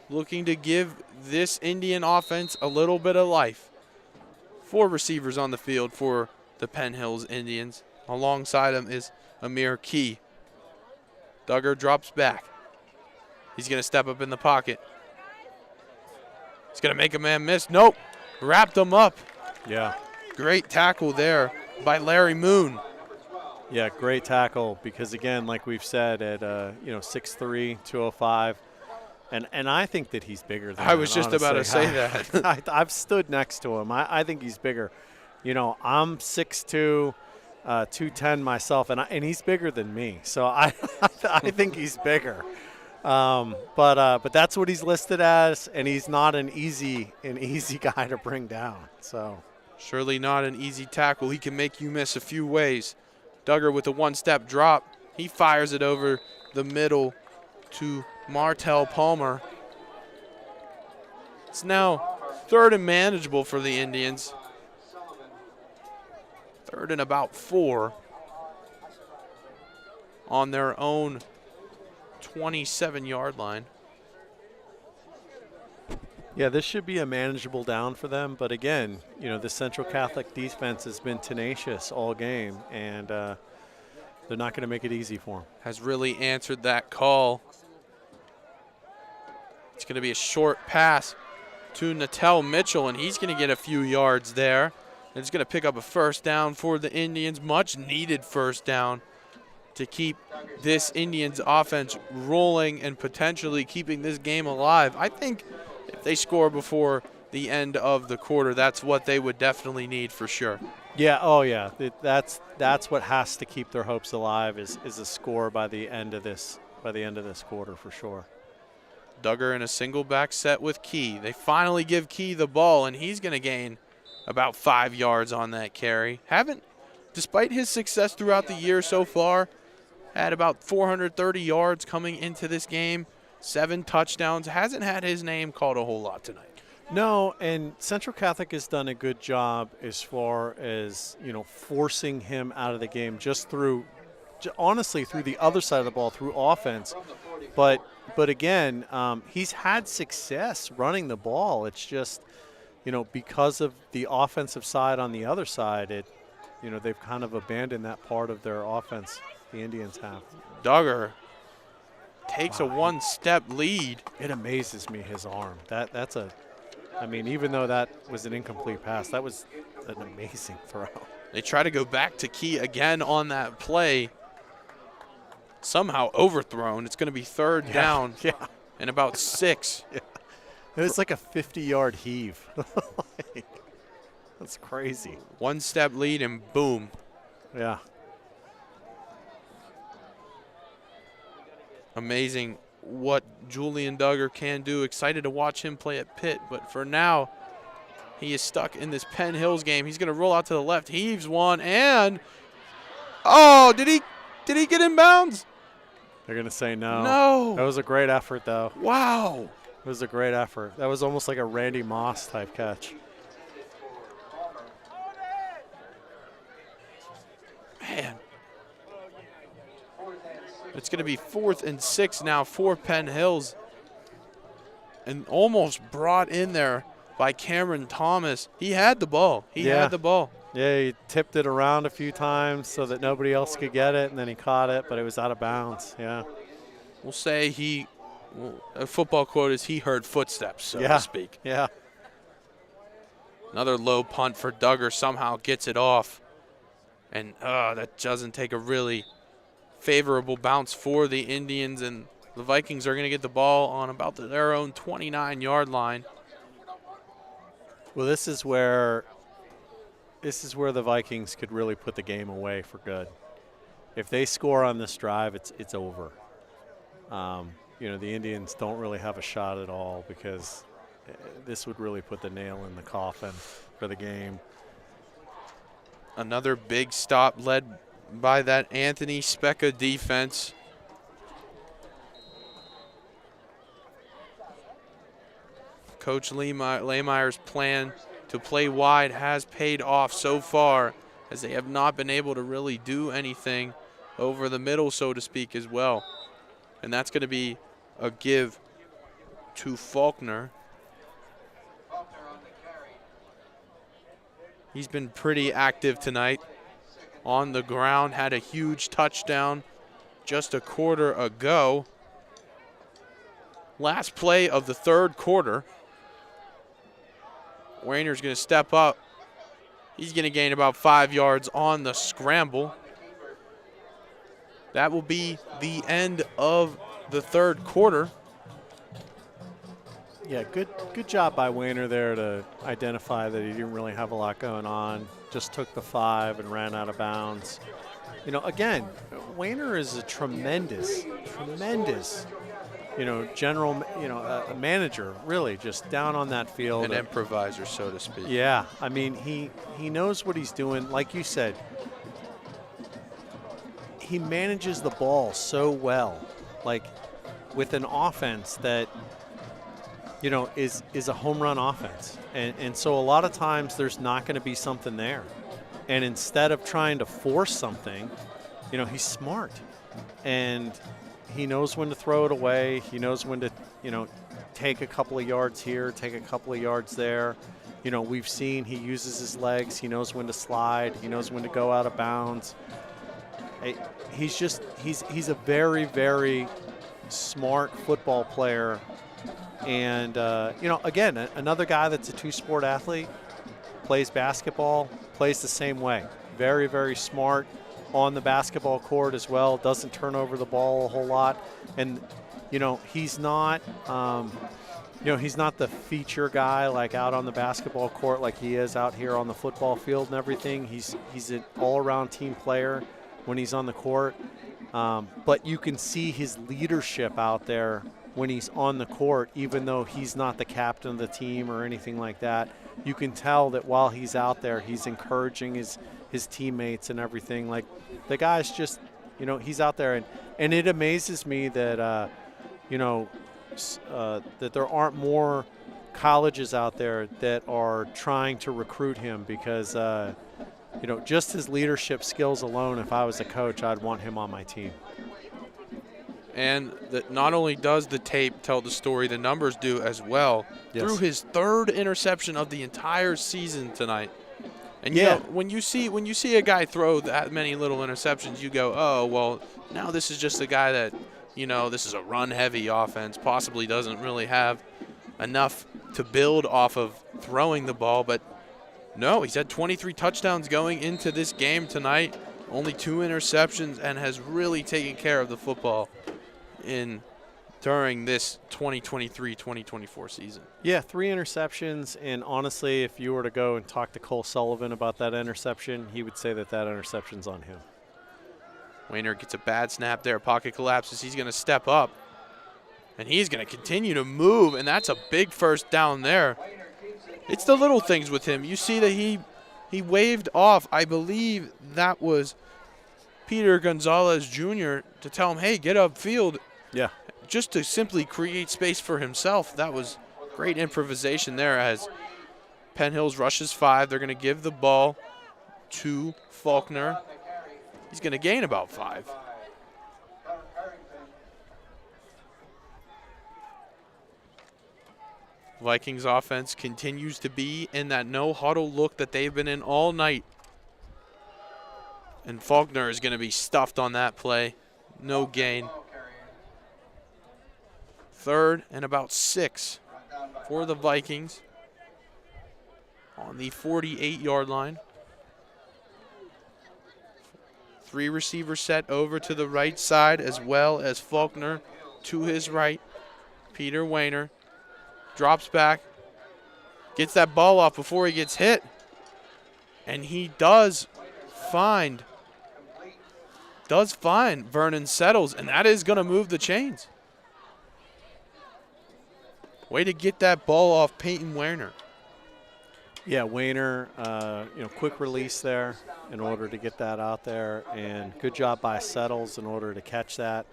looking to give this Indian offense a little bit of life. 4 receivers on the field for the Penn Hills Indians. Alongside him is Amir Key. Duggar drops back. He's going to step up in the pocket. He's going to make a man miss. Nope. Wrapped him up. Yeah. Great tackle there by Larry Moon. Yeah, great tackle because, again, like we've said, at 6'3", 205, and I think that he's bigger than I was just about to say that. I've stood next to him. I think he's bigger. I'm 6'2", 210 myself, and he's bigger than me. So I think he's bigger. But that's what he's listed as, and he's not an easy guy to bring down. So surely not an easy tackle. He can make you miss a few ways. Duggar with a one-step drop. He fires it over the middle to Martell Palmer. It's now 3rd and manageable for the Indians. 3rd and about 4 on their own 27-yard line. Yeah, this should be a manageable down for them. But again, the Central Catholic defense has been tenacious all game, and they're not going to make it easy for them. Has really answered that call. It's going to be a short pass to Natel Mitchell, and he's going to get a few yards there. And it's going to pick up a first down for the Indians, much needed first down to keep this Indians offense rolling and potentially keeping this game alive. I think if they score before the end of the quarter, that's what they would definitely need for sure. Yeah, oh yeah, that's what has to keep their hopes alive is a score by the end of this quarter for sure. Duggar in a single back set with Key. They finally give Key the ball, and he's going to gain about 5 yards on that carry. Despite his success throughout the year so far, had about 430 yards coming into this game, 7 touchdowns, hasn't had his name called a whole lot tonight. No, and Central Catholic has done a good job as far as, forcing him out of the game honestly through the other side of the ball, through offense. But again, he's had success running the ball. It's just, because of the offensive side on the other side, they've kind of abandoned that part of their offense, the Indians have. Duggar takes a one-step lead. It amazes me, his arm. Even though that was an incomplete pass, that was an amazing throw. They try to go back to Key again on that play. Somehow overthrown. It's going to be 3rd down and about 6. Yeah. It's like a 50-yard heave. That's crazy. One-step lead and boom. Yeah. Amazing what Julian Duggar can do. Excited to watch him play at Pitt, but for now, he is stuck in this Penn Hills game. He's going to roll out to the left, heaves one, and did he get in bounds? They're going to say no. No. That was a great effort, though. Wow. It was a great effort. That was almost like a Randy Moss type catch. Man. It's going to be 4th and 6 now for Penn Hills. And almost brought in there by Cameron Thomas. He had the ball. He had the ball. Yeah, he tipped it around a few times so that nobody else could get it, and then he caught it, but it was out of bounds. Yeah. We'll say a football quote is he heard footsteps, so to speak. Yeah. Another low punt for Duggar, somehow gets it off. And that doesn't take a really favorable bounce for the Indians, and the Vikings are going to get the ball on about their own 29-yard line. Well, this is where the Vikings could really put the game away for good. If they score on this drive, it's over. The Indians don't really have a shot at all because this would really put the nail in the coffin for the game. Another big stop led by that Anthony Specca defense. Coach Leymeyer's plan to play wide has paid off so far, as they have not been able to really do anything over the middle, so to speak, as well. And that's going to be a give to Faulkner. He's been pretty active tonight on the ground, had a huge touchdown just a quarter ago. Last play of the 3rd quarter. Wayner's going to step up. He's going to gain about 5 yards on the scramble. that will be the end of the third quarter. Yeah, good job by Wayner there to identify that he didn't really have a lot going on. Just took the 5 and ran out of bounds. You know, again, Wayner is a tremendous, general, a manager, really, just down on that field. An improviser, so to speak. Yeah, I mean, he knows what he's doing. Like you said, he manages the ball so well, like with an offense that, is a home run offense. And so a lot of times there's not going to be something there. And instead of trying to force something, he's smart. And he knows when to throw it away. He knows when to, take a couple of yards here, take a couple of yards there. We've seen he uses his legs. He knows when to slide. He knows when to go out of bounds. He's a very, very smart football player. And, again, another guy that's a two-sport athlete, plays basketball, plays the same way. Very, very smart on the basketball court as well, doesn't turn over the ball a whole lot. And, he's not, he's not the feature guy like out on the basketball court like he is out here on the football field and everything. He's an all-around team player when he's on the court. But you can see his leadership out there when he's on the court, even though he's not the captain of the team or anything like that. You can tell that while he's out there, he's encouraging his teammates and everything. Like, the guy's just, he's out there. And it amazes me that, that there aren't more colleges out there that are trying to recruit him because, just his leadership skills alone, if I was a coach, I'd want him on my team. And that not only does the tape tell the story, the numbers do as well. Yes. Through his 3rd interception of the entire season tonight. And when you see a guy throw that many little interceptions, you go, oh, well, now this is just a guy that, this is a run-heavy offense, possibly doesn't really have enough to build off of throwing the ball. But no, he's had 23 touchdowns going into this game tonight, only 2 interceptions, and has really taken care of the football during this 2023-2024 season. Yeah, 3 interceptions, and honestly, if you were to go and talk to Cole Sullivan about that interception, he would say that interception's on him. Wayner gets a bad snap there. Pocket collapses. He's going to step up, and he's going to continue to move, and that's a big first down there. It's the little things with him. You see that he waved off, I believe that was Peter Gonzalez Jr. to tell him, hey, get upfield. Yeah. Just to simply create space for himself. That was great improvisation there as Penn Hills rushes 5. They're going to give the ball to Faulkner. He's going to gain about 5. Vikings offense continues to be in that no-huddle look that they've been in all night. And Faulkner is going to be stuffed on that play. No gain. 3rd and about 6 for the Vikings on the 48-yard line. 3 receivers set over to the right side as well as Faulkner to his right. Peter Wayner drops back, gets that ball off before he gets hit, and he does find Vernon Settles, and that is going to move the chains. Way to get that ball off Peyton Wayner. Yeah, Wayner, quick release there in order to get that out there, and good job by Settles in order to catch that,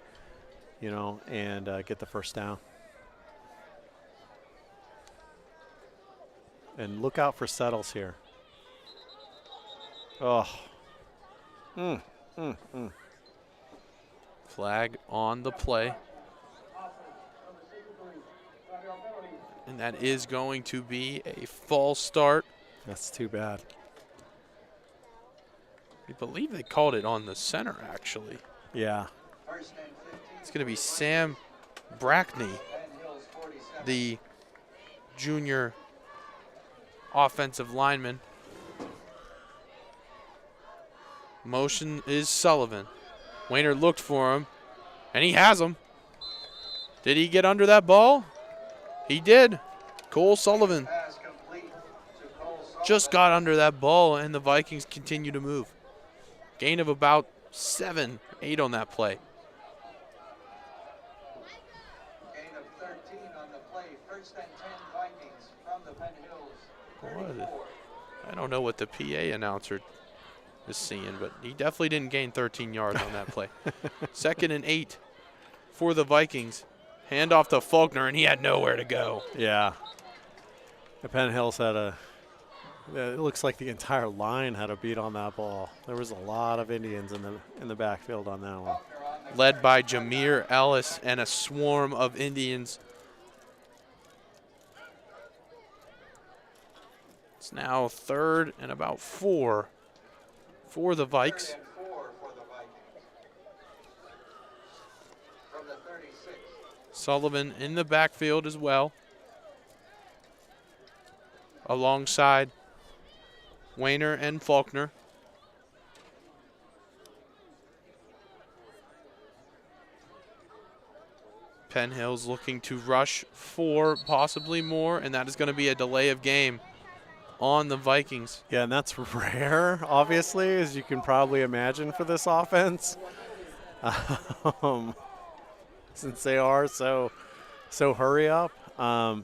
and get the first down. And look out for Settles here. Oh. Flag on the play. And that is going to be a false start. That's too bad. I believe they called it on the center, actually. Yeah. It's going to be Sam Brackney, the junior offensive lineman. Motion is Sullivan. Wainer looked for him, and he has him. Did he get under that ball? He did. Cole Sullivan just got under that ball, and the Vikings continue to move. Gain of about 7, 8 on that play. Gain of 13 on the play. First and 10 Vikings from the Penn Hills. 34. I don't know what the PA announcer is seeing, but he definitely didn't gain 13 yards on that play. 2nd and 8 for the Vikings. Hand off to Faulkner, and he had nowhere to go. Yeah. The Penn Hills had it looks like the entire line had a beat on that ball. There was a lot of Indians in the backfield on that one. Led by Jameer Ellis and a swarm of Indians. It's now 3rd and about 4 for the Vikes. From the 36. Sullivan in the backfield as well, alongside Wainer and Faulkner. Penn Hills looking to rush 4, possibly more, and that is going to be a delay of game on the Vikings. Yeah, and that's rare, obviously, as you can probably imagine for this offense. Since they are so hurry up.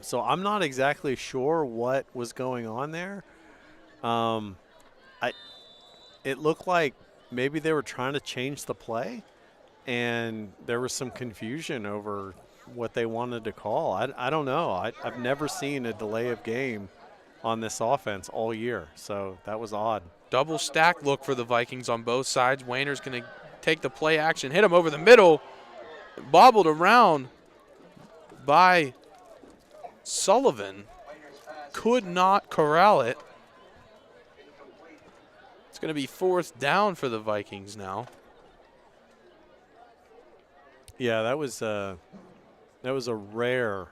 So I'm not exactly sure what was going on there. It looked like maybe they were trying to change the play, and there was some confusion over what they wanted to call. I don't know. I've never seen a delay of game on this offense all year, so that was odd. Double stack look for the Vikings on both sides. Wainer's going to take the play action, hit him over the middle, bobbled around by Sullivan. Could not corral it. It's going to be 4th down for the Vikings now. Yeah, that was a rare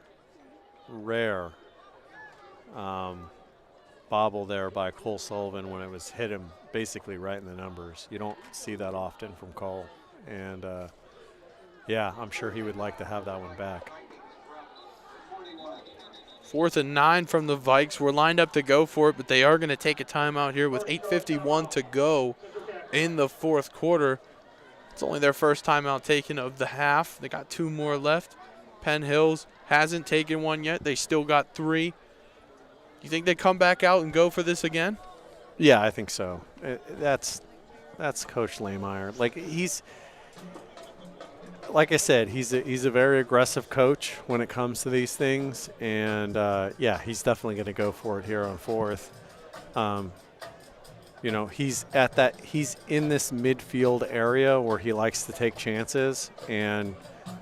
bobble there by Cole Sullivan when it was hit him basically right in the numbers. You don't see that often from Cole, and yeah, I'm sure he would like to have that one back. 4th and 9 from the Vikes. We're lined up to go for it, but they are going to take a timeout here with 8:51 to go in the 4th quarter. It's only their first timeout taken of the half. They got 2 more left. Penn Hills hasn't taken one yet. They still got 3. You think they come back out and go for this again? Yeah, I think so. That's Coach Lehmeyer. Like I said, he's a very aggressive coach when it comes to these things, and yeah, he's definitely going to go for it here on 4th. You know, he's in this midfield area where he likes to take chances, and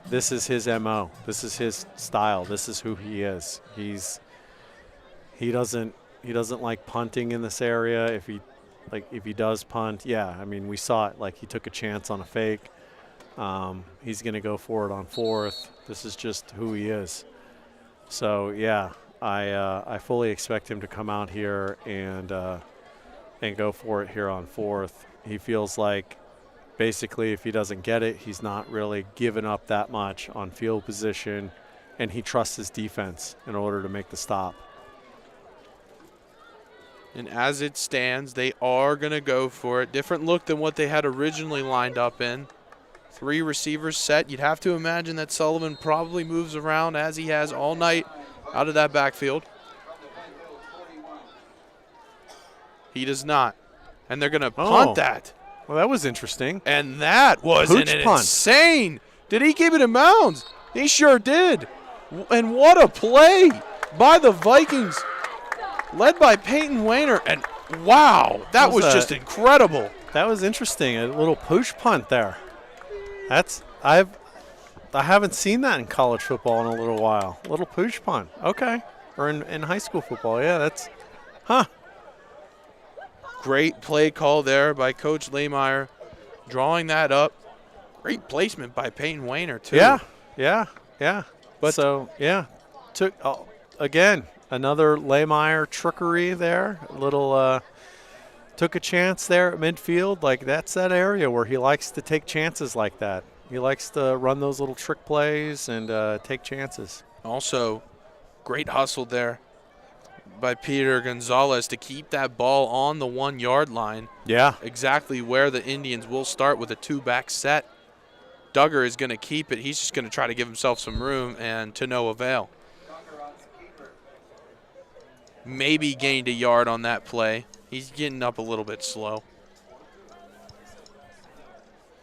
this is his MO. This is his style. This is who he is. He doesn't like punting in this area. If he does punt, yeah, I mean, we saw it. Like, he took a chance on a fake. He's going to go for it on 4th. This is just who he is. So yeah, I fully expect him to come out here and go for it here on 4th. He feels like basically if he doesn't get it, he's not really giving up that much on field position, and he trusts his defense in order to make the stop. And as it stands, they are going to go for it. Different look than what they had originally lined up in. 3 receivers set. You'd have to imagine that Sullivan probably moves around as he has all night out of that backfield. He does not. And they're going to punt that. Well, that was interesting. And that was an insane. Did he keep it in bounds? He sure did. And what a play by the Vikings, led by Peyton Wainer. And wow, that was just incredible. That was interesting. A little push punt there. I haven't seen that in college football in a little while. A little push punt. Okay. Or in high school football. Yeah, Great play call there by Coach Lehmeyer, drawing that up. Great placement by Peyton Wainer, too. Yeah. But so, yeah, took again, another Lehmeyer trickery there. A little took a chance there at midfield. Like, that's that area where he likes to take chances like that. He likes to run those little trick plays and take chances. Also, great hustle there by Peter Gonzalez to keep that ball on the 1 yard line. Yeah. Exactly where the Indians will start with a 2-back set. Duggar is going to keep it. He's just going to try to give himself some room, and to no avail. Maybe gained a yard on that play. He's getting up a little bit slow.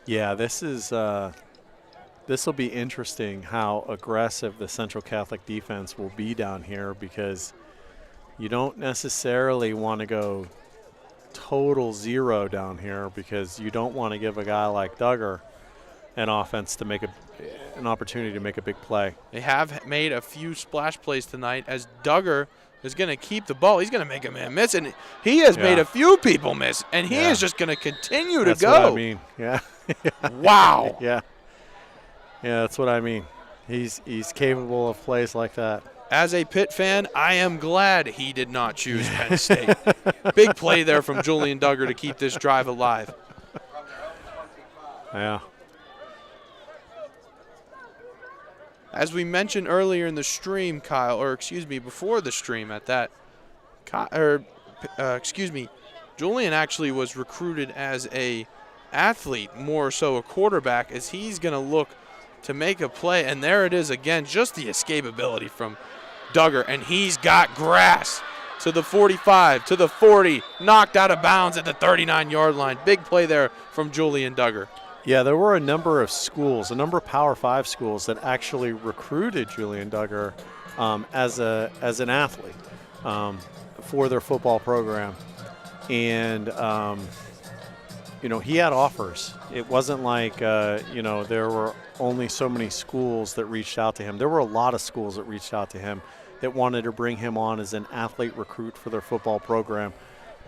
Yeah, this will be interesting how aggressive the Central Catholic defense will be down here, because you don't necessarily want to go total zero down here, because you don't want to give a guy like Duggar an offense to make an opportunity to make a big play. They have made a few splash plays tonight, as Duggar is going to keep the ball. He's going to make a man miss, and he has made a few people miss, and he is just going to continue to go. That's what I mean. Yeah. Wow. Yeah. Yeah, that's what I mean. He's capable of plays like that. As a Pitt fan, I am glad he did not choose Penn State. Big play there from Julian Duggar to keep this drive alive. Yeah. As we mentioned earlier in the stream, Kyle, or excuse me, before the stream at that, Julian actually was recruited as a athlete, more so a quarterback, as he's going to look to make a play. And there it is again, just the escapability from Duggar, and he's got grass to the 45, to the 40, knocked out of bounds at the 39-yard line. Big play there from Julian Duggar. Yeah, there were a number of schools, a number of Power 5 schools that actually recruited Julian Duggar as an athlete for their football program. And, he had offers. It wasn't like, there were only so many schools that reached out to him. There were a lot of schools that reached out to him that wanted to bring him on as an athlete recruit for their football program.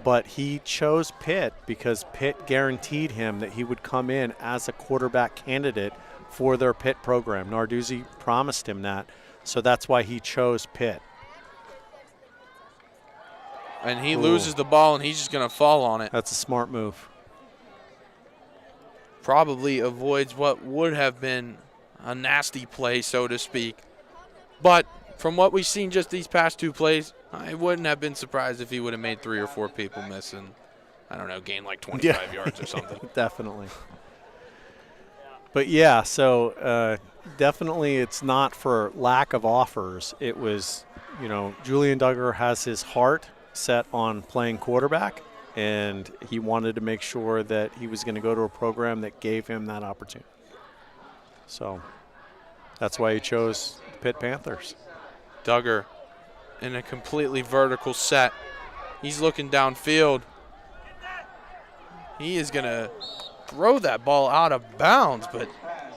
But he chose Pitt because Pitt guaranteed him that he would come in as a quarterback candidate for their Pitt program. Narduzzi promised him that, so that's why he chose Pitt. And he loses the ball, and he's just going to fall on it. That's a smart move. Probably avoids what would have been a nasty play, so to speak. But from what we've seen just these past two plays, I wouldn't have been surprised if he would have made 3 or 4 people miss and, I don't know, gain like 25 yards or something. Definitely. But, yeah, so definitely it's not for lack of offers. It was, Julian Duggar has his heart set on playing quarterback, and he wanted to make sure that he was going to go to a program that gave him that opportunity. So that's why he chose the Pitt Panthers. Duggar in a completely vertical set. He's looking downfield. He is going to throw that ball out of bounds, but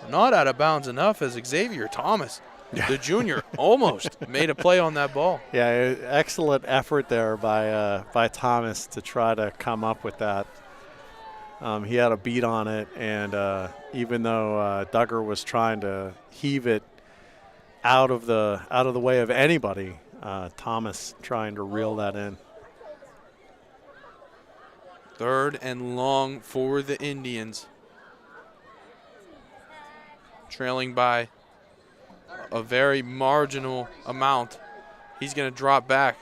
not out of bounds enough, as Xavier Thomas, the junior, almost made a play on that ball. Yeah, excellent effort there by Thomas to try to come up with that. He had a beat on it, and even though Duggar was trying to heave it out of the way of anybody, Thomas trying to reel that in. 3rd and long for the Indians. Trailing by a very marginal amount. He's going to drop back.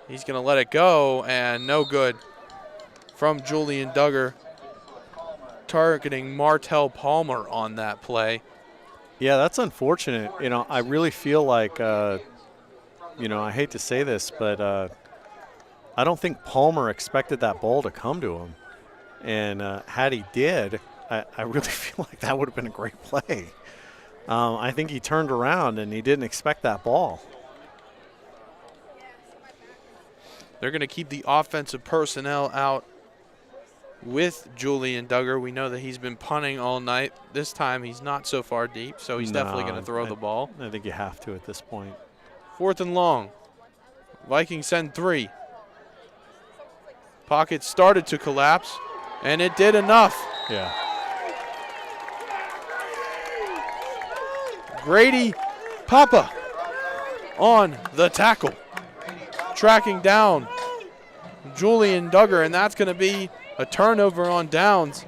He's going to let it go, and no good from Julian Duggar, targeting Martell Palmer on that play. Yeah, that's unfortunate. I really feel like, I hate to say this, but I don't think Palmer expected that ball to come to him. And had he did, I really feel like that would have been a great play. I think he turned around and he didn't expect that ball. They're going to keep the offensive personnel out with Julian Duggar. We know that he's been punting all night. This time he's not so far deep, so he's definitely going to throw the ball. I think you have to at this point. 4th and long. Vikings send 3. Pocket started to collapse, and it did enough. Yeah. Grady Papa on the tackle. tracking down Julian Duggar, and that's going to be a turnover on downs.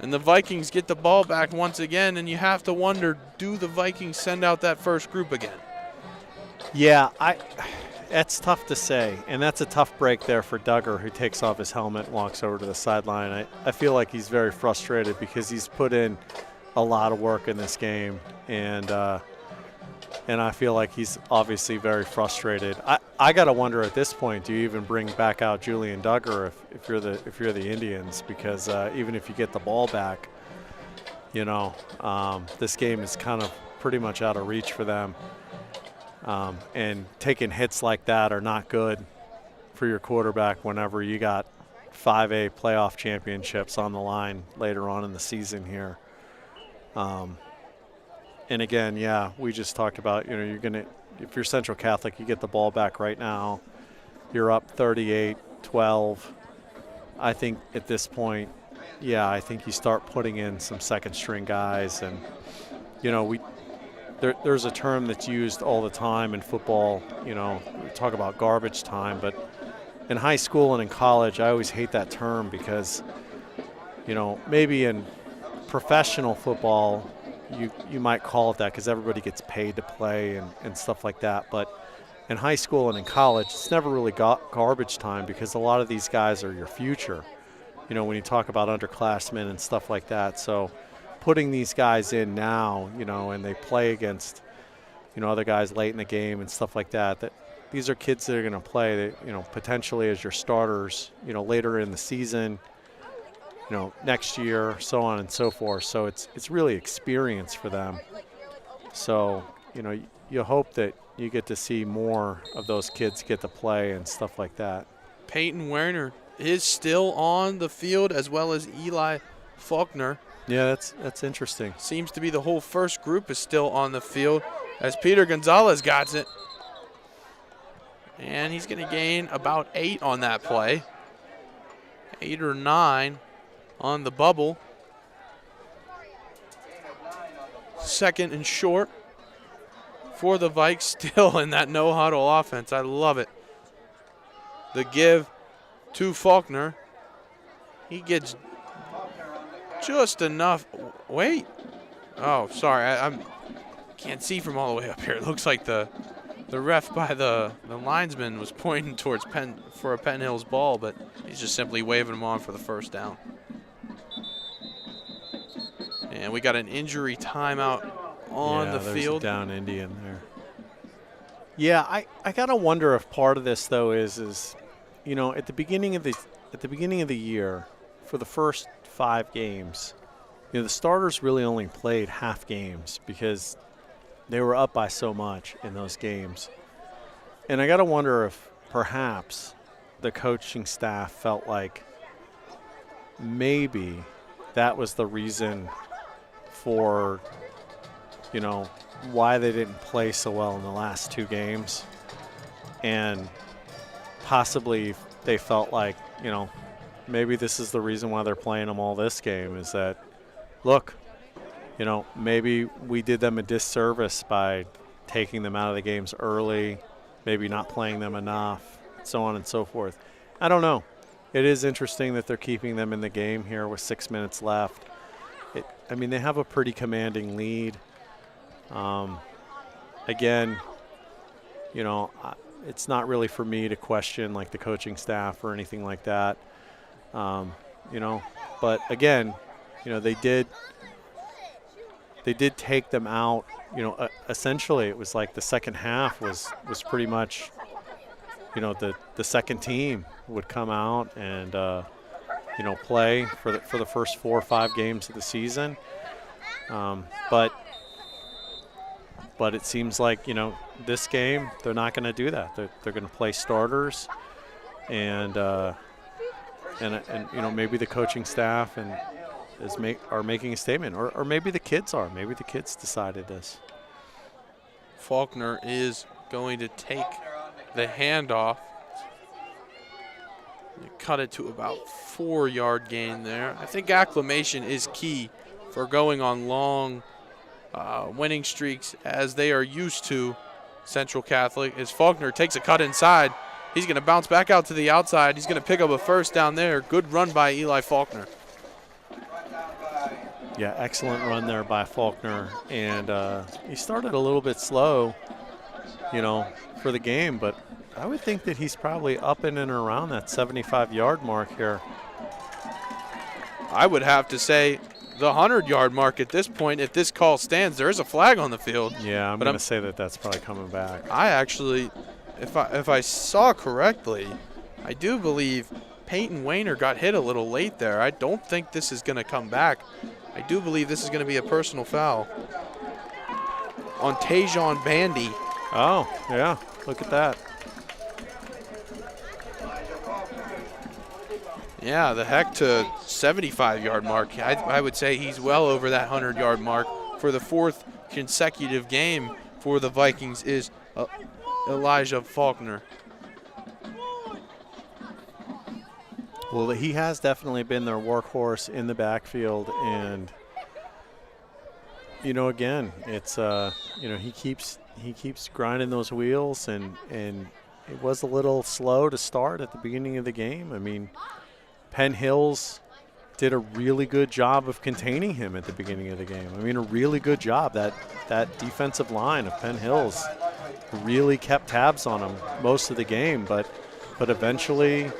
And the Vikings get the ball back once again, and you have to wonder, do the Vikings send out that first group again? Yeah, that's tough to say, and that's a tough break there for Duggar, who takes off his helmet and walks over to the sideline. I feel like he's very frustrated because he's put in a lot of work in this game, and I feel like he's obviously very frustrated. I gotta wonder at this point, do you even bring back out Julian Duggar if you're the Indians? Because even if you get the ball back, you know, this game is kind of pretty much out of reach for them. And taking hits like that are not good for your quarterback whenever you got 5A playoff championships on the line later on in the season here. And again, yeah, we just talked about, you know, if you're Central Catholic, you get the ball back right now. You're up 38-12. I think at this point, yeah, I think you start putting in some second string guys. And, you know, there's a term that's used all the time in football, you know, we talk about garbage time, but in high school and in college, I always hate that term because, you know, maybe in professional football, you might call it that because everybody gets paid to play and stuff like that. But in high school and in college, it's never really garbage time because a lot of these guys are your future, you know, when you talk about underclassmen and stuff like that. So putting these guys in now, you know, and they play against, you know, other guys late in the game and stuff like that, that these are kids that are going to play, you know, potentially as your starters, you know, later in the season, you know, next year, so on and so forth. So it's really experience for them. So, you know, you hope that you get to see more of those kids get to play and stuff like that. Peyton Werner is still on the field, as well as Eli Faulkner. Yeah, that's interesting. Seems to be the whole first group is still on the field as Peter Gonzalez got it. And he's going to gain about 8 on that play. 8 or 9 on the bubble. Second and short for the Vikes, still in that no-huddle offense. I love it. The give to Faulkner. He gets just enough. Wait. Oh, sorry. I can't see from all the way up here. It looks like the ref by the linesman was pointing towards for a Penn Hills ball, but he's just simply waving him on for the first down. And we got an injury timeout on the field. A down Indian there. Yeah, I gotta wonder if part of this though is you know, at the beginning of the year, for the first 5 games, you know, the starters really only played half games because they were up by so much in those games. And I gotta wonder if perhaps the coaching staff felt like maybe that was the reason for, you know, why they didn't play so well in the last 2 games. And possibly they felt like, you know, maybe this is the reason why they're playing them all this game, is that, look, you know, maybe we did them a disservice by taking them out of the games early, maybe not playing them enough, so on and so forth. I don't know. It is interesting that they're keeping them in the game here with 6 minutes left. I mean, they have a pretty commanding lead. Again, you know, it's not really for me to question like the coaching staff or anything like that. You know, but again, you know, they did take them out. You know, essentially it was like the second half was pretty much, you know, the second team would come out and you know, play for the first 4 or 5 games of the season. But it seems like, you know, this game they're not going to do that. They're going to play starters, and you know, maybe the coaching staff are making a statement, or maybe the kids are. Maybe the kids decided this. Faulkner is going to take the handoff. Cut it to about 4-yard gain there. I think acclimation is key for going on long winning streaks, as they are used to Central Catholic as Faulkner takes a cut inside. He's going to bounce back out to the outside. He's going to pick up a first down there. Good run by Eli Faulkner. Yeah, excellent run there by Faulkner. And he started a little bit slow, for the game, but I would think that he's probably up in and around that 75-yard mark here. I would have to say the 100-yard mark at this point. If this call stands, there is a flag on the field. Yeah, I'm going to say that that's probably coming back. I actually, if I saw correctly, I do believe Peyton Wayner got hit a little late there. I don't think this is going to come back. I do believe this is going to be a personal foul on Tajon Bandy. Oh, yeah, look at that. Yeah, the heck to 75-yard mark. I would say he's well over that 100-yard mark for the 4th consecutive game for the Vikings is Elijah Faulkner. Well, he has definitely been their workhorse in the backfield, and again, it's he keeps grinding those wheels, and it was a little slow to start at the beginning of the game. I mean, Penn Hills did a really good job of containing him at the beginning of the game. I mean, a really good job. That defensive line of Penn Hills really kept tabs on him most of the game, but eventually,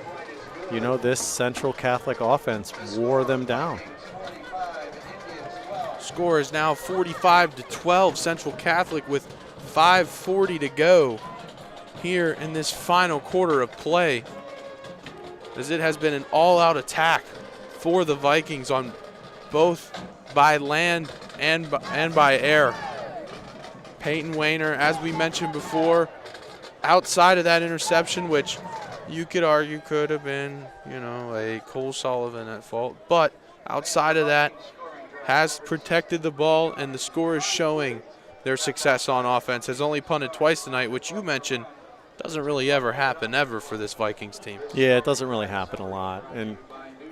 this Central Catholic offense wore them down. Score is now 45-12, Central Catholic with 5:40 to go here in this final quarter of play, as it has been an all-out attack for the Vikings on both by land and by air. Peyton Wayner, as we mentioned before, outside of that interception, which you could argue could have been, a Cole Sullivan at fault, but outside of that, has protected the ball, and the score is showing their success on offense. Has only punted twice tonight, which you mentioned doesn't really ever happen for this Vikings team. Yeah, it doesn't really happen a lot. And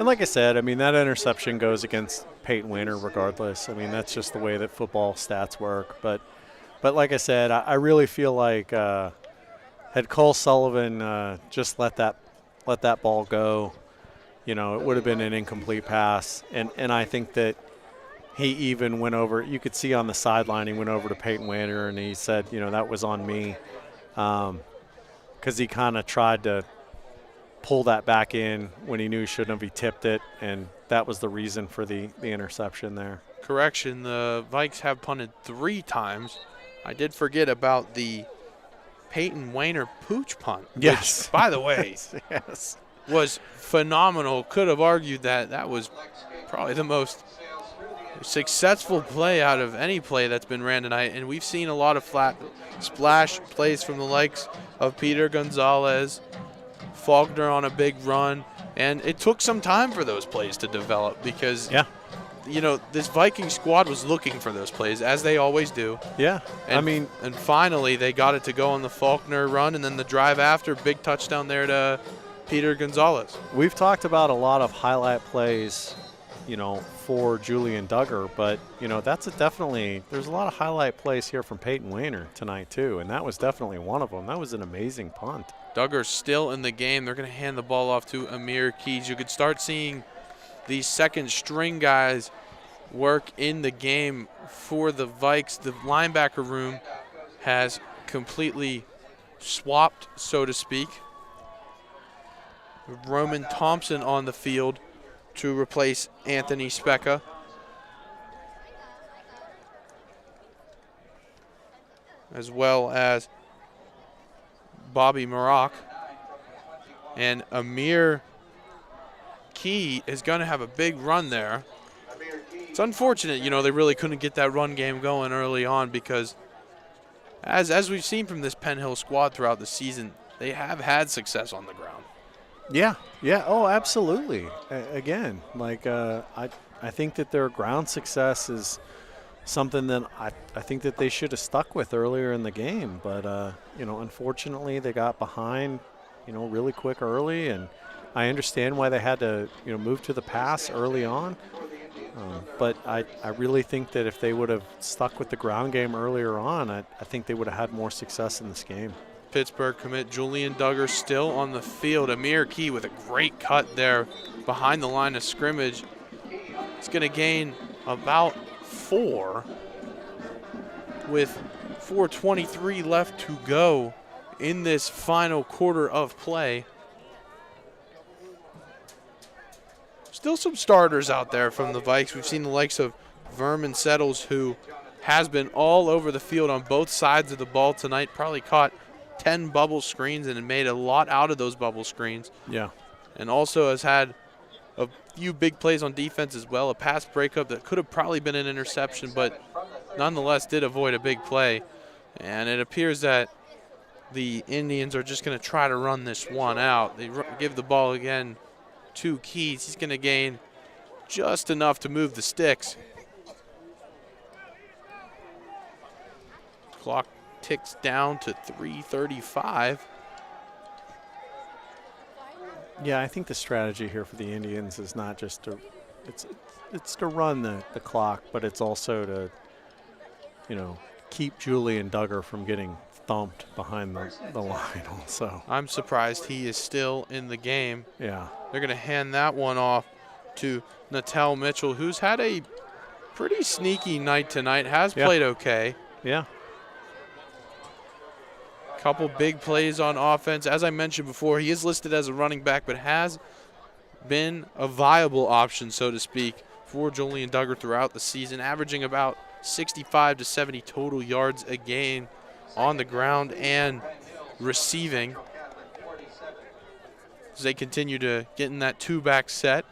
like I said, I mean, that interception goes against Peyton Wayner regardless. I mean, that's just the way that football stats work. But like I said, I really feel like had Cole Sullivan just let that ball go, it would have been an incomplete pass. And I think that he even went over, you could see on the sideline, he went over to Peyton Wayner and he said, that was on me. Because he kind of tried to pull that back in when he knew he shouldn't have. He tipped it, and that was the reason for the interception there. Correction, the Vikes have punted 3 times. I did forget about the Peyton Wayner pooch punt. Yes. Which, by the way, yes, was phenomenal. Could have argued that was probably the most successful play out of any play that's been ran tonight, and we've seen a lot of flat splash plays from the likes of Peter Gonzalez, Faulkner on a big run, and it took some time for those plays to develop because this Viking squad was looking for those plays, as they always do. Yeah, and finally they got it to go on the Faulkner run, and then the drive after, big touchdown there to Peter Gonzalez. We've talked about a lot of highlight plays for Julian Duggar, but there's a lot of highlight plays here from Peyton Wayner tonight too, and that was definitely one of them. That was an amazing punt. Duggar's still in the game. They're going to hand the ball off to Amir Keys. You could start seeing these second string guys work in the game for the Vikes. The linebacker room has completely swapped, so to speak. Roman Thompson on the field to replace Anthony Specca. As well as Bobby Maroc. And Amir Key is going to have a big run there. It's unfortunate, they really couldn't get that run game going early on because as we've seen from this Penn Hill squad throughout the season, they have had success on the ground. Yeah. Oh, absolutely. Again, I think that their ground success is something that I think that they should have stuck with earlier in the game. But, unfortunately, they got behind, really quick early. And I understand why they had to, move to the pass early on. But I really think that if they would have stuck with the ground game earlier on, I think they would have had more success in this game. Pittsburgh commit Julian Duggar still on the field. Amir Key with a great cut there behind the line of scrimmage. He's going to gain about 4 with 4:23 left to go in this final quarter of play. Still some starters out there from the Vikes. We've seen the likes of Vermin Settles, who has been all over the field on both sides of the ball tonight. Probably caught 10 bubble screens and made a lot out of those bubble screens. Yeah. And also has had a few big plays on defense as well. A pass breakup that could have probably been an interception, but nonetheless did avoid a big play. And it appears that the Indians are just going to try to run this one out. They give the ball again to Keys. He's going to gain just enough to move the sticks. Clock ticks down to 3:35. Yeah, I think the strategy here for the Indians is not just to it's to run the clock, but it's also to, you know, keep Julian Duggar from getting thumped behind the line also. I'm surprised he is still in the game. Yeah. They're going to hand that one off to Natel Mitchell, who's had a pretty sneaky night tonight, has played okay. Yeah. Couple big plays on offense. As I mentioned before, he is listed as a running back, but has been a viable option, so to speak, for Julian Duggar throughout the season, averaging about 65 to 70 total yards a game on the ground and receiving as they continue to get in that two-back set.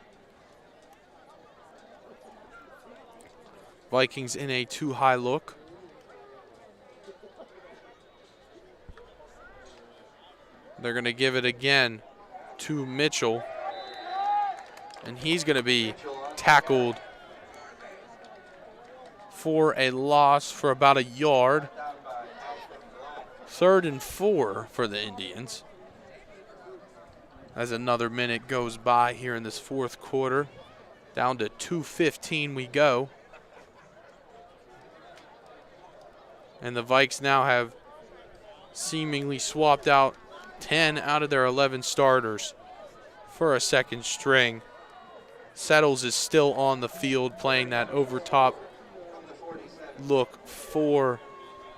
Vikings in a too-high look. They're going to give it again to Mitchell, and he's going to be tackled for a loss for about a yard. 3rd and 4 for the Indians. As another minute goes by here in this fourth quarter. Down to 2:15 we go. And the Vikes now have seemingly swapped out 10 out of their 11 starters for a second string. Settles is still on the field playing that over top look for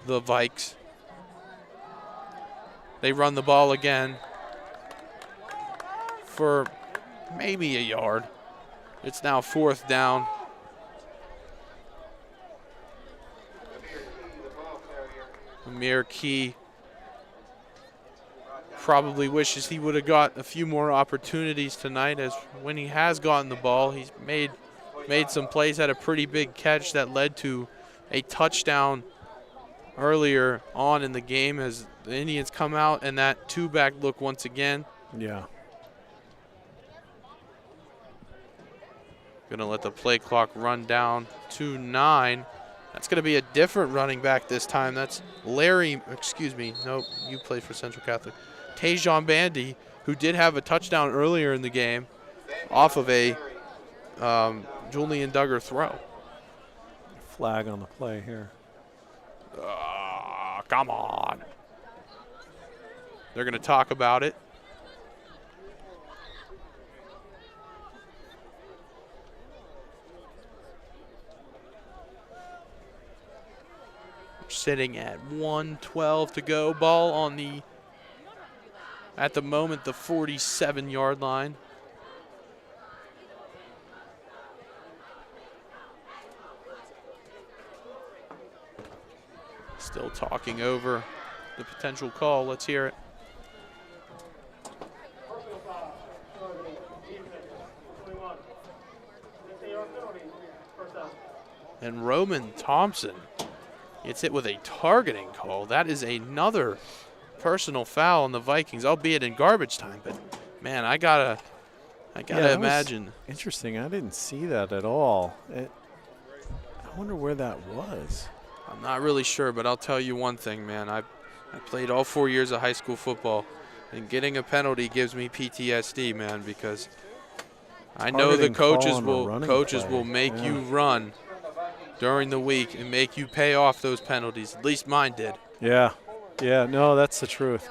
the Vikes. They run the ball again for maybe a yard. It's now 4th down. Amir Key probably wishes he would have got a few more opportunities tonight, as when he has gotten the ball, he's made some plays, had a pretty big catch that led to a touchdown earlier on in the game as the Indians come out and that two-back look once again. Yeah. Gonna let the play clock run down to 9. That's gonna be a different running back this time. That's Larry, excuse me, nope, you play for Central Catholic. Tajon Bandy, who did have a touchdown earlier in the game off of a Julian Duggar throw. Flag on the play here. Come on. They're going to talk about it. We're sitting at 1:12 to go. Ball on the, at the moment, the 47-yard line. Still talking over the potential call. Let's hear it. And Roman Thompson gets hit with a targeting call. That is another personal foul on the Vikings, albeit in garbage time. But man, I gotta imagine. Interesting. I didn't see that at all. I wonder where that was. I'm not really sure, but I'll tell you one thing, man. I played all 4 years of high school football, and getting a penalty gives me PTSD, man, because I know the coaches will make you run during the week and make you pay off those penalties. At least mine did. Yeah. Yeah, no, that's the truth.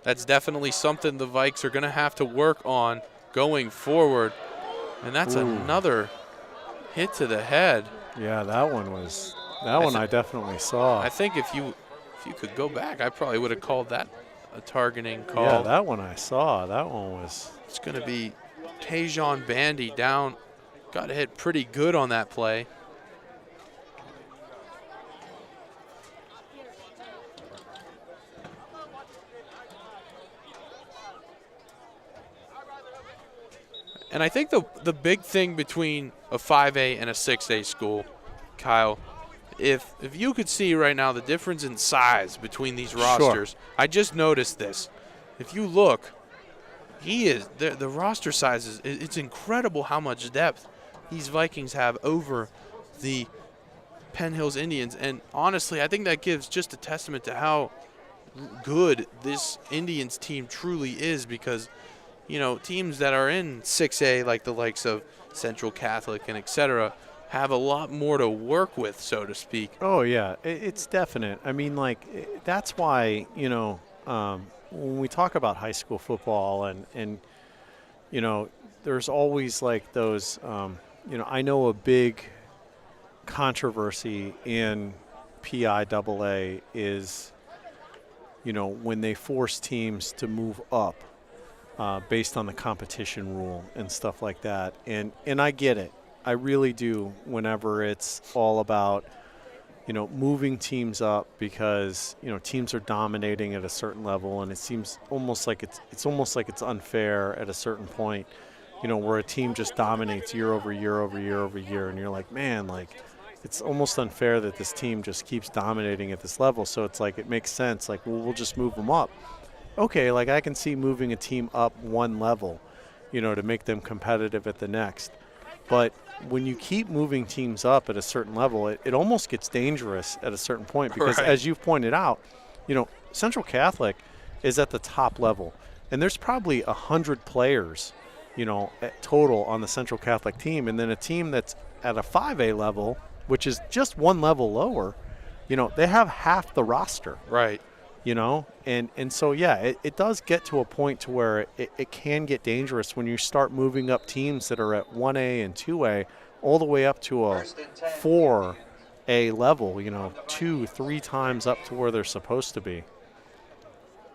That's definitely something the Vikes are going to have to work on going forward. And that's another hit to the head. Yeah, that one I definitely saw. I think if you could go back, I probably would have called that a targeting call. Yeah, that one I saw. That one was. It's going to be Tajon Bandy down. Got hit pretty good on that play. And I think the big thing between a 5A and a 6A school, Kyle, if you could see right now the difference in size between these rosters, Sure. I just noticed this. If you look, the roster sizes, it's incredible how much depth these Vikings have over the Penn Hills Indians. And honestly, I think that gives just a testament to how good this Indians team truly is, because you know, teams that are in 6A, like the likes of Central Catholic and et cetera, have a lot more to work with, so to speak. Oh, yeah, it's definite. I mean, like, that's why, you know, when we talk about high school football and you know, there's always like those, you know, I know a big controversy in PIAA is, you know, when they force teams to move up. Based on the competition rule and stuff like that. And I get it. I really do, whenever it's all about, you know, moving teams up because, you know, teams are dominating at a certain level, and it seems almost like it's almost like it's unfair at a certain point, you know, where a team just dominates year over year over year over year, and you're like, man, like, it's almost unfair that this team just keeps dominating at this level. So it's like, it makes sense, like, well, we'll just move them up. Okay, like I can see moving a team up one level, you know, to make them competitive at the next. But when you keep moving teams up at a certain level, it almost gets dangerous at a certain point because, as you've pointed out, you know, Central Catholic is at the top level. And there's probably 100 players, you know, at total on the Central Catholic team. And then a team that's at a 5A level, which is just one level lower, you know, they have half the roster. Right. You know, and so, yeah, it does get to a point to where it can get dangerous when you start moving up teams that are at 1A and 2A all the way up to a 4A level, you know, 2-3 times up to where they're supposed to be.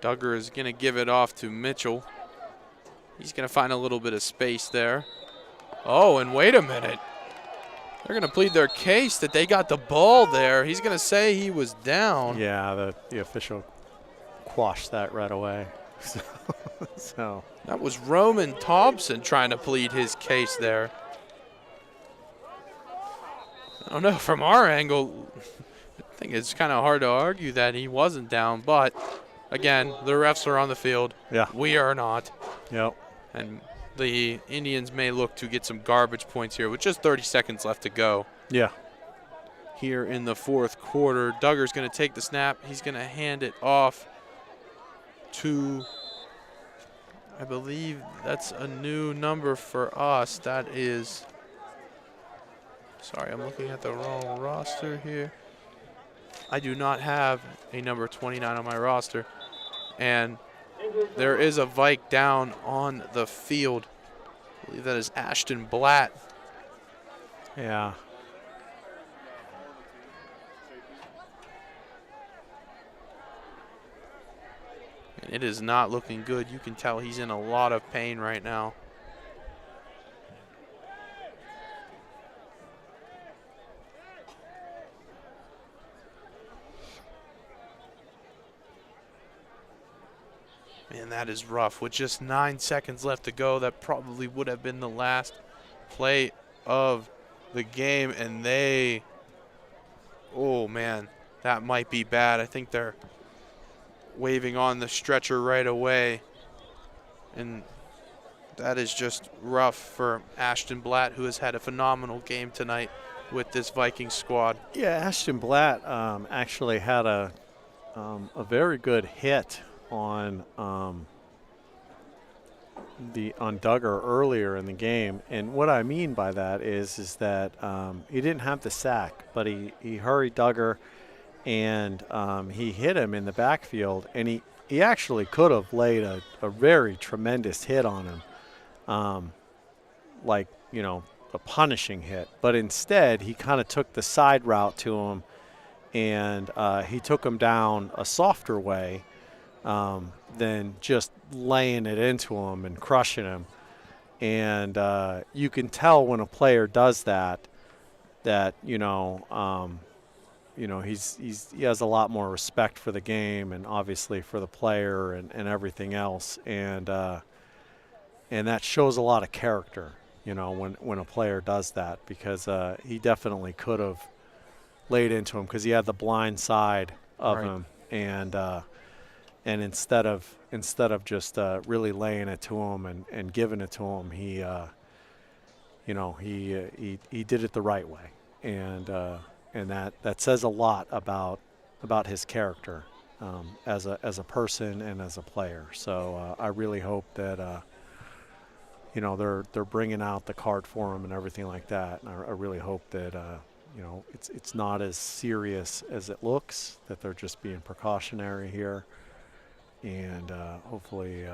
Duggar is going to give it off to Mitchell. He's going to find a little bit of space there. Oh, and wait a minute. They're going to plead their case that they got the ball there. He's going to say he was down. Yeah, the official quashed that right away. So that was Roman Thompson trying to plead his case there. I don't know, from our angle, I think it's kind of hard to argue that he wasn't down, but again, the refs are on the field. Yeah. We are not. Yep. And the Indians may look to get some garbage points here with just 30 seconds left to go. Yeah. Here in the fourth quarter, Duggar's going to take the snap. He's going to hand it off to, I believe that's a new number for us. That is, sorry, I'm looking at the wrong roster here. I do not have a number 29 on my roster. And there is a Vike down on the field. I believe that is Ashton Blatt. Yeah. And it is not looking good. You can tell he's in a lot of pain right now. Man, that is rough. With just 9 seconds left to go, that probably would have been the last play of the game. And they, oh man, that might be bad. I think they're waving on the stretcher right away. And that is just rough for Ashton Blatt, who has had a phenomenal game tonight with this Viking squad. Yeah, Ashton Blatt actually had a very good hit on on Duggar earlier in the game, and what I mean by that is that he didn't have the sack, but he hurried Duggar, and he hit him in the backfield, and he actually could have laid a very tremendous hit on him, like, you know, a punishing hit, but instead he kind of took the side route to him, and he took him down a softer way than just laying it into him and crushing him. And you can tell when a player does that he has a lot more respect for the game and obviously for the player and everything else, and that shows a lot of character, you know, when a player does that, because he definitely could have laid into him because he had the blind side of him, and instead of just really laying it to him and giving it to him, he did it the right way, and that says a lot about his character as a person and as a player. So I really hope that they're bringing out the card for him and everything like that, and I really hope that it's not as serious as it looks, that they're just being precautionary here. And hopefully,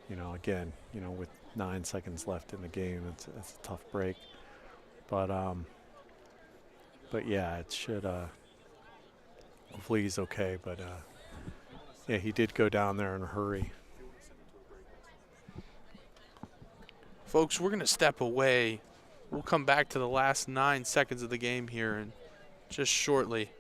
again, with 9 seconds left in the game, it's a tough break. But yeah, it should. Hopefully he's okay. But yeah, he did go down there in a hurry. Folks, we're going to step away. We'll come back to the last 9 seconds of the game here and just shortly.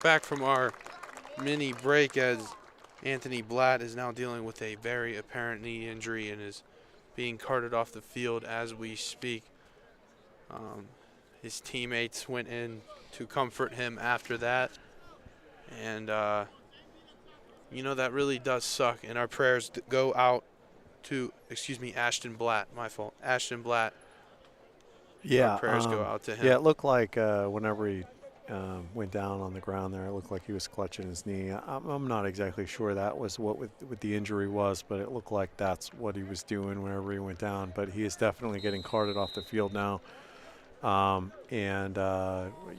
back from our mini break as Anthony Blatt is now dealing with a very apparent knee injury and is being carted off the field as we speak. His teammates went in to comfort him after that. And, you know, that really does suck. And our prayers go out to, Ashton Blatt. My fault. Ashton Blatt. Yeah. Our prayers go out to him. Yeah, it looked like whenever he went down on the ground there, it looked like he was clutching his knee. I'm not exactly sure that was what the injury was, but it looked like that's what he was doing whenever he went down. But he is definitely getting carted off the field now.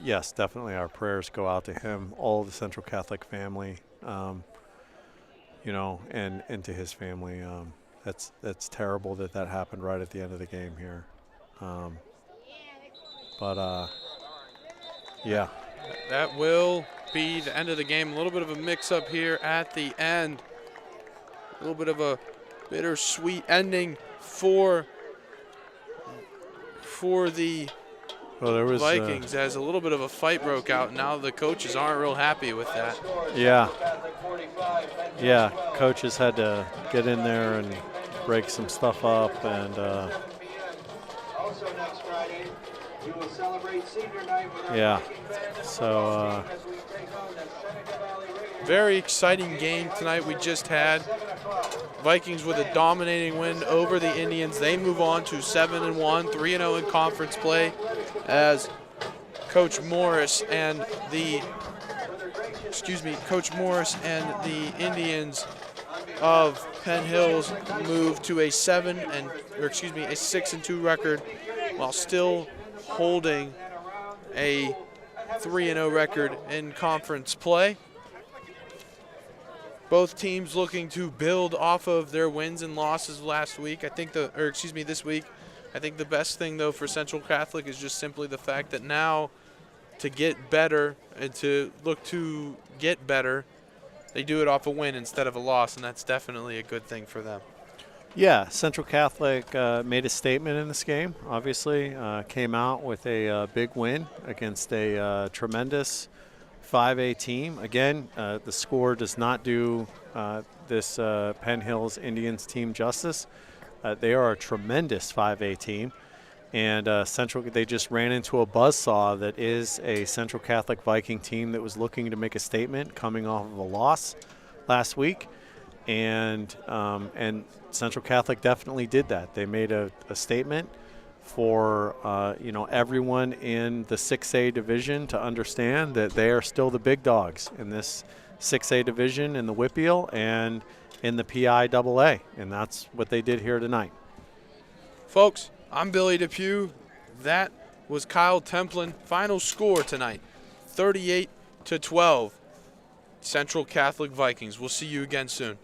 Yes, definitely our prayers go out to him, all the Central Catholic family, you know, and to his family. That's terrible that happened right at the end of the game here. Yeah. That will be the end of the game. A little bit of a mix-up here at the end. A little bit of a bittersweet ending for the Vikings as a little bit of a fight broke out. Now the coaches aren't real happy with that. Yeah. Yeah, coaches had to get in there and break some stuff up. And Also next Friday, we will celebrate senior night with our yeah, Viking band so as we take on the Seneca Valley Raiders. Very exciting game tonight we just had. Vikings with a dominating win over the Indians. They move on to 7-1, 3-0 in conference play as Coach Morris and the Indians of Penn Hills move to a 6-2 record while still holding a 3-0 record in conference play. Both teams looking to build off of their wins and losses last week. This week. I think the best thing though for Central Catholic is just simply the fact that now to get better and to look to get better, they do it off a win instead of a loss, and that's definitely a good thing for them. yeah, Central Catholic made a statement in this game. Obviously, came out with a big win against a tremendous 5A team. Again, the score does not do this Penn Hills Indians team justice. They are a tremendous 5A team, and they just ran into a buzzsaw that is a Central Catholic Viking team that was looking to make a statement coming off of a loss last week, and Central Catholic definitely did that. They made a statement for everyone in the 6A division to understand that they are still the big dogs in this 6A division in the WPIAL and in the PIAA, and that's what they did here tonight. Folks, I'm Billy Depew. That was Kyle Templin. Final score tonight, 38-12, Central Catholic Vikings. We'll see you again soon.